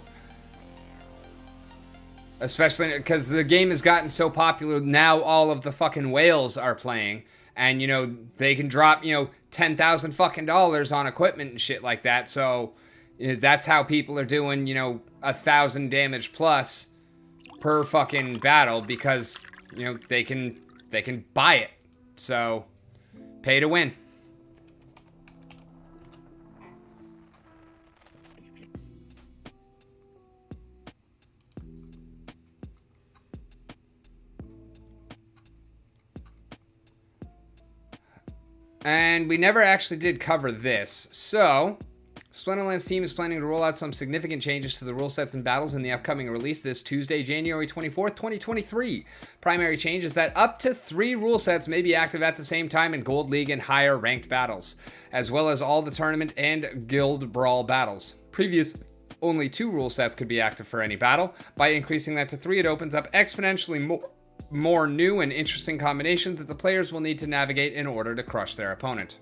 especially because the game has gotten so popular, now all of the fucking whales are playing. And, you know, they can drop, you know, $10,000 fucking dollars on equipment and shit like that. So, you know, that's how people are doing, you know, 1,000 damage plus per fucking battle because, you know, they can buy it. So, pay to win. And we never actually did cover this. So, Splinterlands team is planning to roll out some significant changes to the rule sets and battles in the upcoming release this Tuesday, January 24th, 2023. Primary change is that up to 3 rule sets may be active at the same time in Gold League and higher ranked battles, as well as all the tournament and guild brawl battles. Previous only 2 rule sets could be active for any battle. By increasing that to 3, it opens up exponentially more new and interesting combinations that the players will need to navigate in order to crush their opponent.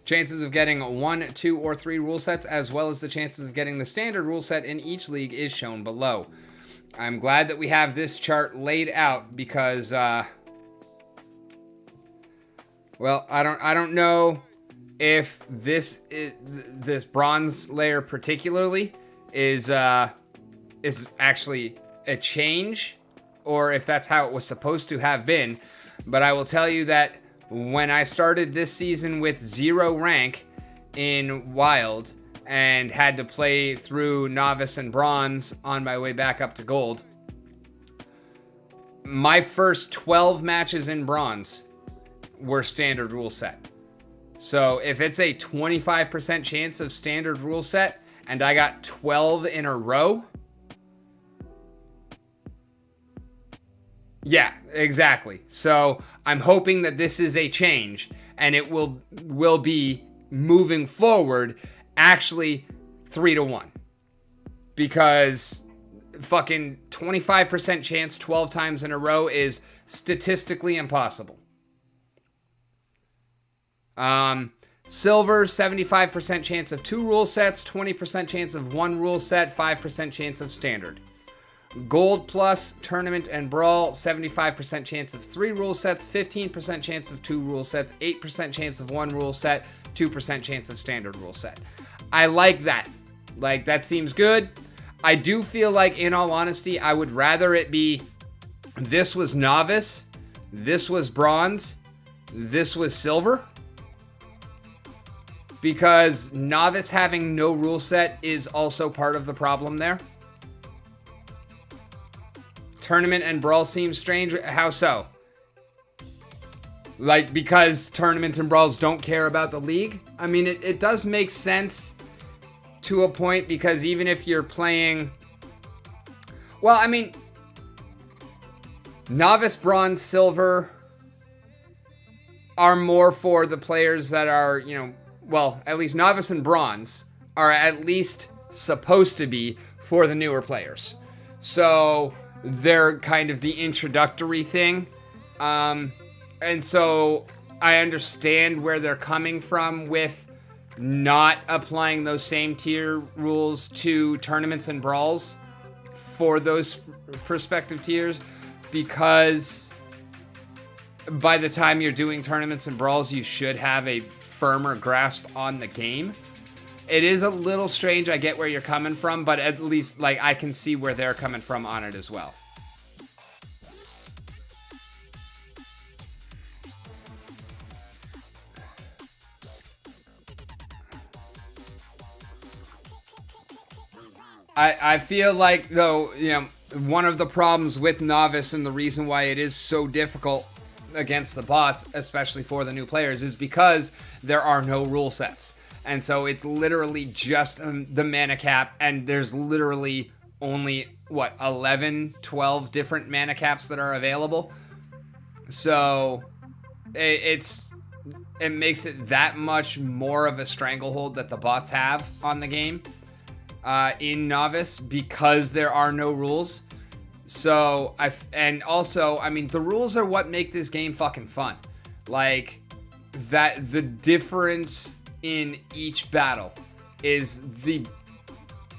Chances of getting 1, 2, or 3 rule sets, as well as the chances of getting the standard rule set in each league, is shown below. I'm glad that we have this chart laid out because, well, I don't know if this bronze layer particularly is actually a change, or if that's how it was supposed to have been. But I will tell you that when I started this season with 0 rank in Wild and had to play through Novice and Bronze on my way back up to Gold, my first 12 matches in Bronze were standard rule set. So if it's a 25% chance of standard rule set and I got 12 in a row, yeah, exactly. So I'm hoping that this is a change and it will be moving forward actually 3-1. Because fucking 25% chance 12 times in a row is statistically impossible. Silver, 75% chance of 2 rule sets, 20% chance of 1 rule set, 5% chance of standard. Gold plus, tournament and brawl, 75% chance of 3 rule sets, 15% chance of 2 rule sets, 8% chance of 1 rule set, 2% chance of standard rule set. I like that. Like, that seems good. I do feel like, in all honesty, I would rather it be this was novice, this was bronze, this was silver. Because novice having no rule set is also part of the problem there. Tournament and brawl seems strange. How so? Like, because tournament and brawls don't care about the league? I mean, it does make sense to a point, because even if you're playing... Well, I mean, novice, bronze, silver are more for the players that are, you know, well, at least novice and bronze are at least supposed to be for the newer players. So they're kind of the introductory thing. And so I understand where they're coming from with not applying those same tier rules to tournaments and brawls for those prospective tiers, because by the time you're doing tournaments and brawls, you should have a firmer grasp on the game. it is a little strange. I get where you're coming from, but at least like I can see where they're coming from on it as well. I feel like, though, you know, one of the problems with Novice and the reason why it is so difficult against the bots, especially for the new players, is because there are no rule sets. And so it's literally just the mana cap, and there's literally only, 11, 12 different mana caps that are available. So it makes it that much more of a stranglehold that the bots have on the game. In Novice, because there are no rules. So and also, I mean, the rules are what make this game fucking fun. Like, that the difference in each battle is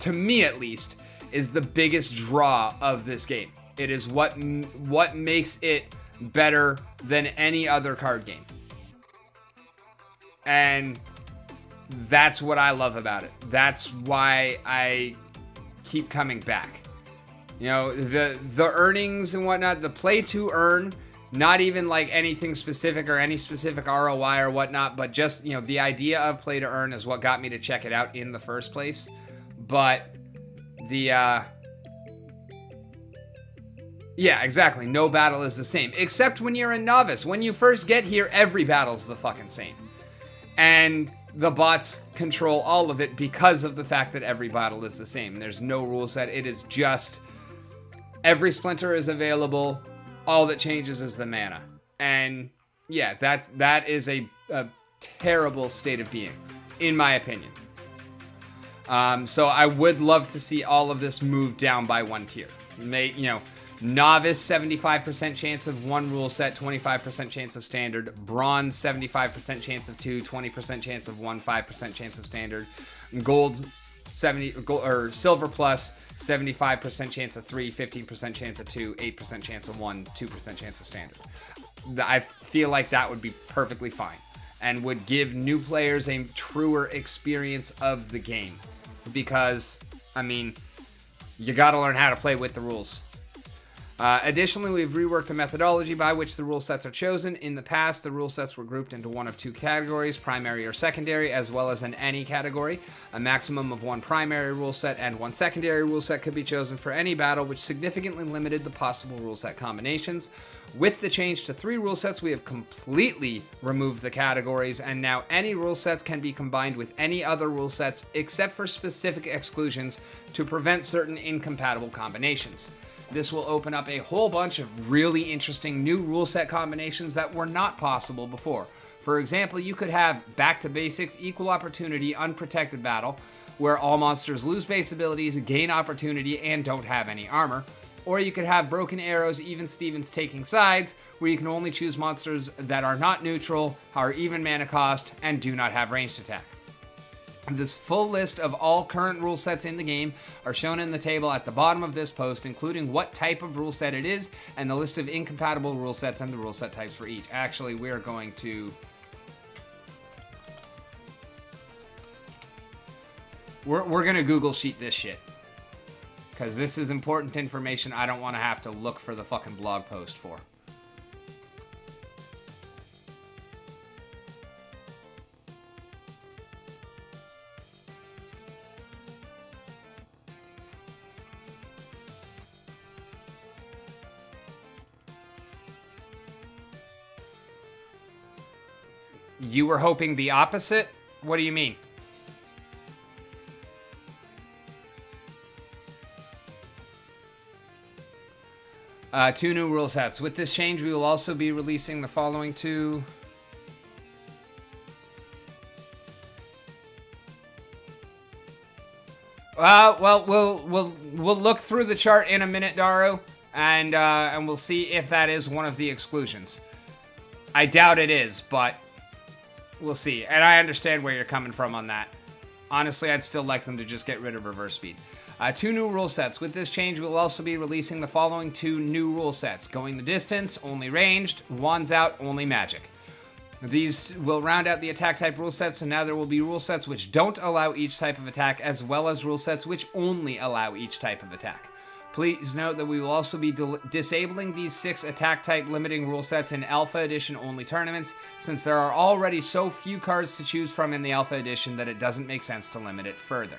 to me at least, is the biggest draw of this game. It is what makes it better than any other card game. And that's what I love about it. That's why I keep coming back. You know, the earnings and whatnot, the play to earn, not even like anything specific or any specific ROI or whatnot, but just, you know, the idea of play to earn is what got me to check it out in the first place. But yeah, exactly. No battle is the same, except when you're a novice. When you first get here, every battle's the fucking same. And the bots control all of it because of the fact that every battle is the same. There's no rule set. It is just every splinter is available. All that changes is the mana. And yeah, that is a terrible state of being, in my opinion. So I would love to see all of this move down by one tier. Novice, 75% chance of one rule set, 25% chance of standard. Bronze, 75% chance of two, 20% chance of one, 5% chance of standard. Gold, silver plus, 75% chance of three, 15% chance of two, 8% chance of one, 2% chance of standard. I feel like that would be perfectly fine and would give new players a truer experience of the game. Because, I mean, you gotta learn how to play with the rules. Additionally, we've reworked the methodology by which the rule sets are chosen. In the past, the rule sets were grouped into one of two categories, primary or secondary, as well as in any category. A maximum of one primary rule set and one secondary rule set could be chosen for any battle, which significantly limited the possible rule set combinations. With the change to 3 rule sets, we have completely removed the categories, and now any rule sets can be combined with any other rule sets, except for specific exclusions to prevent certain incompatible combinations. This will open up a whole bunch of really interesting new rule set combinations that were not possible before. For example, you could have Back to Basics, Equal Opportunity, Unprotected Battle, where all monsters lose base abilities, gain opportunity, and don't have any armor. Or you could have Broken Arrows, Even Stevens Taking Sides, where you can only choose monsters that are not neutral, are even mana cost, and do not have ranged attack. This full list of all current rule sets in the game are shown in the table at the bottom of this post, including what type of rule set it is, and the list of incompatible rule sets and the rule set types for each. Actually, we're going to... We're going to Google Sheet this shit. Because this is important information I don't want to have to look for the fucking blog post for. You were hoping the opposite? What do you mean? Two new rule sets. With this change, we will also be releasing the following two. Well, we'll look through the chart in a minute, Daru, and we'll see if that is one of the exclusions. I doubt it is, but we'll see. And I understand where you're coming from on that. Honestly, I'd still like them to just get rid of reverse speed. Two new rule sets. With this change, we'll also be releasing the following two new rule sets. Going the Distance, only ranged. Wands Out, only magic. These will round out the attack type rule sets, so now there will be rule sets which don't allow each type of attack, as well as rule sets which only allow each type of attack. Please note that we will also be disabling these 6 attack type limiting rule sets in Alpha Edition only tournaments, since there are already so few cards to choose from in the Alpha Edition that it doesn't make sense to limit it further.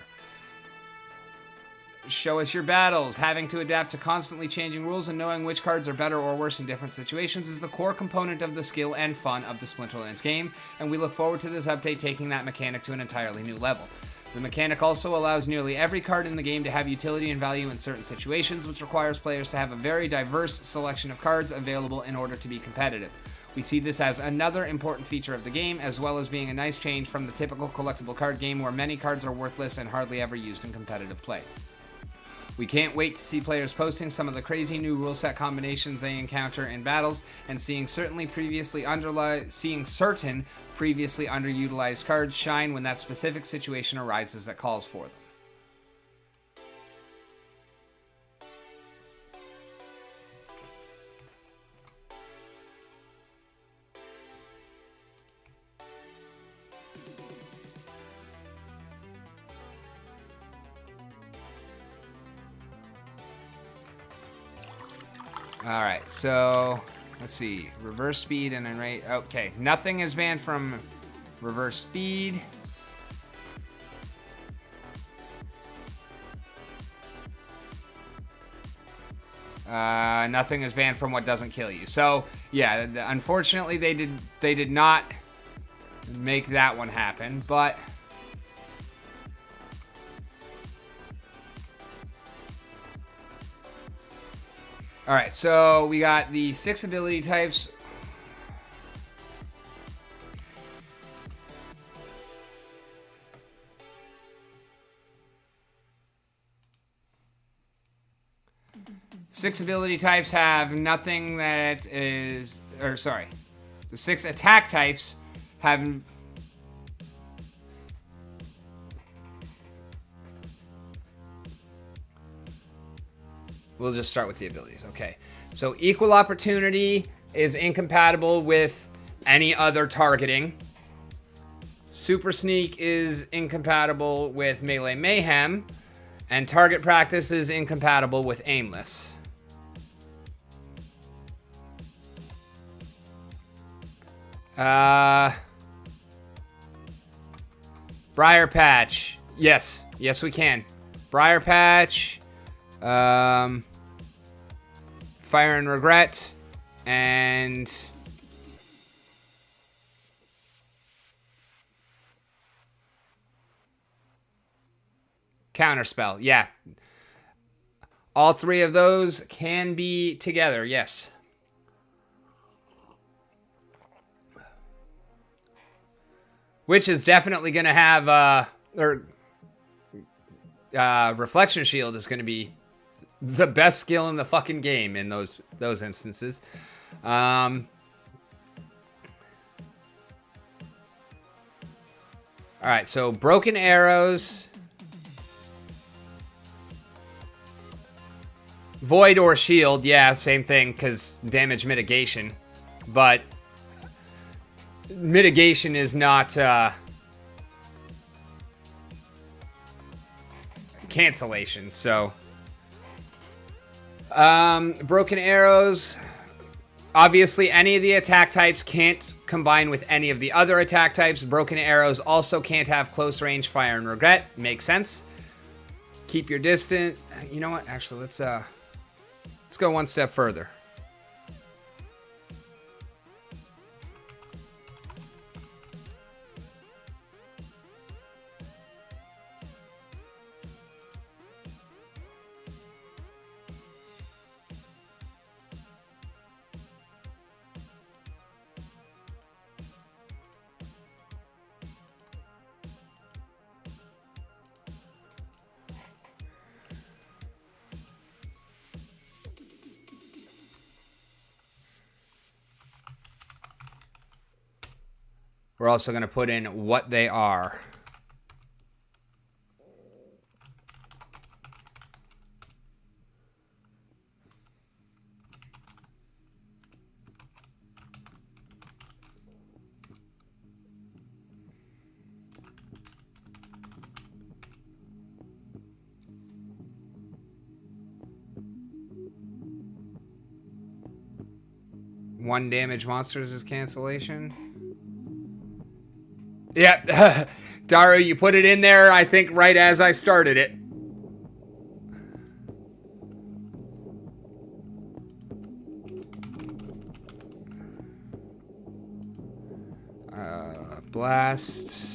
Show us your battles. Having to adapt to constantly changing rules and knowing which cards are better or worse in different situations is the core component of the skill and fun of the Splinterlands game, and we look forward to this update taking that mechanic to an entirely new level. The mechanic also allows nearly every card in the game to have utility and value in certain situations, which requires players to have a very diverse selection of cards available in order to be competitive. We see this as another important feature of the game, as well as being a nice change from the typical collectible card game where many cards are worthless and hardly ever used in competitive play. We can't wait to see players posting some of the crazy new rule set combinations they encounter in battles, and seeing certain previously underutilized cards shine when that specific situation arises that calls for them. Alright, so let's see. Reverse speed and then rate. Okay, nothing is banned from reverse speed. Nothing is banned from what doesn't kill you. So yeah, unfortunately they did not make that one happen, but all right, so we got the 6 ability types. Six ability types have nothing that is, or sorry, the 6 attack types have. We'll just start with the abilities. Okay. So equal opportunity is incompatible with any other targeting. Super sneak is incompatible with melee mayhem. And target practice is incompatible with aimless. Briar Patch. Yes. Yes, we can. Briar Patch. Fire and Regret, and Counterspell. Yeah. All 3 of those can be together, yes. Which is definitely going to have, Reflection Shield is going to be the best skill in the fucking game in those instances. All right, so broken arrows, void or shield, yeah, same thing, because damage mitigation, but mitigation is not cancellation, so. Broken arrows. Obviously, any of the attack types can't combine with any of the other attack types. Broken arrows also can't have close range fire and regret. Makes sense. Keep your distance. You know what? Actually, let's go one step further. We're also going to put in what they are. 1 damage monsters is cancellation. Yep. Daru, you put it in there, I think, right as I started it. Blast.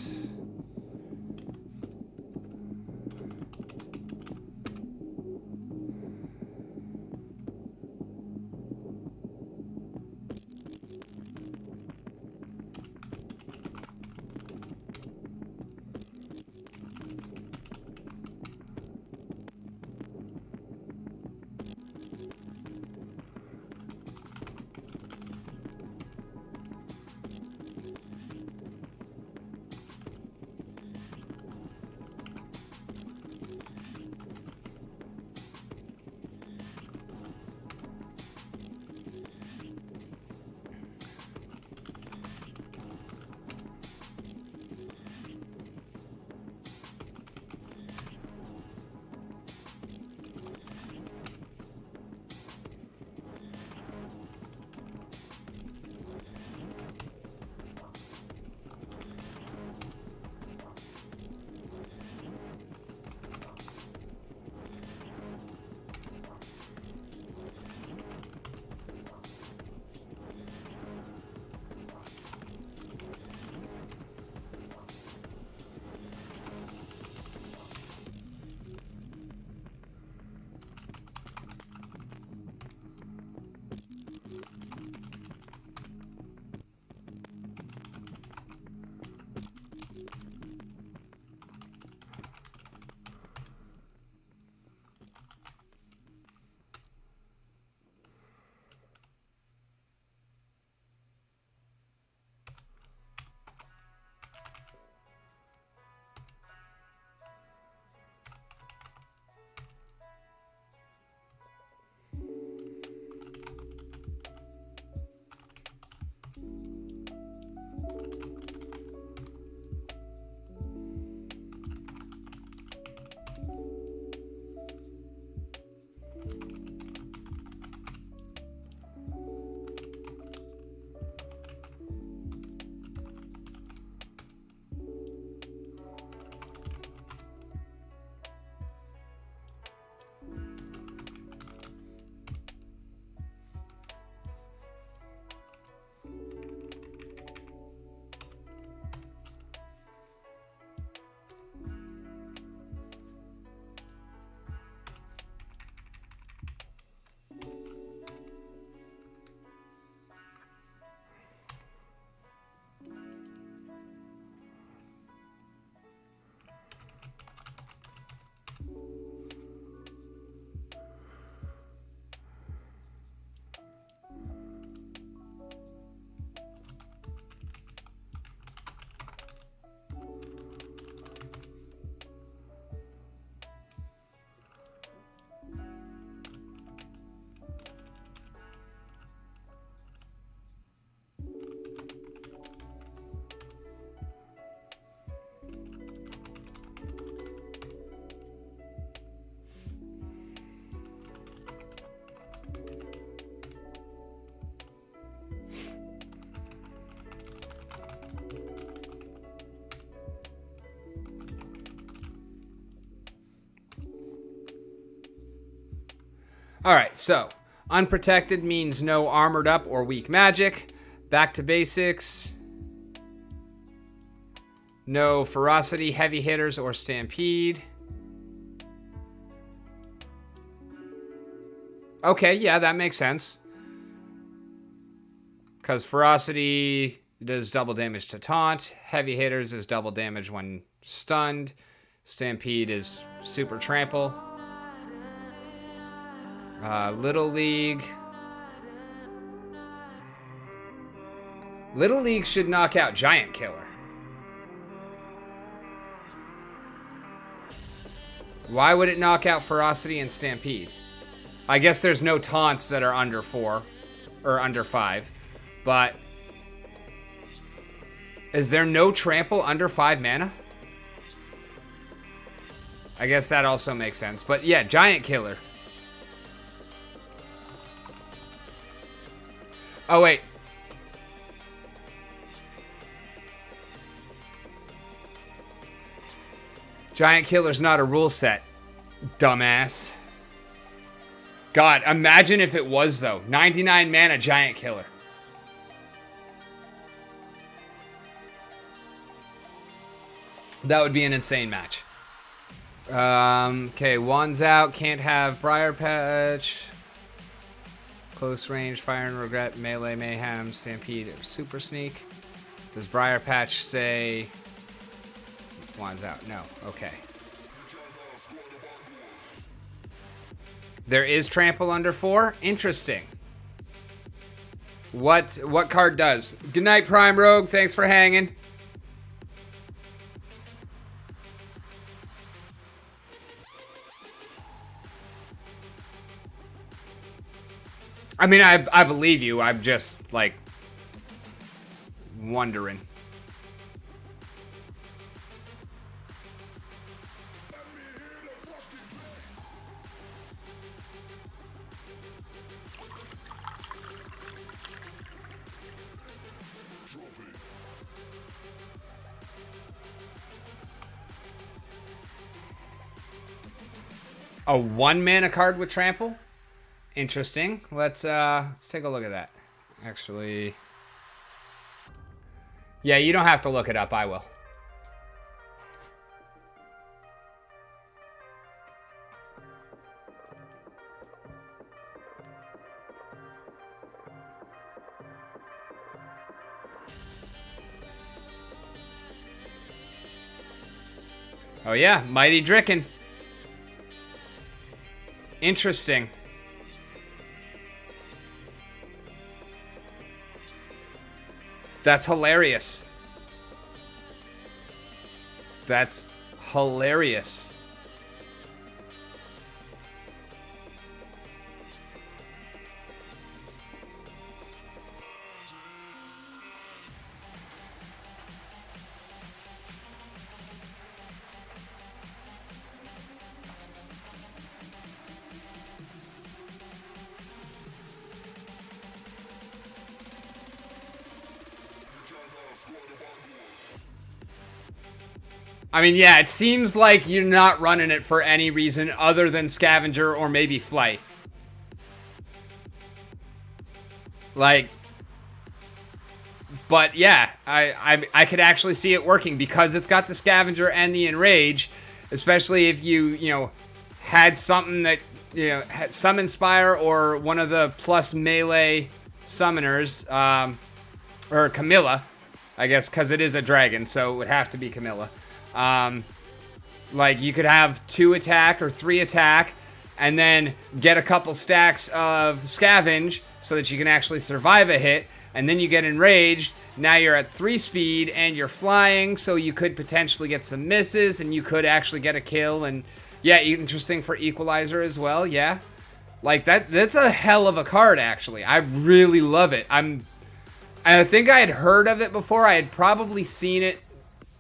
All right, so unprotected means no armored up or weak magic. Back to basics. No ferocity, heavy hitters, or stampede. Okay, yeah, that makes sense. Because ferocity does double damage to taunt. Heavy hitters is double damage when stunned. Stampede is super trample. Little League. Little League should knock out Giant Killer. Why would it knock out Ferocity and Stampede? I guess there's no taunts that are under 4 or under 5, but is there no trample under 5 mana? I guess that also makes sense, but yeah, Giant Killer. Oh wait, Giant Killer's not a rule set, dumbass. God, imagine if it was, though. 99 mana Giant Killer. That would be an insane match. Okay, Wands out. Can't have Briar Patch. Close range, Fire and Regret, Melee, Mayhem, Stampede, or Super Sneak. Does Briar Patch say... Wands out? No. Okay. There is Trample under 4. Interesting. What card does? Good night, Prime Rogue. Thanks for hanging. I mean, I believe you. I'm just, like, wondering. A 1 mana card with trample? Interesting. Let's take a look at that. Actually, yeah, you don't have to look it up. I will. Oh yeah, Mighty Dricken. Interesting. That's hilarious. That's hilarious. I mean, yeah, it seems like you're not running it for any reason other than Scavenger or maybe Flight. Like, but yeah, I could actually see it working because it's got the Scavenger and the Enrage, especially if you had something that, had some Inspire or one of the plus melee summoners, or Camilla, I guess, because it is a dragon, so it would have to be Camilla. Like you could have 2 attack or 3 attack and then get a couple stacks of scavenge so that you can actually survive a hit, and then you get enraged. Now you're at 3 speed and you're flying, so you could potentially get some misses and you could actually get a kill. And yeah, interesting for Equalizer as well. Yeah, like that's a hell of a card, actually. I really love it. I think I had heard of it before. I had probably seen it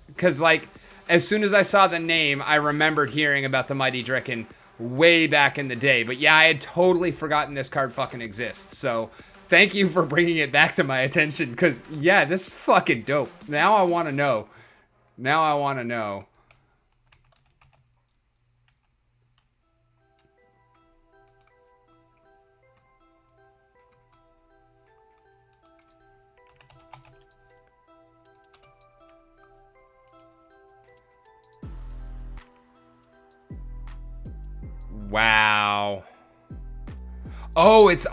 because, like, as soon as I saw the name, I remembered hearing about the Mighty Dricken way back in the day. But yeah, I had totally forgotten this card fucking exists. So thank you for bringing it back to my attention, because yeah, this is fucking dope. Now I want to know. Now I want to know. Wow. Oh, it's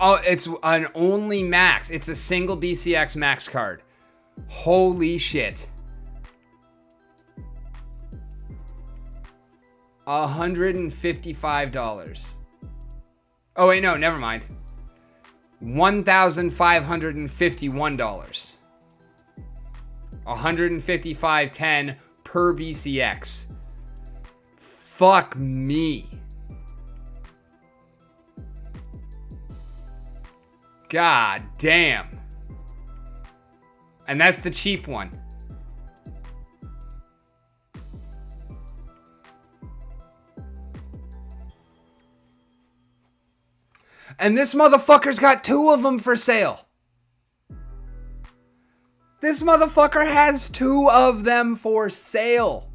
an only max. It's a single BCX max card. Holy shit. $155. Oh wait, no, never mind. $1,551. 155.10 per BCX. Fuck me. God damn. And that's the cheap one. And this motherfucker's got 2 of them for sale. This motherfucker has 2 of them for sale.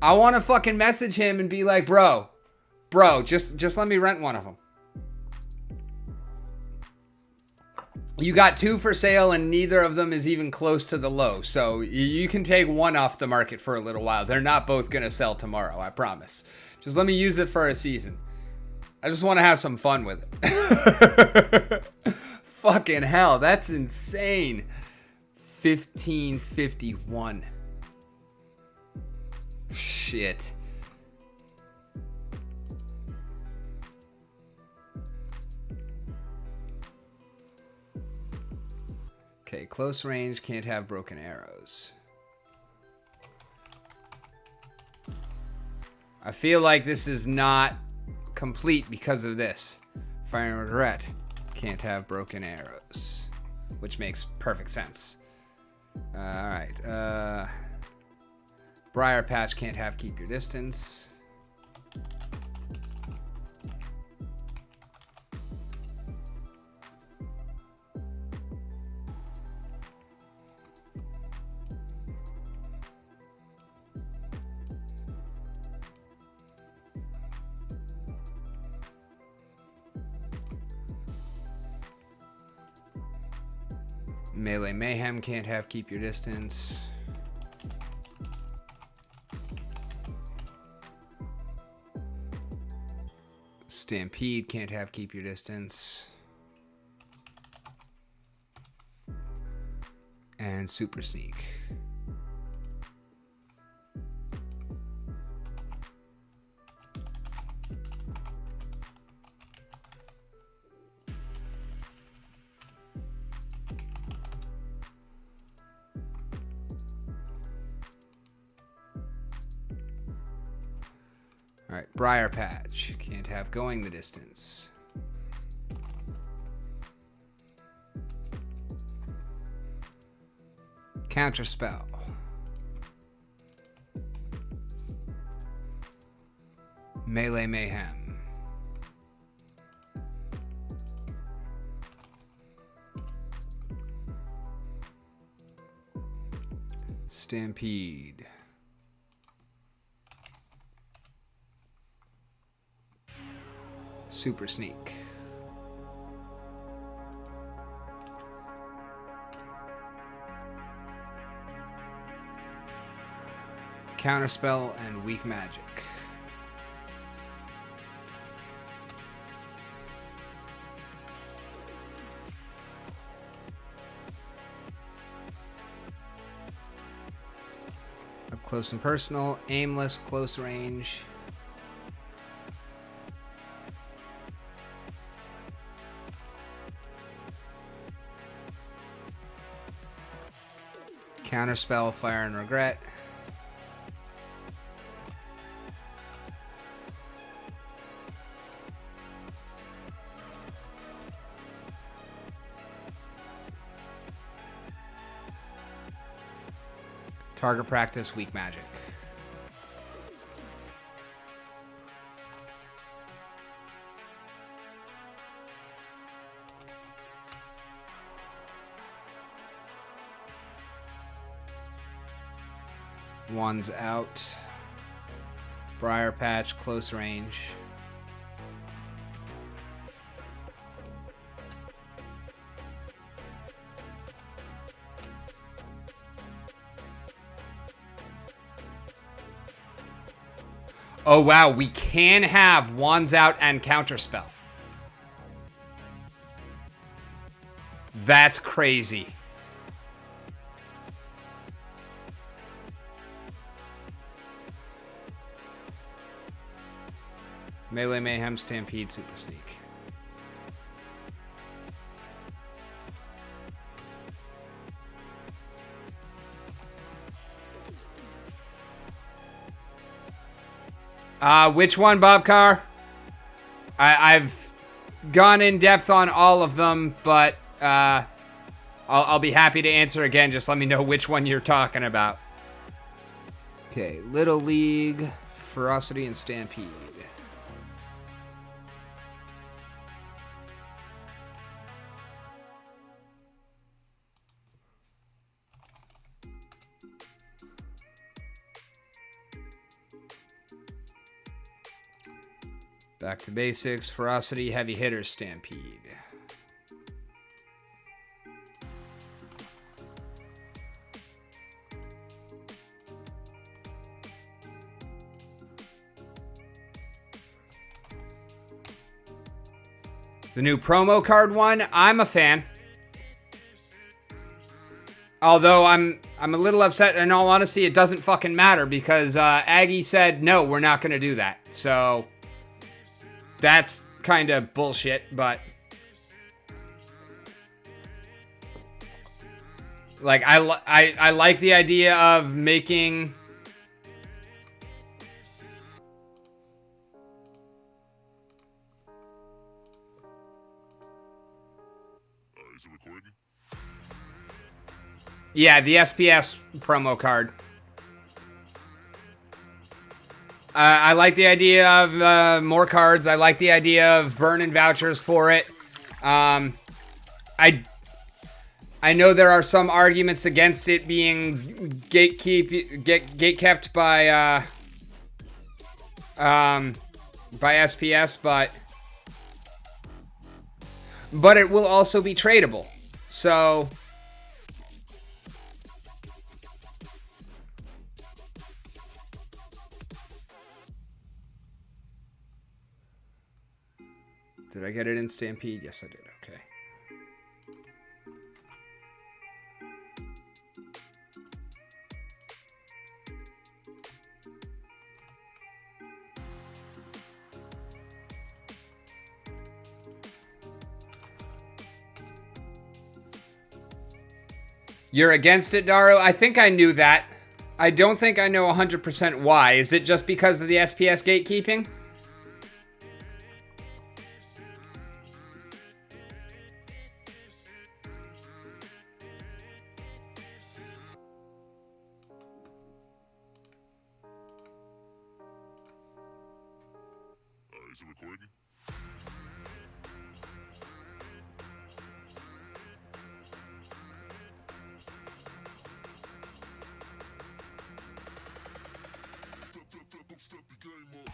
I want to fucking message him and be like, bro, just let me rent one of them. You got 2 for sale and neither of them is even close to the low. So you can take one off the market for a little while. They're not both going to sell tomorrow, I promise. Just let me use it for a season. I just want to have some fun with it. Fucking hell, that's insane. 1551. Shit. Okay, close range, can't have broken arrows. I feel like this is not complete because of this. Fire and regret, can't have broken arrows. Which makes perfect sense. Alright, Briar Patch, can't have keep your distance. Melee Mayhem, can't have keep your distance. Stampede, can't have keep your distance. And Super Sneak. All right, Briar Patch, can't have going the distance. Counterspell. Melee Mayhem. Stampede. Super Sneak. Counterspell and Weak Magic. Up close and personal, aimless, close range. Counterspell, Fire and Regret. Target Practice, Weak Magic. One's out. Briar Patch, close range. Oh wow, we can have Wands out and Counterspell. That's crazy. Melee Mayhem, Stampede, Super Sneak. Which one, Bob Carr? I've gone in depth on all of them, but I'll be happy to answer again. Just let me know which one you're talking about. Okay, Little League, Ferocity, and Stampede. Back to basics. Ferocity, heavy hitters, stampede. The new promo card one, I'm a fan. Although I'm a little upset. In all honesty, it doesn't fucking matter because Aggie said no, we're not gonna do that. So that's kind of bullshit. But like I like the idea of making. Is it recording? Yeah, the SPS promo card. I like the idea of more cards. I like the idea of burning vouchers for it. I know there are some arguments against it being gatekept by SPS, but it will also be tradable. So did I get it in Stampede? Yes, I did. Okay. You're against it, Daru? I think I knew that. I don't think I know 100% why. Is it just because of the SPS gatekeeping? Is it recording? Step the game up.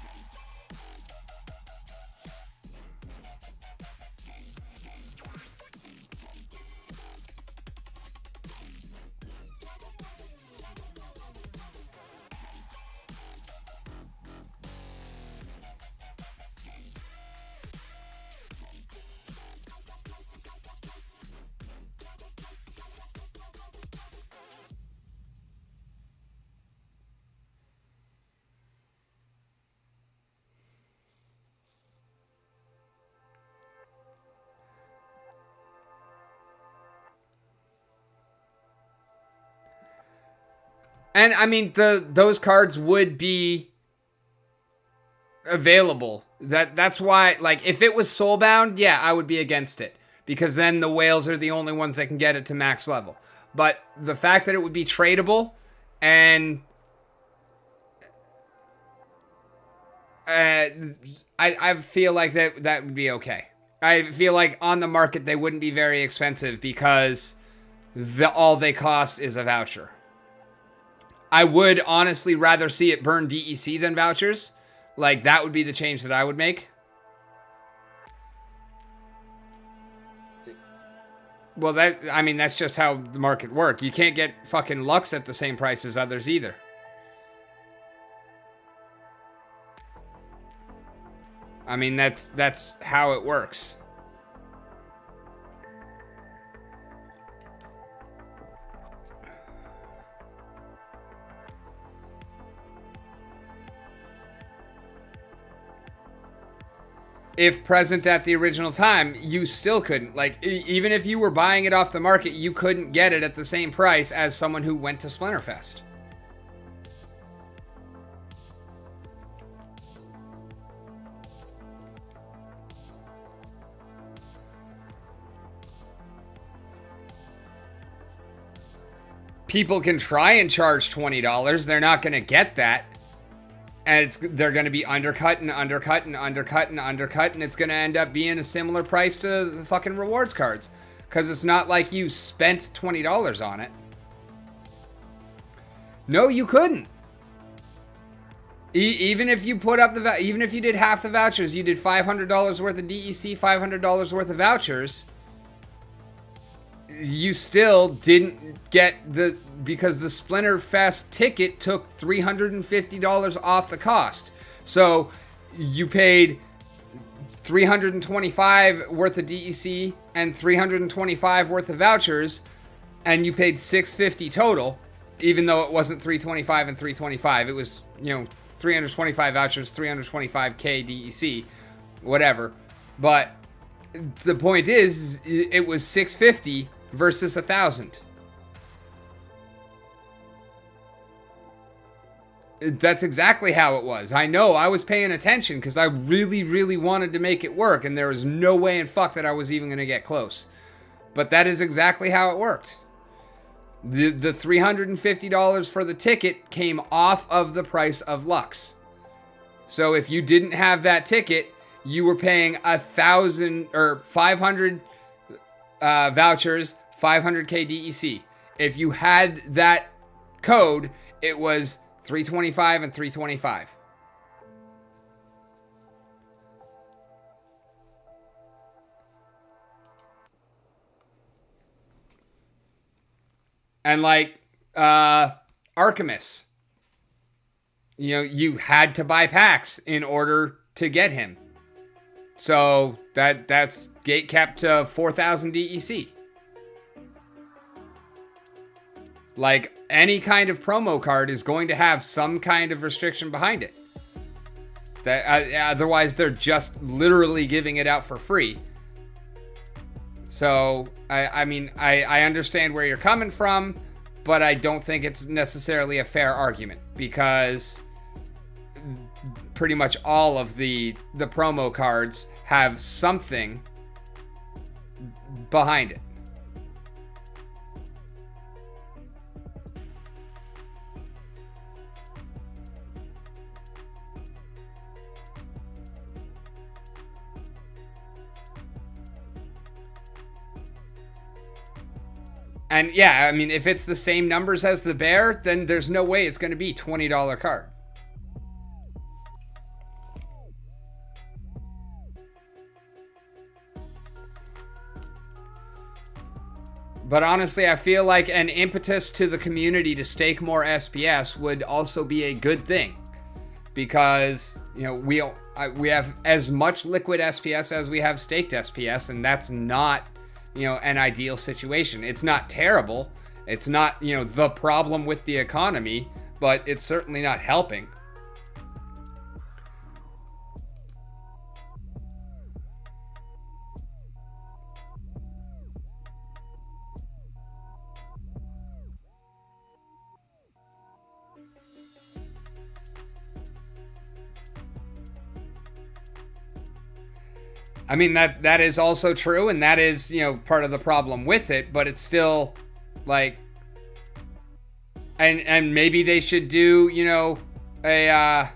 And I mean, those cards would be available. That's why, like, if it was soulbound, yeah, I would be against it because then the whales are the only ones that can get it to max level. But the fact that it would be tradable and I feel like that would be okay. I feel like on the market they wouldn't be very expensive because all they cost is a voucher. I would honestly rather see it burn DEC than vouchers. Like, that would be the change that I would make. Well, that's just how the market works. You can't get fucking Lux at the same price as others either. I mean, that's how it works. If present at the original time, you still couldn't. Like, even if you were buying it off the market, you couldn't get it at the same price as someone who went to Splinterfest. People can try and charge $20. They're not going to get that. And they're going to be undercut and undercut and undercut and undercut, and it's going to end up being a similar price to the fucking rewards cards. Because it's not like you spent $20 on it. No, you couldn't. Even if you put up even if you did half the vouchers, you did $500 worth of DEC, $500 worth of vouchers, you still didn't get because the Splinter Fest ticket took $350 off the cost. So you paid $325 worth of DEC and $325 worth of vouchers, and you paid $650 total, even though it wasn't $325 and $325. It was, 325 vouchers, 325K DEC, whatever. But the point is, it was $650 versus $1,000. That's exactly how it was. I know, I was paying attention because I really, really wanted to make it work, and there was no way in fuck that I was even going to get close. But that is exactly how it worked. The $350 for the ticket came off of the price of Lux. So if you didn't have that ticket, you were paying 1,000 or 500 vouchers, 500K DEC. If you had that code, it was $325 and $325. And like Archimus, you had to buy packs in order to get him. So that's gate capped to 4,000 DEC. Like, any kind of promo card is going to have some kind of restriction behind it. Otherwise, they're just literally giving it out for free. So, I mean, I understand where you're coming from, but I don't think it's necessarily a fair argument, because pretty much all of the promo cards have something behind it. And yeah, I mean, if it's the same numbers as the bear, then there's no way it's going to be $20 card. But honestly, I feel like an impetus to the community to stake more SPS would also be a good thing, because we have as much liquid SPS as we have staked SPS, and that's not an ideal situation. It's not terrible. It's not the problem with the economy, but it's certainly not helping. I mean, that is also true, and that is, part of the problem with it, but it's still like, and maybe they should do, a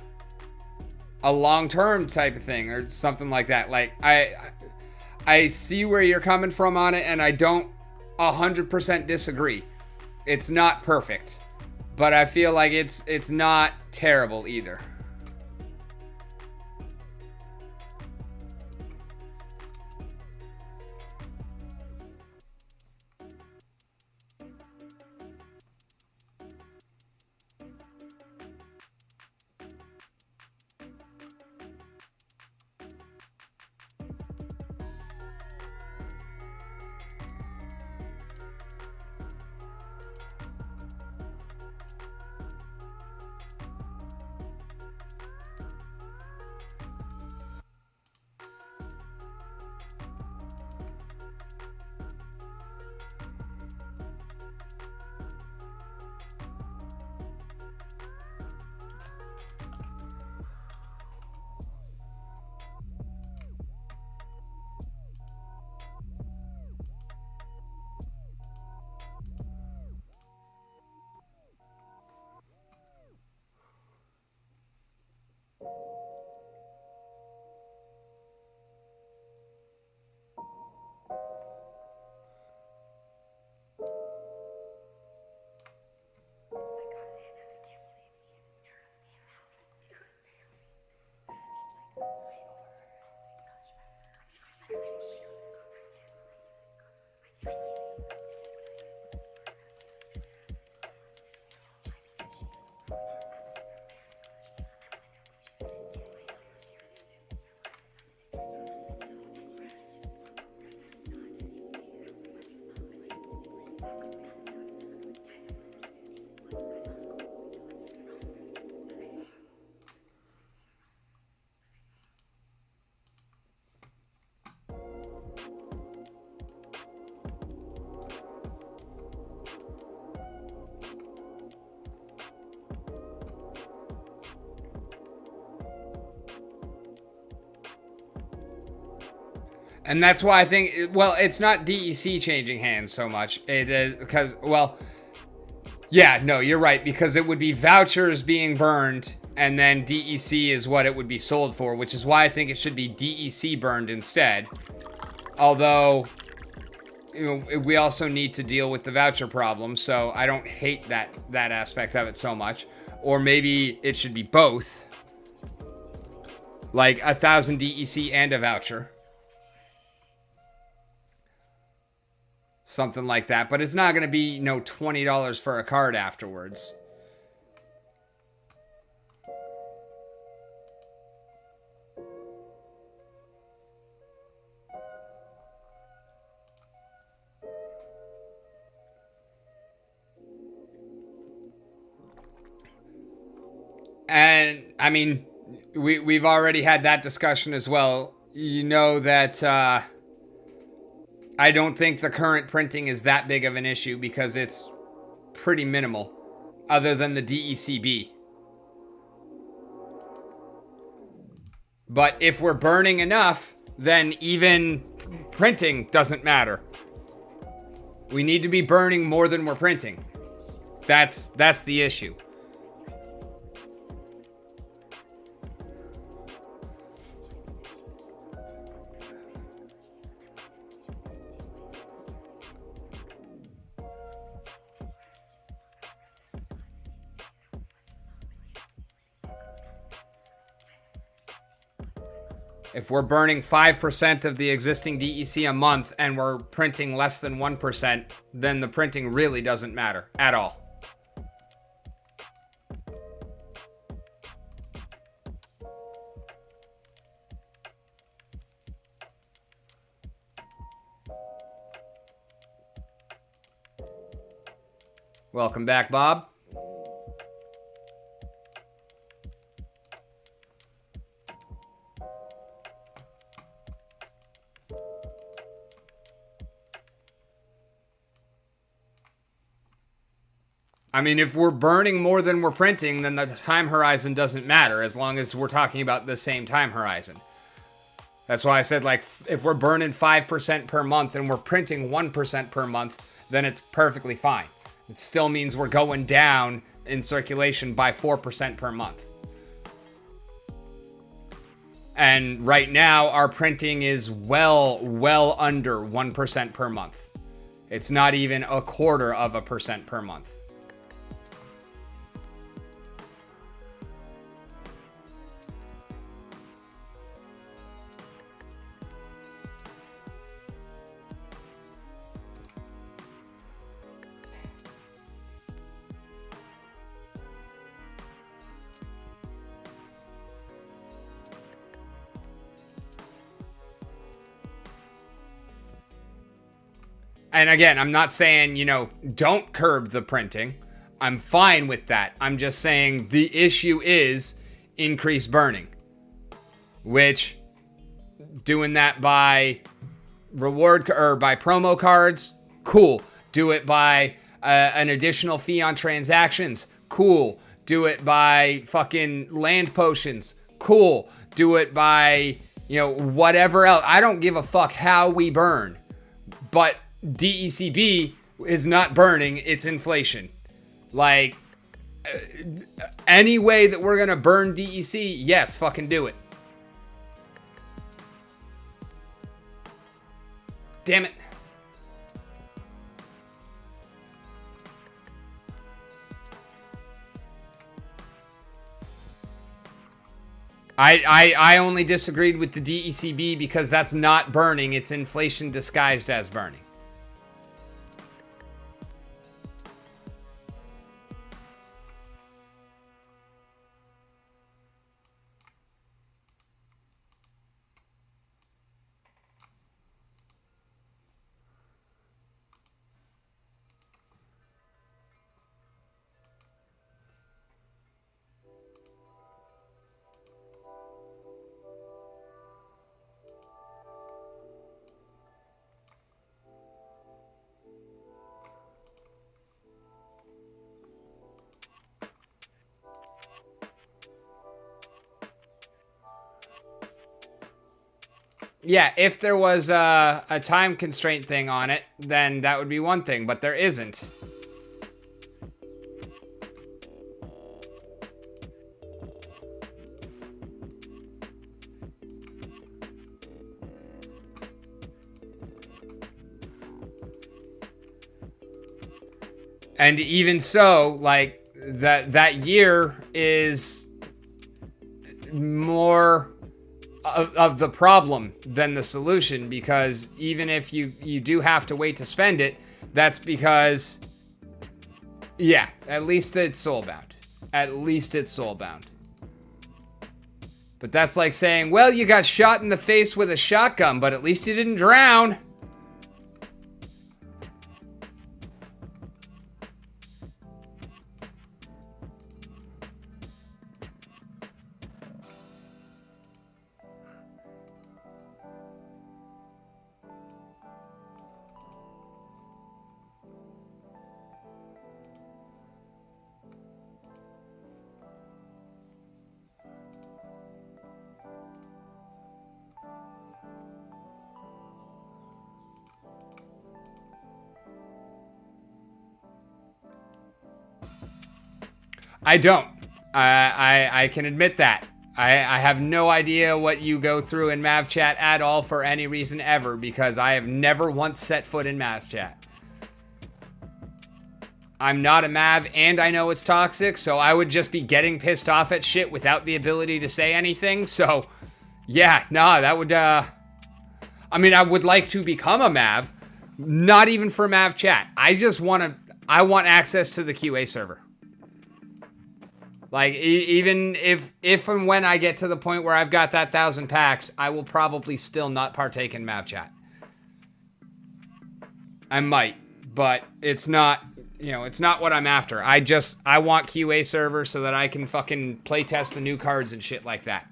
long-term type of thing or something like that. Like, I see where you're coming from on it, and I don't 100% disagree. It's not perfect, but I feel like it's not terrible either. And that's why I think, well, it's not DEC changing hands so much. It is because, well, yeah, no, you're right, because it would be vouchers being burned, and then DEC is what it would be sold for, which is why I think it should be DEC burned instead. Although, you know, we also need to deal with the voucher problem, so I don't hate that aspect of it so much. Or maybe it should be both. Like 1,000 DEC and a voucher. Something like that. But it's not going to be, you know, $20 for a card afterwards. And, I mean, we've already had that discussion as well. You know that I don't think the current printing is that big of an issue because it's pretty minimal, other than the DECB. But if we're burning enough, then even printing doesn't matter. We need to be burning more than we're printing. That's the issue. If we're burning 5% of the existing DEC a month and we're printing less than 1%, then the printing really doesn't matter at all. Welcome back, Bob. I mean, if we're burning more than we're printing, then the time horizon doesn't matter as long as we're talking about the same time horizon. That's why I said, like, if we're burning 5% per month and we're printing 1% per month, then it's perfectly fine. It still means we're going down in circulation by 4% per month. And right now, our printing is well under 1% per month. It's not even 0.25% per month. And again, I'm not saying, you know, don't curb the printing. I'm fine with that. I'm just saying the issue is increased burning. Which, doing that by reward or by promo cards, cool. Do it by an additional fee on transactions, cool. Do it by fucking land potions, cool. Do it by, you know, whatever else. I don't give a fuck how we burn. But DECB is not burning, it's inflation. Like, any way that we're gonna burn DEC, yes, fucking do it. Damn it. I only disagreed with the DECB because that's not burning, it's inflation disguised as burning. Yeah, if there was a time constraint thing on it, then that would be one thing, but there isn't. And even so, like that year is more of the problem than the solution, because even if you do have to wait to spend it, that's because, yeah, at least it's soulbound. At least it's soulbound. But that's like saying, well, you got shot in the face with a shotgun, but at least you didn't drown. I don't. I can admit that. I have no idea what you go through in Mav Chat at all for any reason ever, because I have never once set foot in Mav Chat. I'm not a Mav, and I know it's toxic, so I would just be getting pissed off at shit without the ability to say anything. So, yeah, no, that would, I mean, I would like to become a Mav, not even for Mav Chat. I want access to the QA server. Like, even if and when I get to the point where I've got that 1,000 packs, I will probably still not partake in Mav Chat. I might, but it's not, it's not what I'm after. I want QA server so that I can fucking playtest the new cards and shit like that.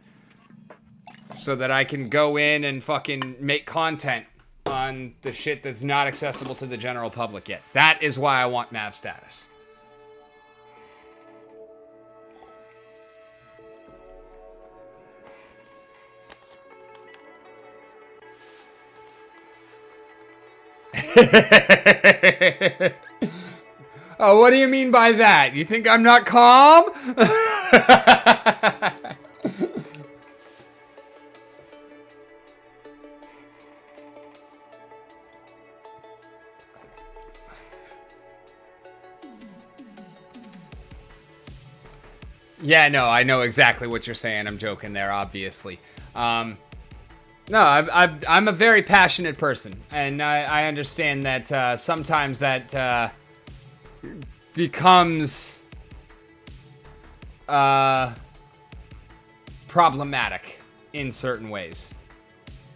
So that I can go in and fucking make content on the shit that's not accessible to the general public yet. That is why I want Mav status. Oh, what do you mean by that? You think I'm not calm? Yeah, no, I know exactly what you're saying. I'm joking there, obviously. No, I'm a very passionate person, and I understand that sometimes that becomes problematic in certain ways.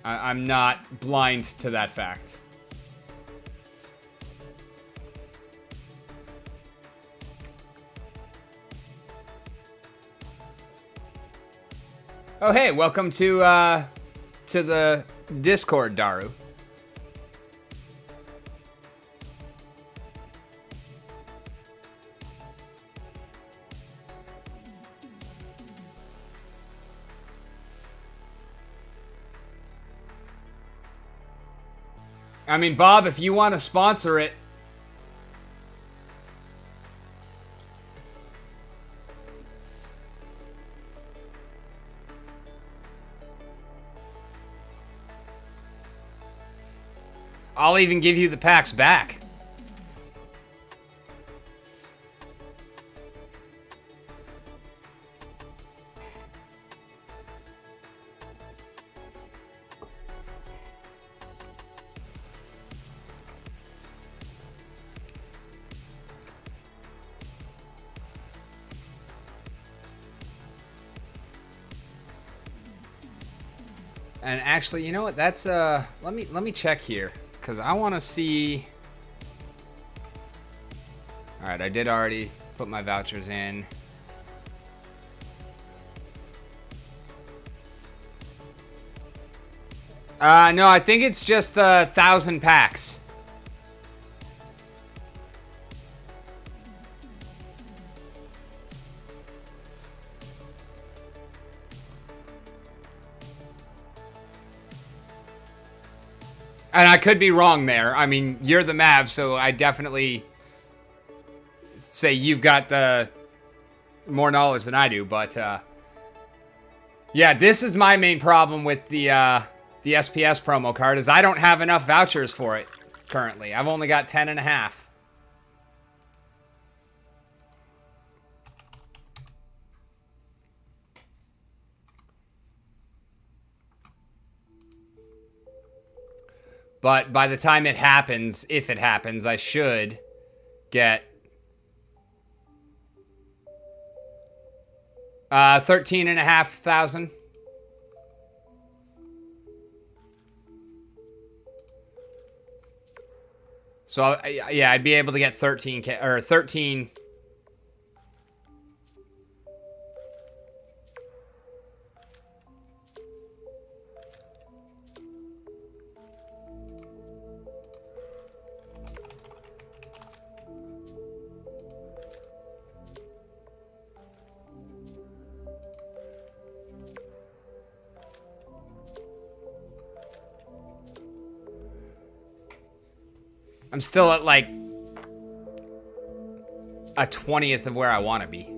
I'm not blind to that fact. Oh, hey, welcome to the Discord, Daru. I mean, Bob, if you want to sponsor it. I'll even give you the packs back. And actually, you know what? That's let me check here, because I want to see. All right, I did already put my vouchers in. No, I think it's just 1,000 packs. And I could be wrong there. I mean, you're the Mavs, so I definitely say you've got the more knowledge than I do. But yeah, this is my main problem with the SPS promo card is I don't have enough vouchers for it currently. I've only got 10 and a half. But by the time it happens, if it happens, I should get 13,500. So yeah, I'd be able to get 13K or 13. I'm still at like a 20th of where I want to be.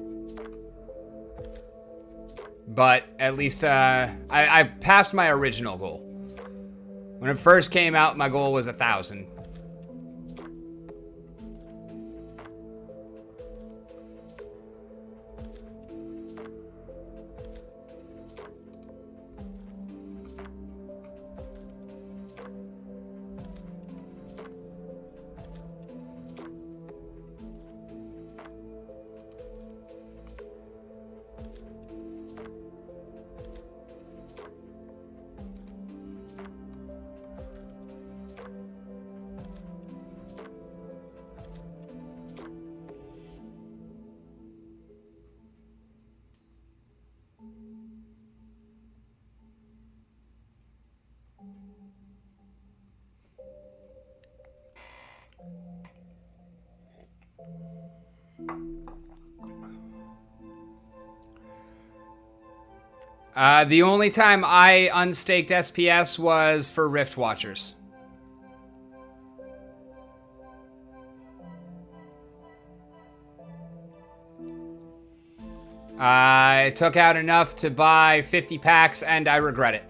But at least I passed my original goal. When it first came out, my goal was 1,000. The only time I unstaked SPS was for Rift Watchers. I took out enough to buy 50 packs, and I regret it.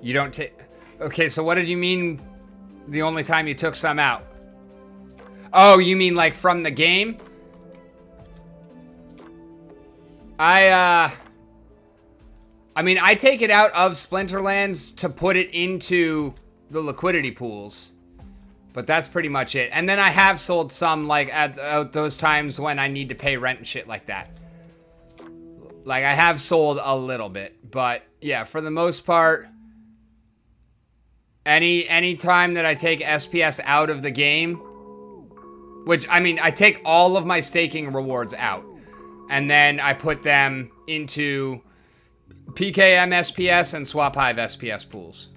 You don't take... Okay, so what did you mean the only time you took some out? Oh, you mean like from the game? I mean, I take it out of Splinterlands to put it into the liquidity pools. But that's pretty much it. And then I have sold some, like, at those times when I need to pay rent and shit like that. Like, I have sold a little bit. But, yeah, for the most part... Any time that I take SPS out of the game, which, I mean, I take all of my staking rewards out, and then I put them into PKM SPS and Swap Hive SPS pools.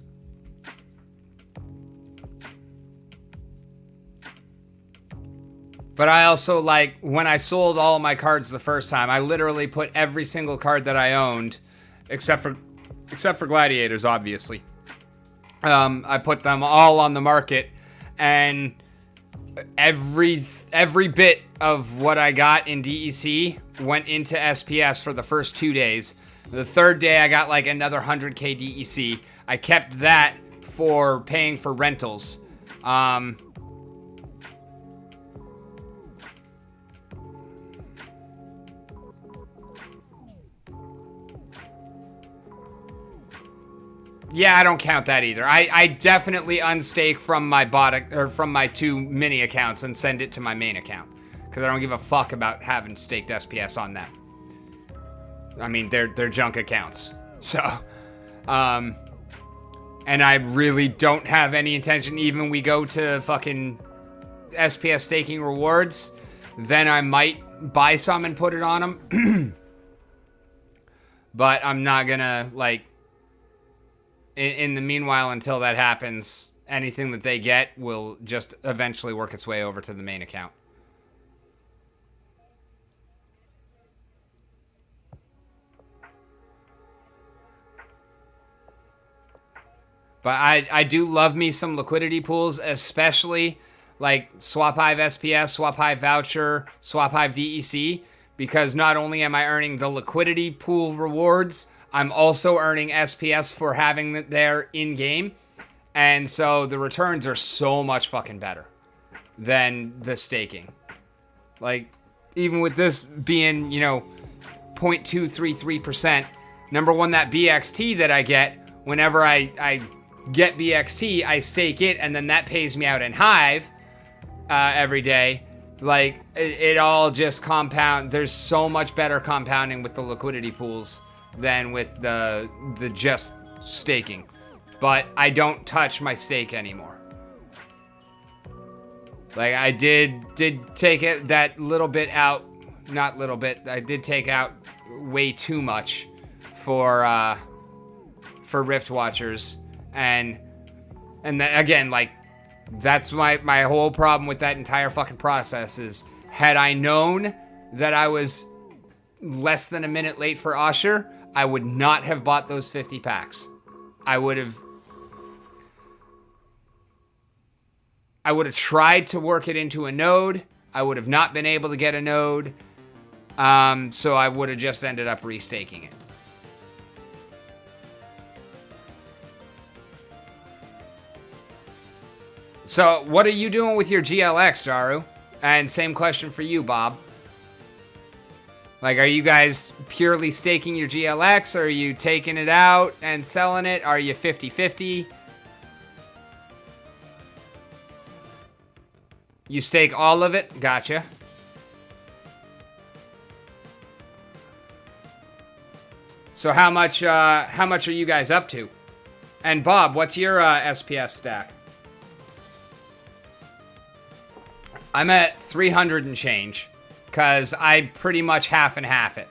But I also, like, when I sold all of my cards the first time, I literally put every single card that I owned, except for Gladiators, obviously. I put them all on the market, and every bit of what I got in DEC went into SPS for the first 2 days. The third day, I got like another 100k DEC. I kept that for paying for rentals. Yeah, I don't count that either. I definitely unstake from my from my 2 mini accounts and send it to my main account, because I don't give a fuck about having staked SPS on them. I mean, they're junk accounts. So, and I really don't have any intention, even we go to fucking SPS staking rewards, then I might buy some and put it on them. But I'm not gonna, like, in the meanwhile, until that happens, anything that they get will just eventually work its way over to the main account. But I do love me some liquidity pools, especially like Swap Hive SPS, Swap Hive Voucher, Swap Hive DEC, because not only am I earning the liquidity pool rewards, I'm also earning SPS for having it there in game. And so the returns are so much fucking better than the staking. Like, even with this being, 0.233%, number one, that BXT that I get, whenever I get BXT, I stake it, and then that pays me out in Hive every day. Like, it all just compound. There's so much better compounding with the liquidity pools than with the just staking. But I don't touch my stake anymore. Like, I did take it that little bit out. Not little bit. I did take out way too much for Rift Watchers. And again, like, that's my whole problem with that entire fucking process is, had I known that I was less than a minute late for Usher, I would not have bought those 50 packs. I would have tried to work it into a node. I would have not been able to get a node. So I would have just ended up restaking it. So, what are you doing with your GLX, Daru? And same question for you, Bob. Like, are you guys purely staking your GLX? Or are you taking it out and selling it? Are you 50-50? You stake all of it? Gotcha. So how much are you guys up to? And Bob, what's your SPS stack? I'm at 300 and change, because I pretty much half and half it.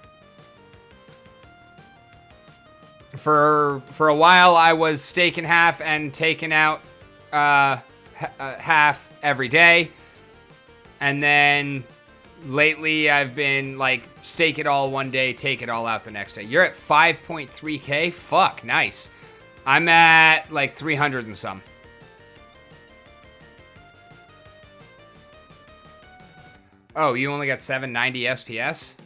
For a while, I was staking half and taking out half every day. And then lately, I've been like, stake it all one day, take it all out the next day. You're at 5.3K? Fuck, nice. I'm at like 300 and some. Oh, you only got 790 SPS?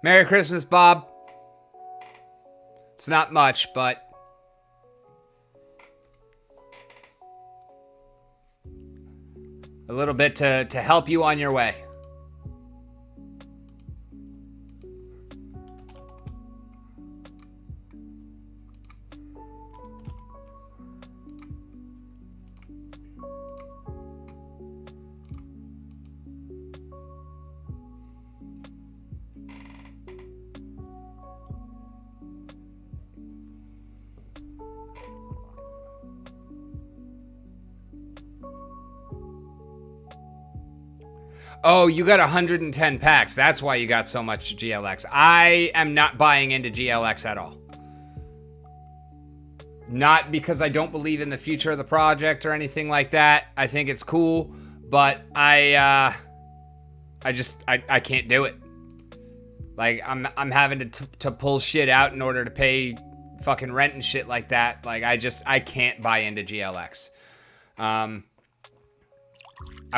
Merry Christmas, Bob. It's not much, but a little bit to help you on your way. Oh, you got 110 packs. That's why you got so much GLX. I am not buying into GLX at all. Not because I don't believe in the future of the project or anything like that. I think it's cool, but I can't do it. Like, I'm having to pull shit out in order to pay fucking rent and shit like that. Like, I can't buy into GLX. I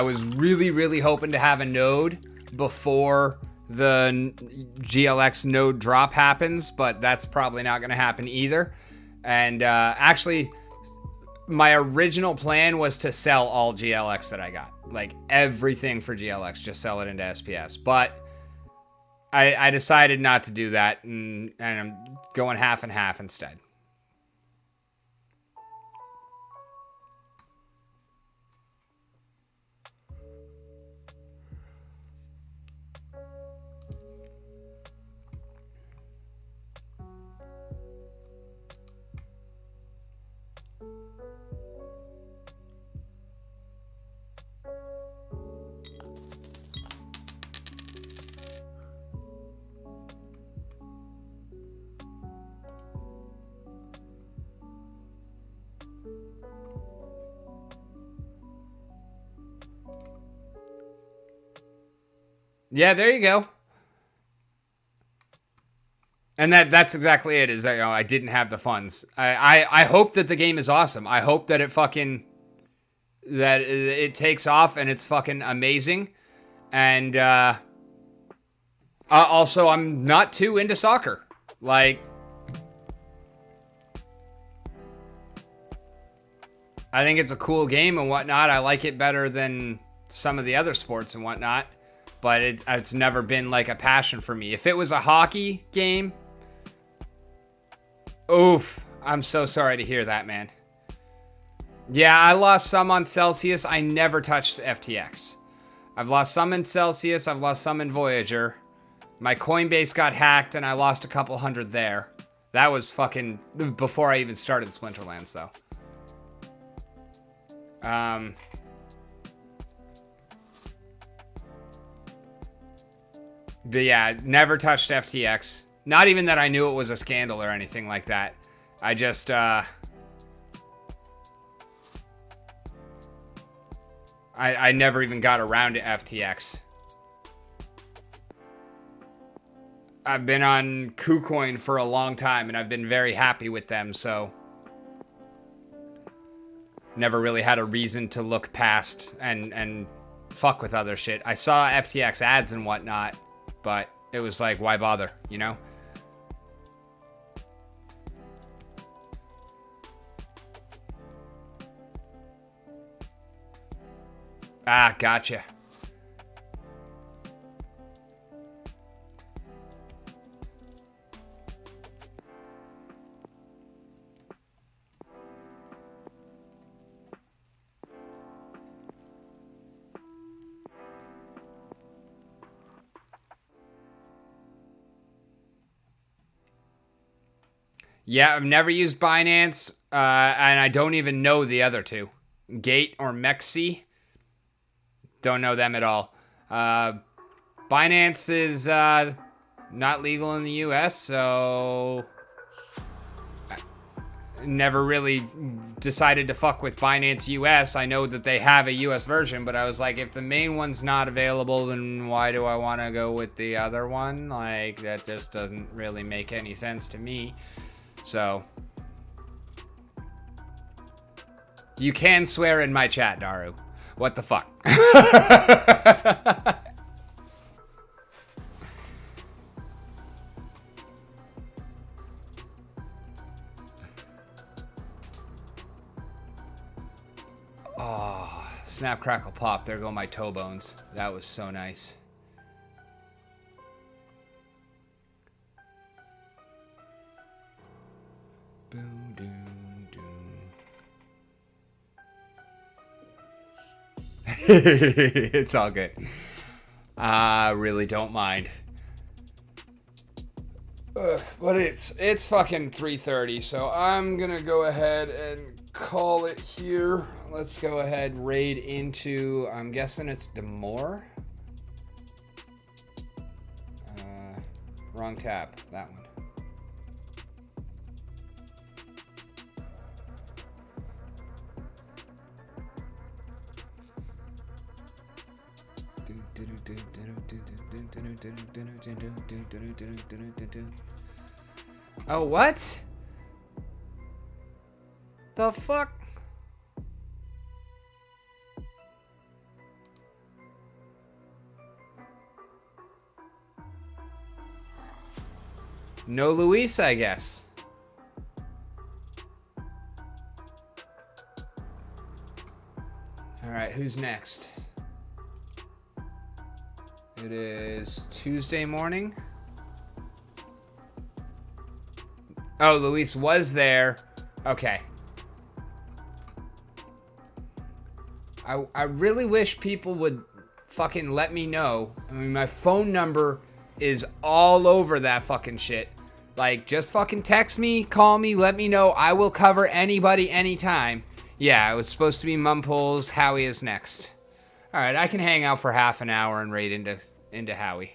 was really hoping to have a node before the GLX node drop happens, but that's probably not going to happen either. And actually, my original plan was to sell all GLX that I got. Like, everything for GLX, just sell it into SPS. But I decided not to do that, and I'm going half and half instead. Yeah, there you go. And that's exactly it. Is that, you know, I didn't have the funds. I hope that the game is awesome. I hope that it takes off and it's fucking amazing. And also, I'm not too into soccer. Like, I think it's a cool game and whatnot. I like it better than some of the other sports and whatnot. But it's never been like a passion for me. If it was a hockey game, oof, I'm so sorry to hear that, man. Yeah, I lost some on Celsius. I never touched FTX. I've lost some in Celsius. I've lost some in Voyager. My Coinbase got hacked and I lost a couple hundred there. That was fucking before I even started Splinterlands, though. But yeah, never touched FTX. Not even that I knew it was a scandal or anything like that. I just, I never even got around to FTX. I've been on KuCoin for a long time, and I've been very happy with them, so never really had a reason to look past and fuck with other shit. I saw FTX ads and whatnot, but it was like, why bother, you know? Ah, gotcha. Yeah, I've never used Binance, and I don't even know the other two. Gate or Mexi. Don't know them at all. Binance is not legal in the US, so I never really decided to fuck with Binance US. I know that they have a US version, but I was like, if the main one's not available, then why do I want to go with the other one? Like, that just doesn't really make any sense to me. So, you can swear in my chat, Daru. What the fuck? Oh, snap, crackle, pop. There go my toe bones. That was so nice. Boom, doom, doom. It's all good. I really don't mind. But it's fucking 3:30, so I'm gonna go ahead and call it here. Let's go ahead, raid into, I'm guessing it's Demore. Wrong tab, that one. Oh, what? The fuck? No Luis, I guess. All right, who's next? It is Tuesday morning. Oh, Luis was there. Okay. I really wish people would fucking let me know. I mean, my phone number is all over that fucking shit. Like, just fucking text me, call me, let me know. I will cover anybody anytime. Yeah, it was supposed to be Mumpoles. Howie is next. All right, I can hang out for half an hour and raid into Howie.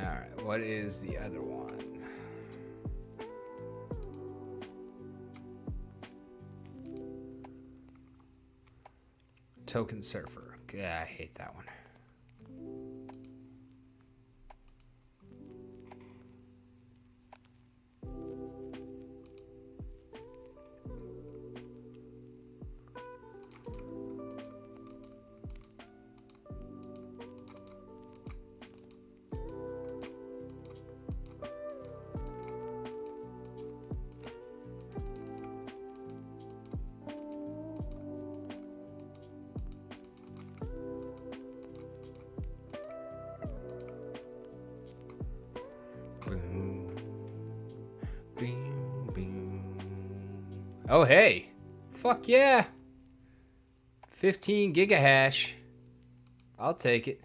Alright, what is the other one? Token Surfer. Yeah, I hate that one. Oh, hey. Fuck yeah. 15 gigahash. I'll take it.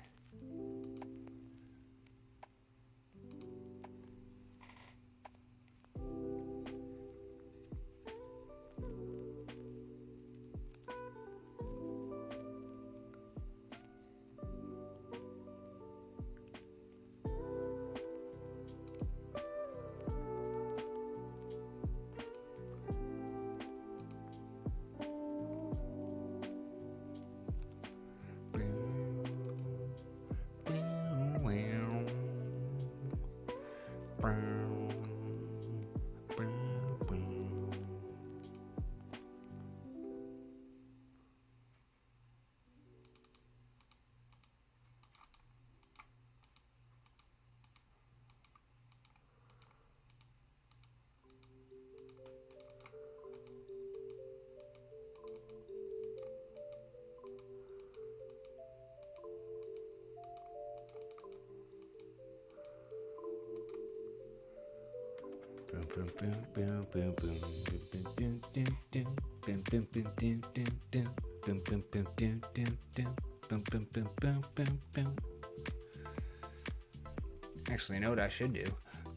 Actually, you know what I should do?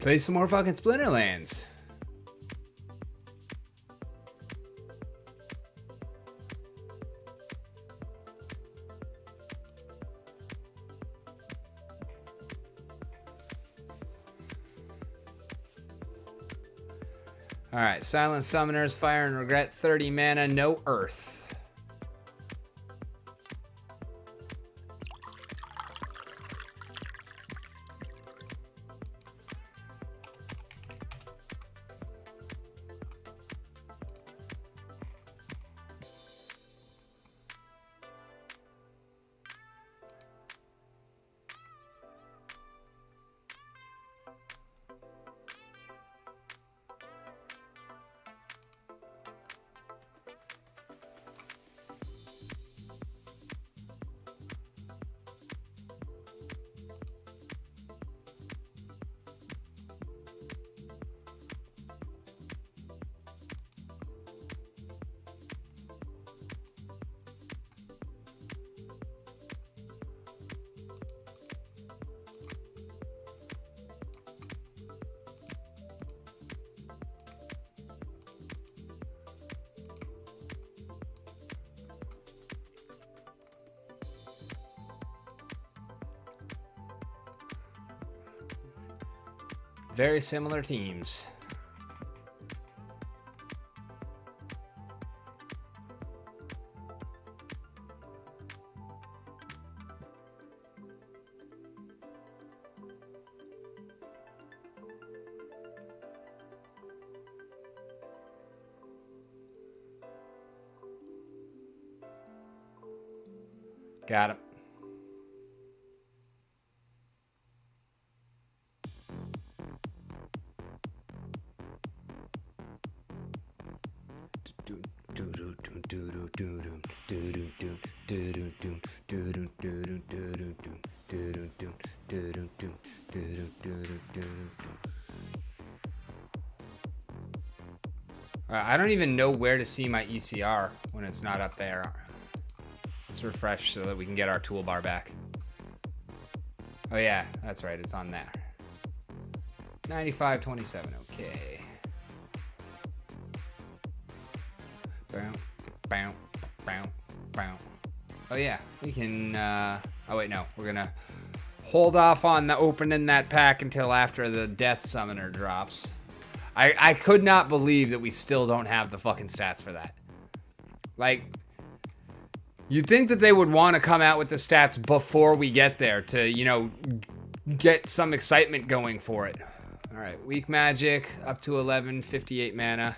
Play some more fucking Splinterlands. All right, Silent Summoners, Fire and Regret, 30 mana, no Earth. Very similar teams. Got him. I don't even know where to see my ECR when it's not up there. Let's refresh so that we can get our toolbar back. Oh yeah, that's right, it's on there. 95.27, okay. Bow, bow, bow, bow. Oh yeah, we can, oh wait, no, we're gonna hold off on the opening that pack until after the Death Summoner drops. I could not believe that we still don't have the fucking stats for that. Like, you'd think that they would want to come out with the stats before we get there to, you know, get some excitement going for it. All right, weak magic, up to 11, 58 mana.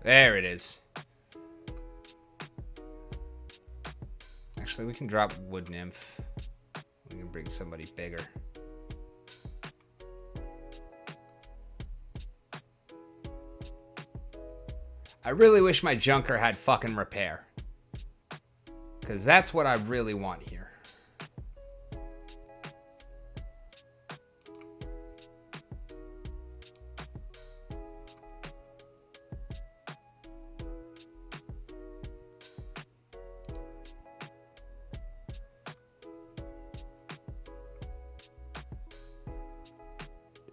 There it is. Actually, we can drop Wood Nymph. We can bring somebody bigger. I really wish my Junker had fucking repair. Because that's what I really want here.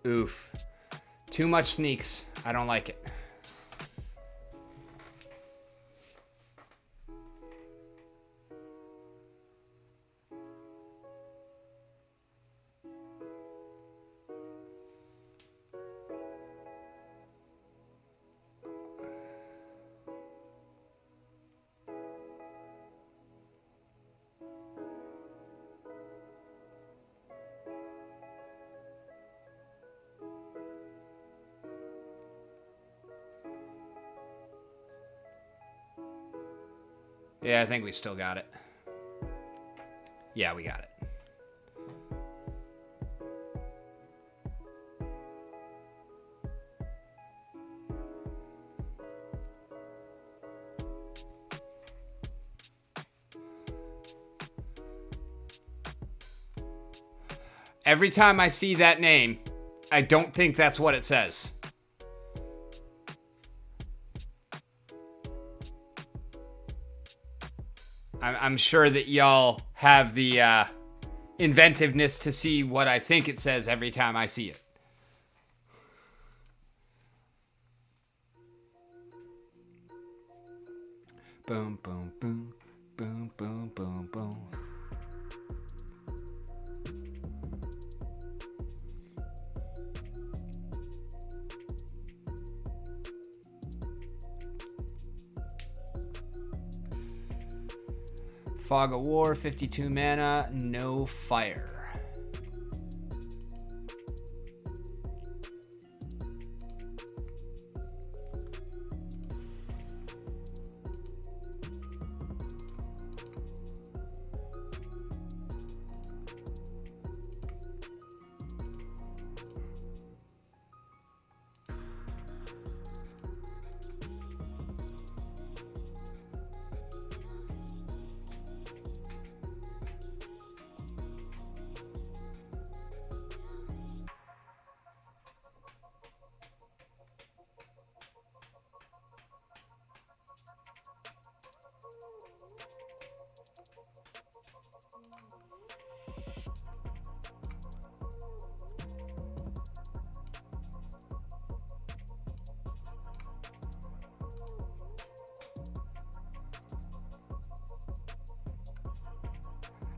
Oof. Too much sneaks. I don't like it. Yeah, I think we still got it. Yeah, we got it. Every time I see that name, I don't think that's what it says. I'm sure that y'all have the inventiveness to see what I think it says every time I see it. Boom, boom, boom, boom, boom, boom, boom. Fog of War, 52 mana, no fire.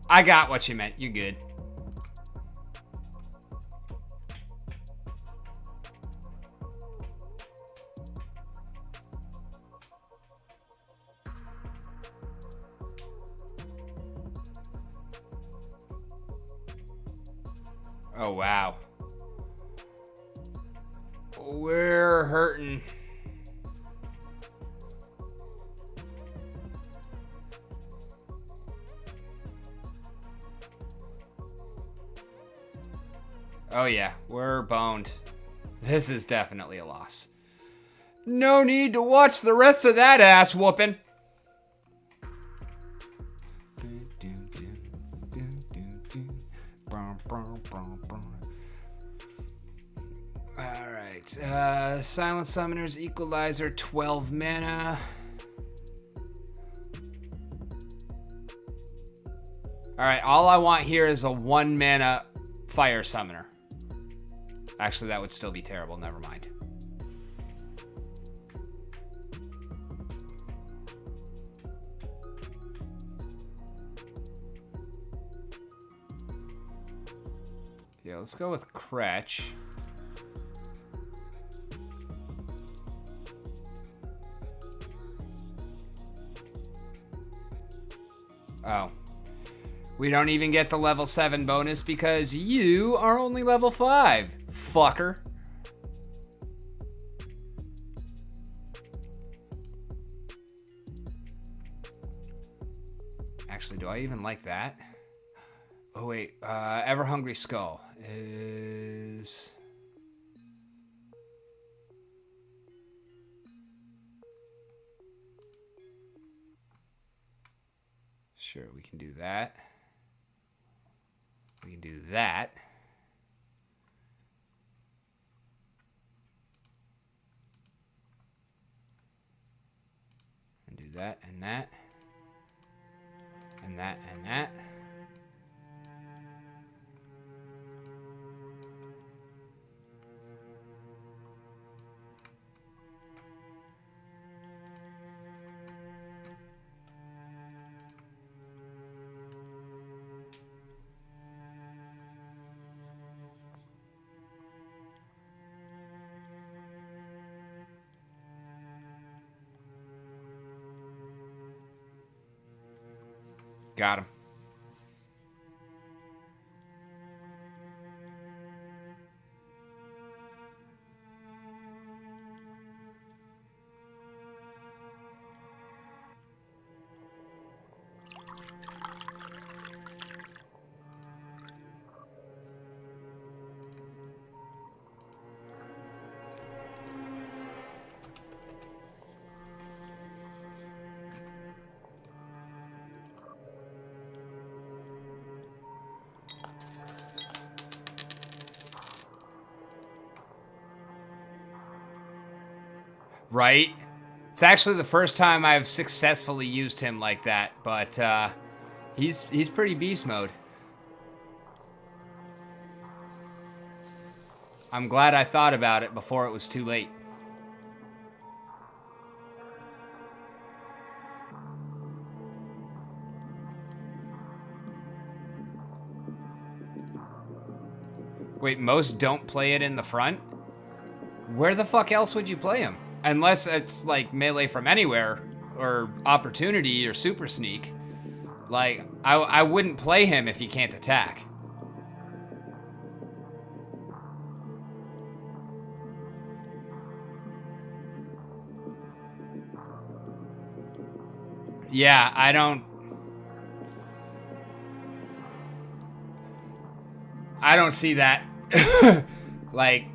I got what you meant. You're good. Oh, wow. We're hurting. Oh yeah, we're boned. This is definitely a loss. No need to watch the rest of that ass whooping. Alright, Silent Summoner's Equalizer, 12 mana. Alright, all I want here is a 1 mana Fire Summoner. Actually, that would still be terrible. Never mind. Yeah, let's go with Kretch. Oh. We don't even get the level 7 bonus because you are only level 5, fucker. Actually, do I even like that? Oh, wait. Ever Hungry Skull is... Sure, we can do that. We can do that. And do that and that. And that and that. Got him. Right? It's actually the first time I've successfully used him like that, but he's pretty beast mode. I'm glad I thought about it before it was too late. Wait, most don't play it in the front? Where the fuck else would you play him? Unless it's like melee from anywhere, or opportunity, or super sneak. Like, I wouldn't play him if he can't attack. Yeah, I don't see that. Like,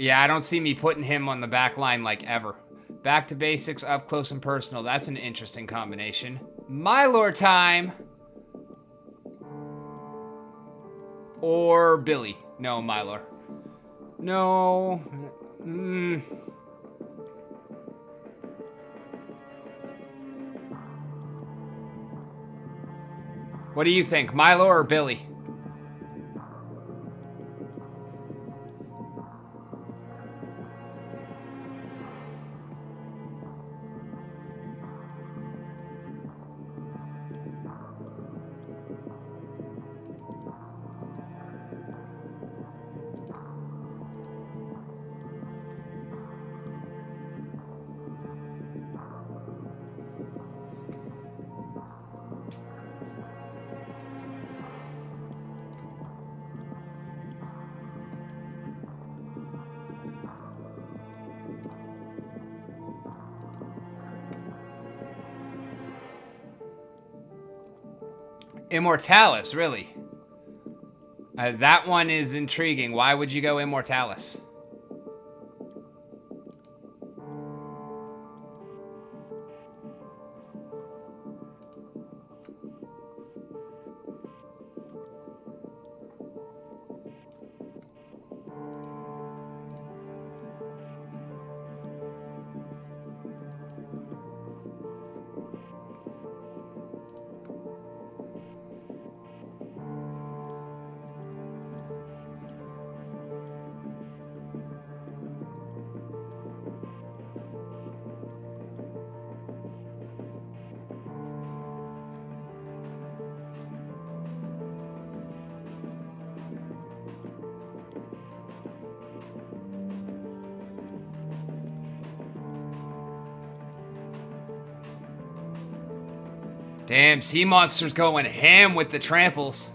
yeah, I don't see me putting him on the back line like ever. Back to basics, up close and personal. That's an interesting combination. Mylor time. Or Billy. No, Mylor. No. What do you think, Mylor or Billy? Immortalis, really? That one is intriguing. Why would you go Immortalis? Damn, Sea Monster's going ham with the tramples.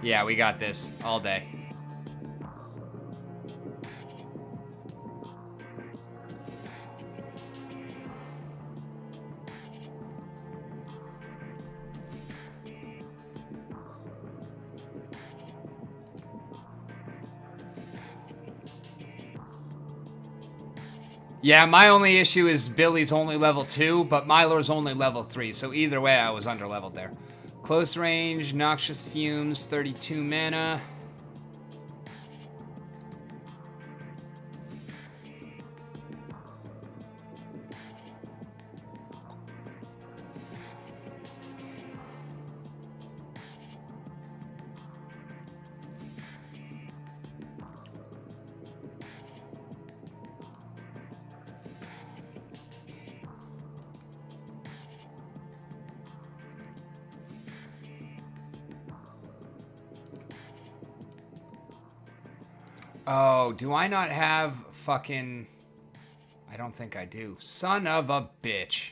Yeah, we got this all day. Yeah, my only issue is Billy's only level 2, but Mylor's only level 3, so either way I was underleveled there. Close range, Noxious Fumes, 32 mana. Oh, do I not have fucking... I don't think I do. Son of a bitch.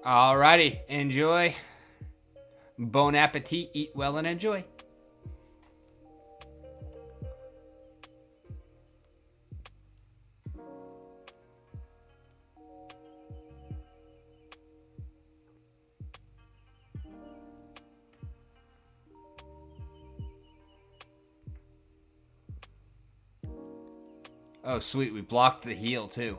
Alrighty, enjoy. Bon appetit, eat well and enjoy. Oh, sweet, we blocked the heal too.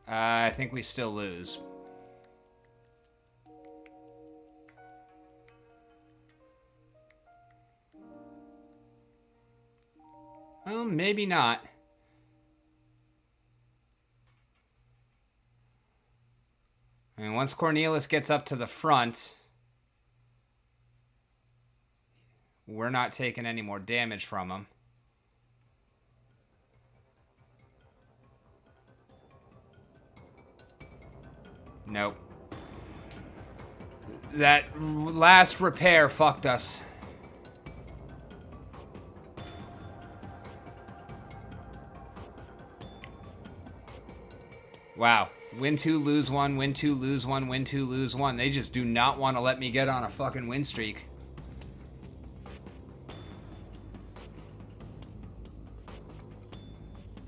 I think we still lose. Well, maybe not. I mean, once Cornelius gets up to the front, we're not taking any more damage from him. Nope. That last repair fucked us. Wow. Win 2, lose 1, win 2, lose 1, win 2, lose 1. They just do not want to let me get on a fucking win streak.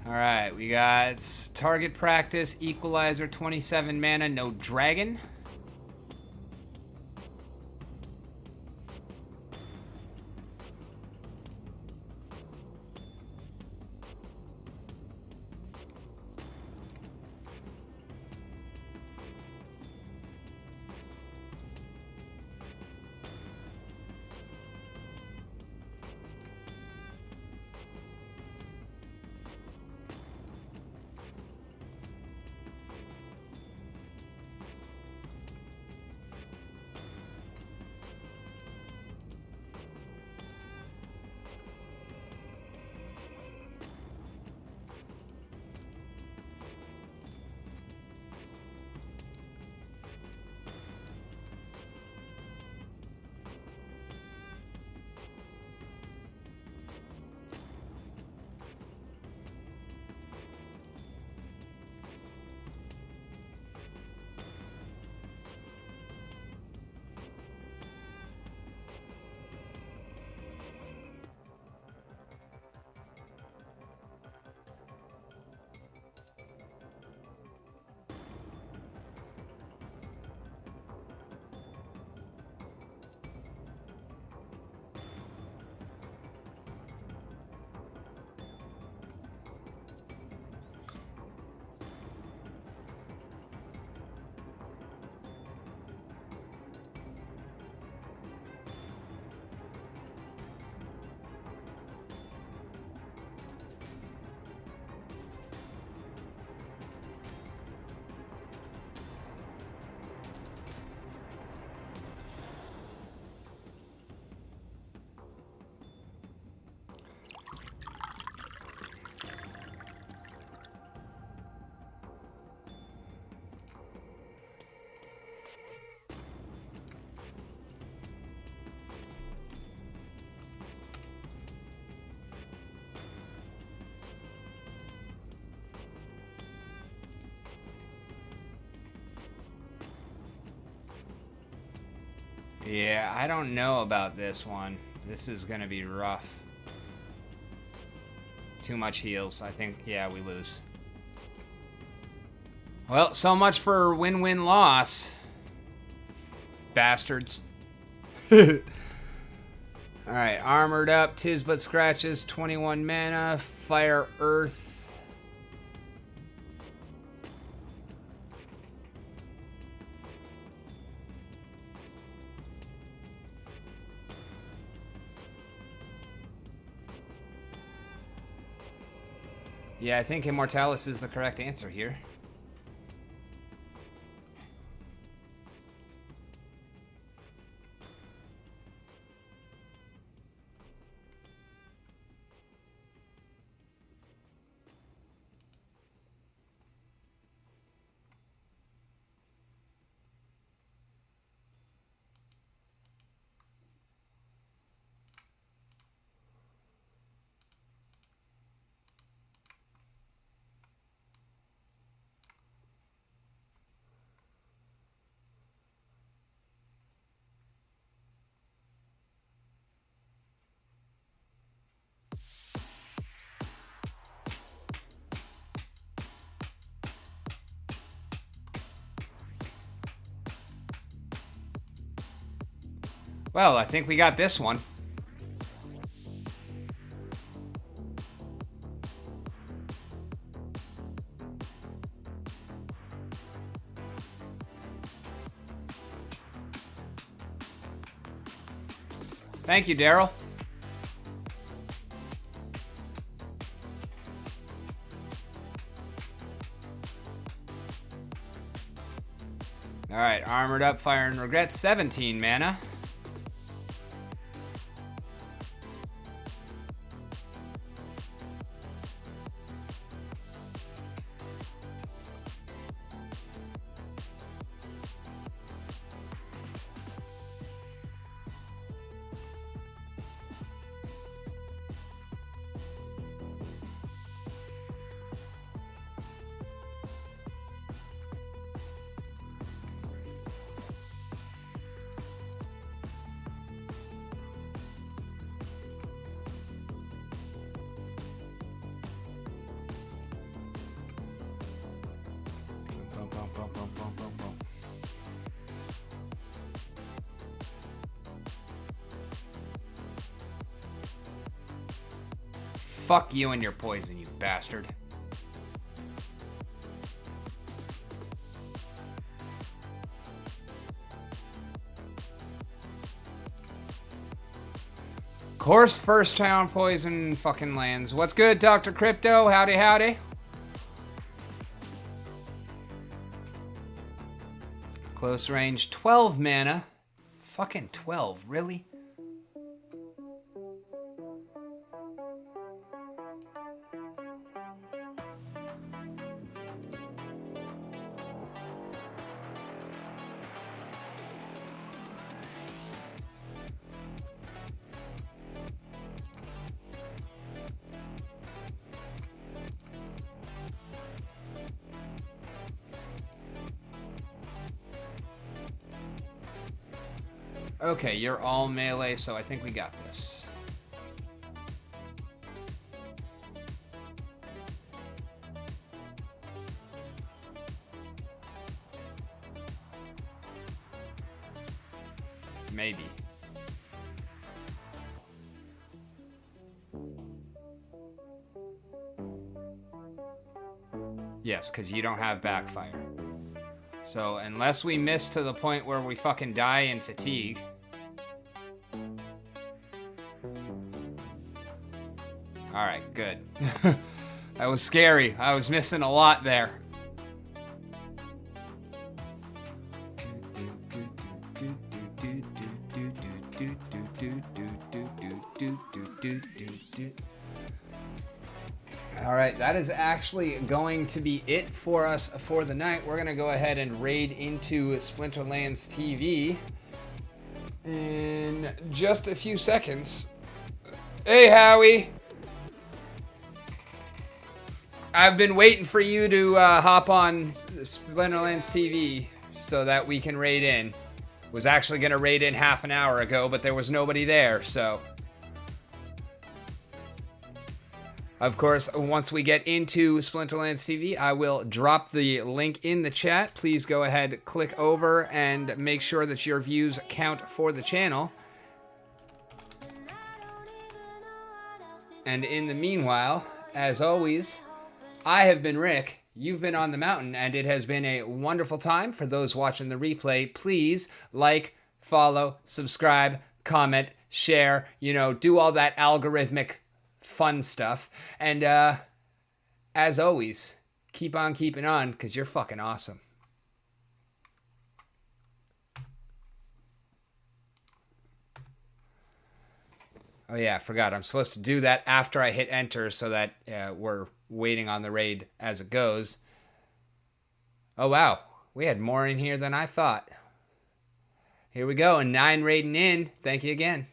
Alright, we got target practice, equalizer, 27 mana, no dragon. Yeah, I don't know about this one. This is going to be rough. Too much heals. I think, yeah, we lose. Well, so much for win-win loss. Bastards. Alright, armored up. Tis but scratches. 21 mana. Fire Earth. Yeah, I think Immortalis is the correct answer here. Well, I think we got this one. Thank you, Daryl. All right, Armored Up, Fire and Regret, 17 mana. Fuck you and your poison, you bastard. Course, first town poison fucking lands. What's good, Dr. Crypto? Howdy, howdy. Close range, 12 mana. Fucking 12, really? Okay, you're all melee, so I think we got this. Maybe. Yes, because you don't have backfire. So unless we miss to the point where we fucking die in fatigue. Alright, good. That was scary. I was missing a lot there. Alright, that is actually going to be it for us for the night. We're going to go ahead and raid into Splinterlands TV in just a few seconds. Hey, Howie! I've been waiting for you to hop on Splinterlands TV so that we can raid in. Was actually going to raid in half an hour ago, but there was nobody there, so... Of course, once we get into Splinterlands TV, I will drop the link in the chat. Please go ahead, click over, and make sure that your views count for the channel. And in the meanwhile, as always, I have been Rick, you've been on the mountain, and it has been a wonderful time. For those watching the replay, please like, follow, subscribe, comment, share, do all that algorithmic fun stuff. And as always, keep on keeping on, because you're fucking awesome. Oh yeah, I forgot. I'm supposed to do that after I hit enter so that we're waiting on the raid as it goes. Oh wow, we had more in here than I thought. Here we go, and 9 raiding in. Thank you again.